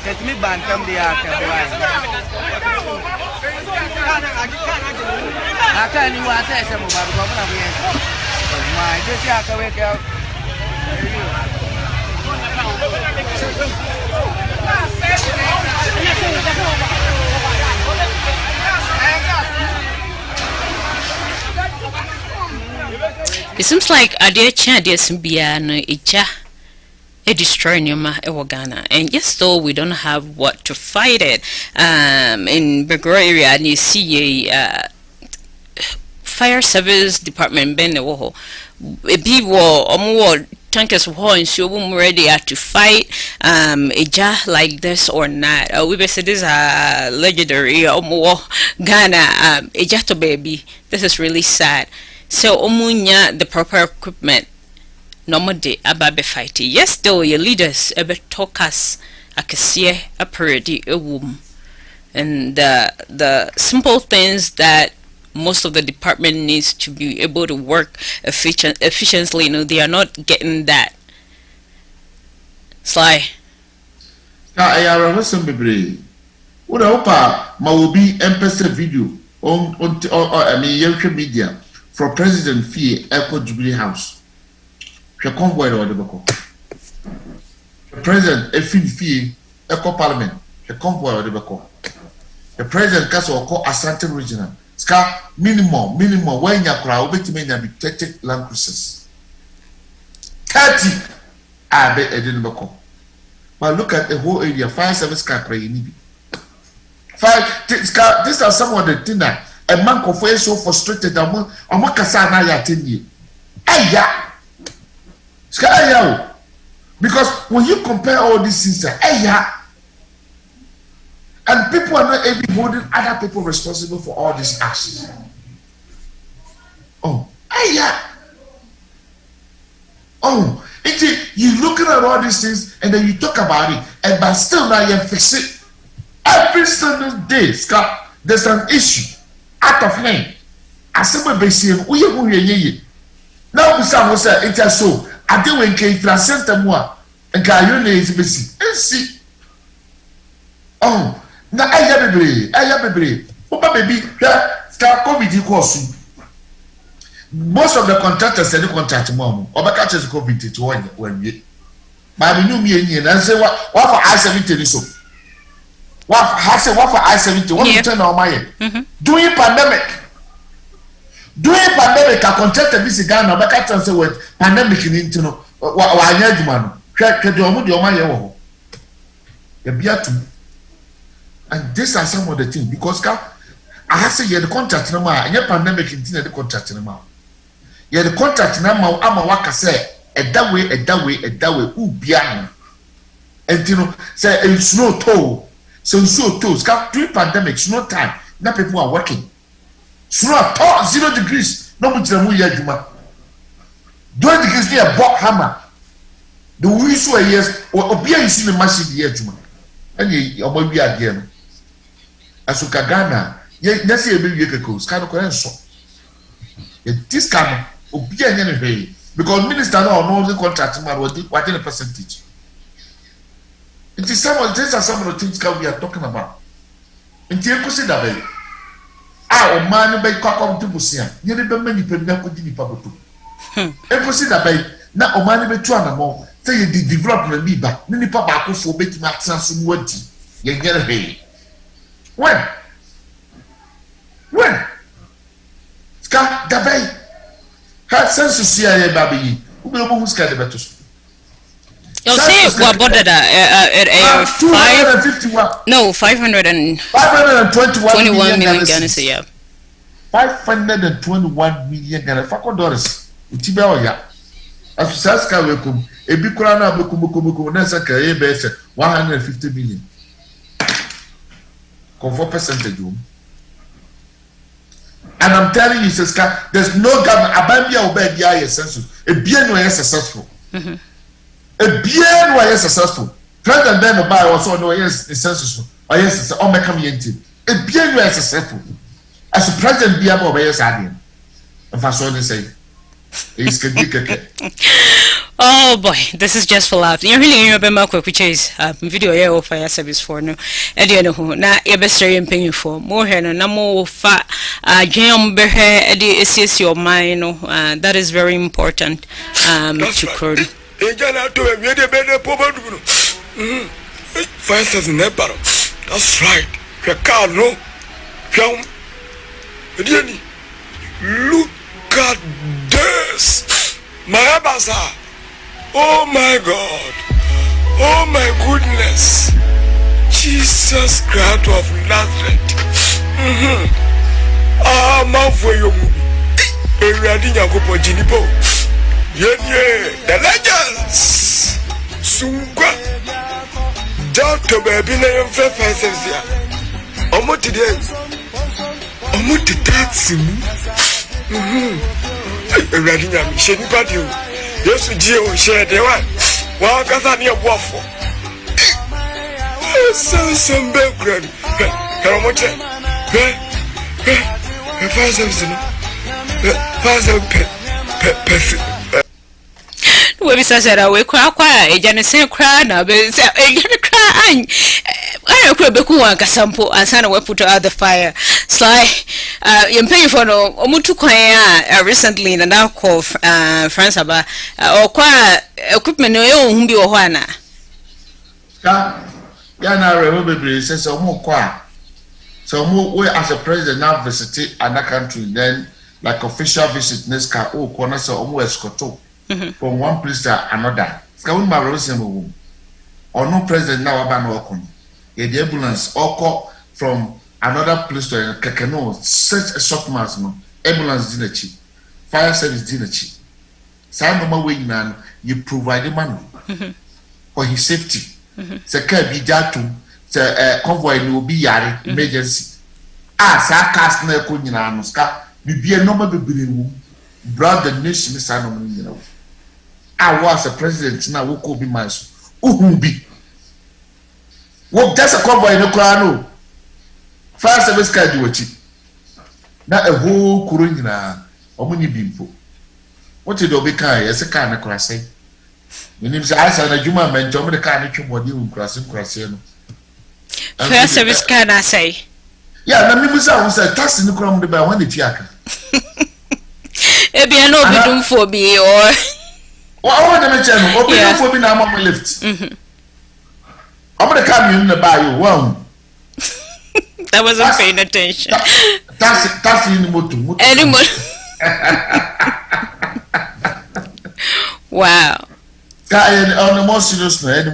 Let me bantam the ark. I can't even say some about the government. My just have to wake up. It seems like Adia Simbiano Icha. Destroying your Ghana, and yes, though we don't have what to fight it. In Begro area, and you see a fire service department been a people or more tankers and so we're ready to fight like this or not. We basically this legendary more Ghana to baby. This is really sad. So omunya the proper equipment. Normally, ababe fight. Yes, though your leaders ever talk us a parody a womb, and the simple things that most of the department needs to be able to work efficiently. You know, they are not getting that. Sly. I listen, baby. What I hope ma will be M-Pesa video on social media for President Fee Echo Jubilee House. The convoy or the president Fee Echo Parliament, the convoy or the the president Castle call Asante Regional. Ska minimum when you crowd be 30 land cruisers. 30 I bet I didn't bako. But look at the whole area, fire service car praying. These are some of the things that a man can feel so frustrated. I'm a 10 years. Because when you compare all these things, and people are not even holding other people responsible for all these actions. You looking at all these things and then you talk about it, and but still now you fix it. Every single day, Scott, there's an issue out of hand. As someone be saying, "Uye." Now we say, "It is so." I do when came to center more, and Gayone is busy. And see, oh, now I have a baby. Papa baby, start COVID course. Most of the contractors say the contract mom, or back catches COVID to one year. But we knew me and say what for I-70 so. What for I-70? What you turn on my head? During pandemic, I contracted this Ghana, but I can't say what pandemic in into no. Why you man? Can you move your money over? You be at and these are some of the things because I have said you the contract no more. And your pandemic in the contract no more. You the contract no more. I'm a worker say that way. Who be an? And you know say it's no toll. So toll. During pandemic, no time. Now people are working. So 0 degrees. No much the way you do. 20 degrees near a box hammer. The we so years or be a see the machine here to and ye or maybe again. As you Ghana, yet that's a baby goes kind of so. This kind of be anyway because minister no the contract man what in a percentage. It is some of these are some of the things we are talking about. Until you consider that our man by cock to Busia, you never many people could be public. And consider by now, man be 200 more. Say you development be back. Many papa for bet max and what you get a pay. When? Scott, the bay. Had sense to see a baby. Who will move scared about us? You'll see what about that? 551. No, 521 million Ghana. Yeah. 521 million Ghana. $4. Utiba ya. Asusaska wekum. Ebi kura na bekum nesa ka ebese 150 million. Conform percentage. And I'm telling you, Siska, there's no government. Abambia obey the census. A bien no successful. A bien no successful. President Ben Obama also no yes census. Or yes, all me come yenti. A bien no successful. As a president, be able to obey Sadian. If I saw this say. Oh boy, this is just for laughs. You really remember which is video here of fire service for no. And you know, now you're best paying for more here no more fat. Jam behe edi assess your mind. That is very important. To curb. Fire service never. That's right. Your car no. Look at this. My Abasa. Oh my God. Oh my goodness. Jesus Christ of Nazareth. Man for you. The legends. Sungwa. Down to baby name for 5 years. Omo tatsu. Radinya sheni padi o. Yesu ji o share the one. Wa kasa ni obuafo. Some background. Karamoche. We said we cry e jane say cry na be say e jane cry an I could be cool and sample and sana we put out the fire. Sly you pay for no omutu kwanya recently in now call France about or kwa equipment no yo hu bi wo ho ana. Ya na remember say so mo kwa. So we as a president now visit another country then like official visit next car corner so escorto from one place to another. Ska we ma rose mo. Or no president now aba no come. The ambulance or from another place to Kakano, such a short mass no ambulance dinachi, fire service dinachi. Some of way man you provide money for his safety. The car be jatu, the convoy will be yari emergency. Sa cast na kunyina no ska be a normal baby brought the nation is I was a president now who could be my who be. What just a convoy in the crown. Fire service can do it. Not a whole Kurina or many people. What did you kind as a kind of crossing? Your name's Asa and a human man, John the kind of you crossing. Fire service can I say? Yeah, the members are tax in the crown by 1 fiacre. It be an open for me or. Well, I want to mention, open for me now, my lift. I'm going to come in the bayou. Wow. I wasn't paying attention. That's in the motor. Anymore. Wow. On a more serious note,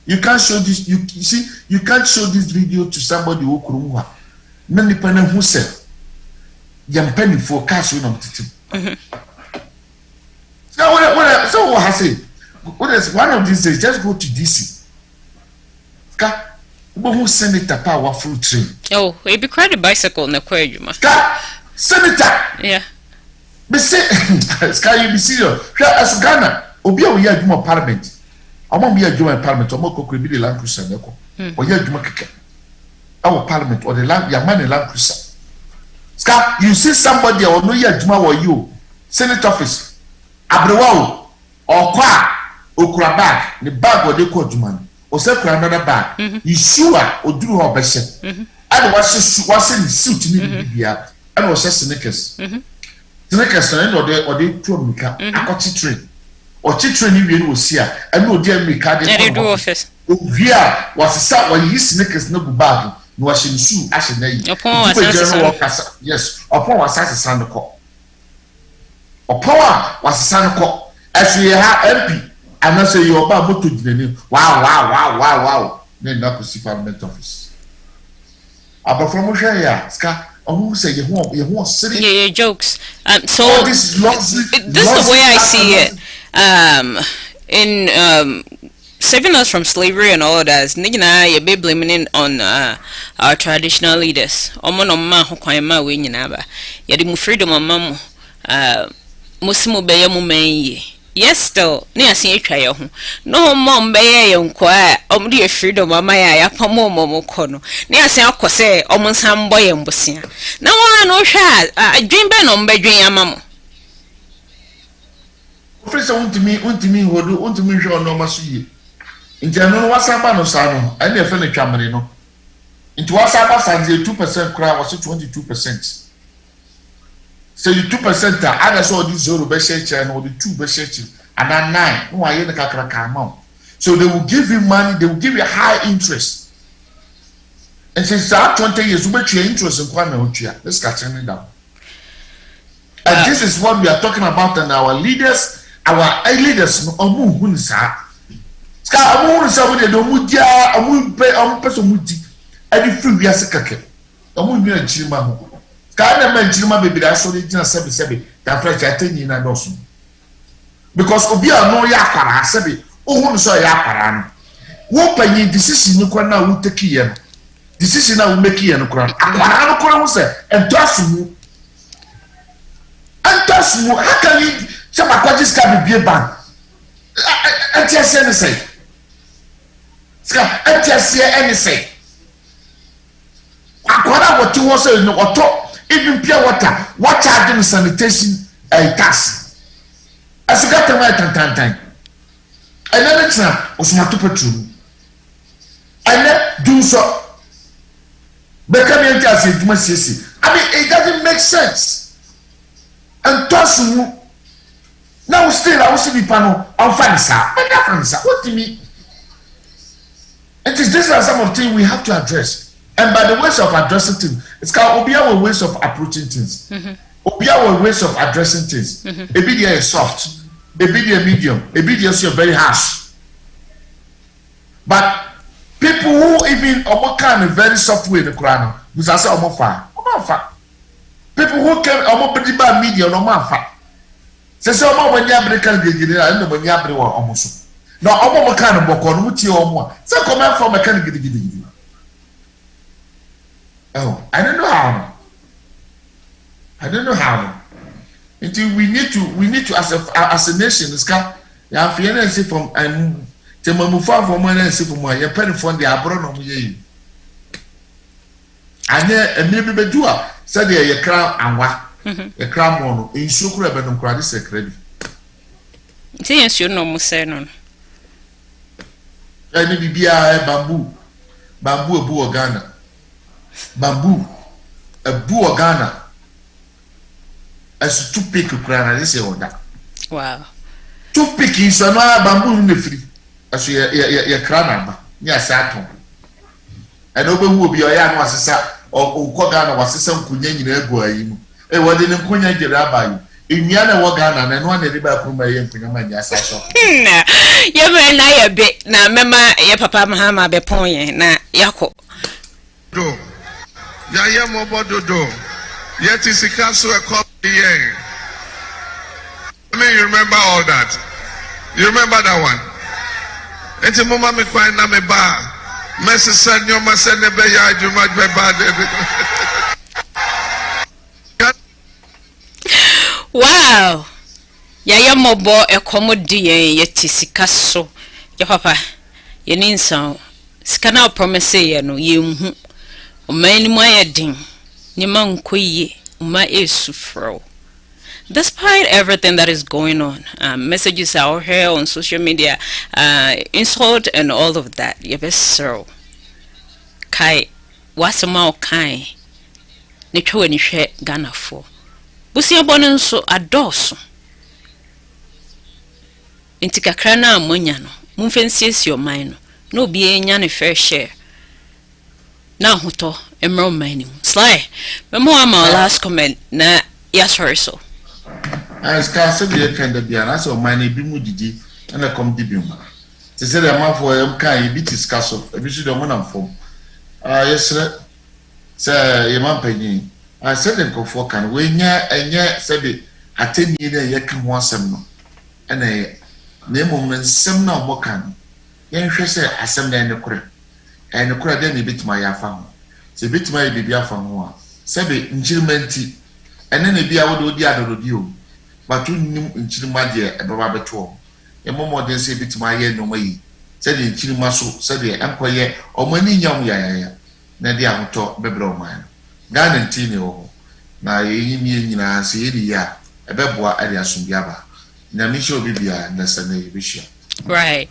you can't show this. You see, you can't show this video to somebody who couldn't. Many people who said, "Young penny for cash when I'm teaching." So what I say? What is one of these days? Just go to DC. Who senator power fruit train? Oh, it be quite a bicycle in the quadruma. Senator. Yeah. Be say, Sky, you be serious. As Ghana, Obia we are doing parliament. I won't be a joint parliament. Or more could be the land cruiser. Or you are our parliament or the land, your man in land cruiser. Sky, you see somebody or no year Juma or you, Senate office, Abrewao or Kwa, Okrabag, the bag or the court man. Or say another bag. You sure or do her best. And was in suit in Libya and was just sneakers. Sneakers or they throw me car. I got train. Or train you will see her. And no dear me car. They do office. Via was a sat when you sneakers no bag. No washing shoe. I should name. Yes. Upon was as a son of call. Upon was a son of call. As we have MP. And I say you're about to the wow. Then that could see parliament office. But from Australia, Ska, who say you want silly? Yeah, jokes. So this is the way I see it. In saving us from slavery and all of that, you be blaming it on our traditional leaders. Freedom of Muslim be your yes, still, near see a try. No mom bay inquire, the freedom of my eye upon Momo Cono. Near say, I'll say, almost some boy and Bussia. No one no shad, I dream ben on bedroom, mamma. First, I want to me, who want to me, show no massy. In general, what's a banosano, and their friendly camerino. Into what's a bass 2% crowd was 22%. So you 2% I saw this 0 best or the 2 best and then 9. No, I ain't a so they will give you money, they will give you high interest. And since that 20 years, we make your interest in Kwame. Let's catch it down. And this is what we are talking about, and our leaders, Kana menjima baby that so dey jina sebi that fresh atenyi na dosun because obi no ya kwara sebi ohun so ya kwara no wo panyin decision ni kwa na wo take ye no decision na wo make ye no kwa akwara no kwa wo se entasumu how can you say makwaji ska bibie ban atiase any say ska atiase any say akwara what you was no oto even pure water, what charging sanitation tax. As you got the right time. And then it's now, Osmato Petru. And then do so. Becoming as it must see. I mean, it doesn't make sense. And Tosu, now still, I will see the panel on Fansa. What do you mean? It is this are some of the things we have to address. And by the ways of addressing things, it's called Obia ways of approaching things. Obia ways of addressing things. A video is soft, a video medium, a video is very harsh. But people who even kind of very soft way in the Quran, because I say Omofa. People who can Omopa media no mafa. Say so when you break and when you almost. Now Omo kind of book on which you are. So come from a kind of oh, I don't know how. Until we need to as a nation, ska ya fiena see from temamufa from one see from one. You penny from the abroad no ye. And maybe be do said ye crown anwa. Ye crown mono in sukura be no krade secret. Say yes you no mo say no. Any bibia bamboo ebu Ghana. Bamboo ebu Ghana. As toothpick kura na this order. Wow. Toothpick is no bamboo in the free. As ye crana ba. Nya saton. And obewu obi oya no asesa o Ghana wasesa nkunya nyina egu ayi mu. E wode ne nkunya gere abayi. Enua na wo Ghana na no na riba kuma ye nkunya ma nya saso. Na ye me na ye be na mema ye papa mahama be pon ye na yako. Do. Ya ye mo bododo. Yet is a castle a copy. Yeah. I mean, you remember all that? You remember that one? It's a moment me crying na me ba. Messi said you must send a beya you might be bad. Wow. Ya mobo e komodi ye tisika so. Ya papa. Ye ninsa. Sikana promise ye no ye hu. O mani mo ayedin. Ni man koye. Despite everything that is going on, messages out here on social media, insult and all of that, you best so. Kai, what's a more kai? Nicho and share Ghana for. Busi abonin so adoso. Intika krana amonyano, mumfensies your mind, no be a nyane fair share. Now, Hoto, emerald mining. Sly, Memo, my last comment, na yes, her so. I scarcely be a kind of biana, so mine be moody and a come dibum. They said a man for a kind, beat his castle, a visit of one form. Yes, sir, your man penny. I said them go for can we near and yet said it. I tell you that you can want some. And a name woman, some no more can. Young say, I send them the crib. And the crowd then bit my afam. So bit my baby afam. Sabi inchimenti. And then be I would do the other review. But you knew inchimadia and Baba Beto. A moment they say bit my ear no way. Said the inchimaso, said the employer or many young yaya. Nadia talk bebro mine. Gan and Tino. Now ye mean I say ya. A beboa adia sumbiaba. Namisho bibia and the Sunday bishop. Right.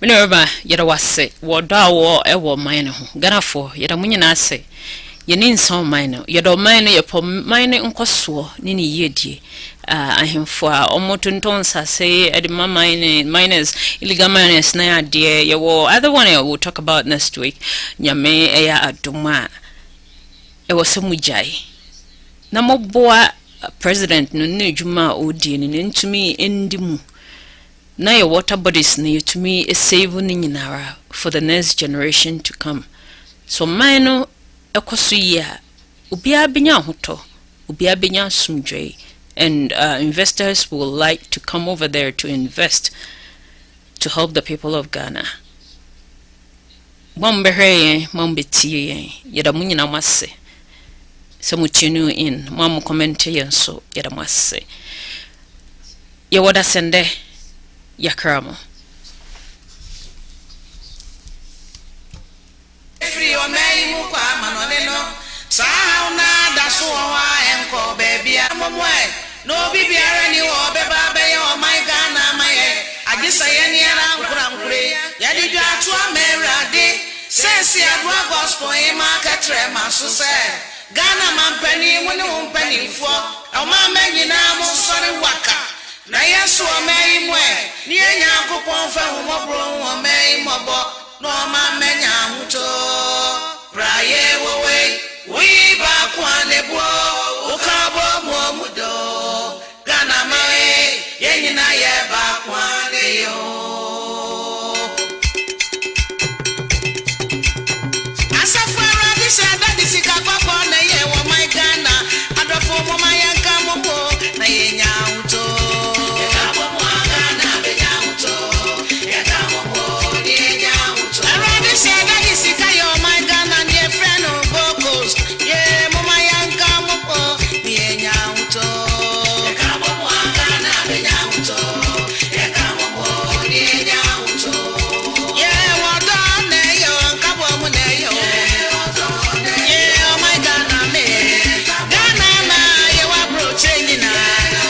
Minerva, yet was say, what thou war ever mine, Ghana for, yet a munyana say. Ye need some minor, yet o mine upon mine uncoswo, nini ye. I him for almost tons I say at my miners, illegal miners, na dear, ye war other one I will talk about next week. Yame ea aduma. It was some mujai. Namo boa president no juma odi into me in dimu. Na your water bodies near to me is saving in our for the next generation to come. So mine ekosuya ubia binya hoto ubia binya sumdwe, and investors will like to come over there to invest to help the people of Ghana. Mombehe mombeti yeda munyina mase. So muchinu in mamu commente so yeda mase. Ye wada sende Yakaramo. Free or may you come on, Sauna, that's why I'm called baby. I'm away. No, baby, any or baby or my Ghana, my I guess I any around Gray. Yadi to America. Says here, gospel in market trema, so said Ghana man penny, when you penny for a man, you know, sorry, waka. Na yesu omeyimwe ni enyankopon fa humobro omeyimobo no ma menya huto praye wowe wi ba kwa nebuo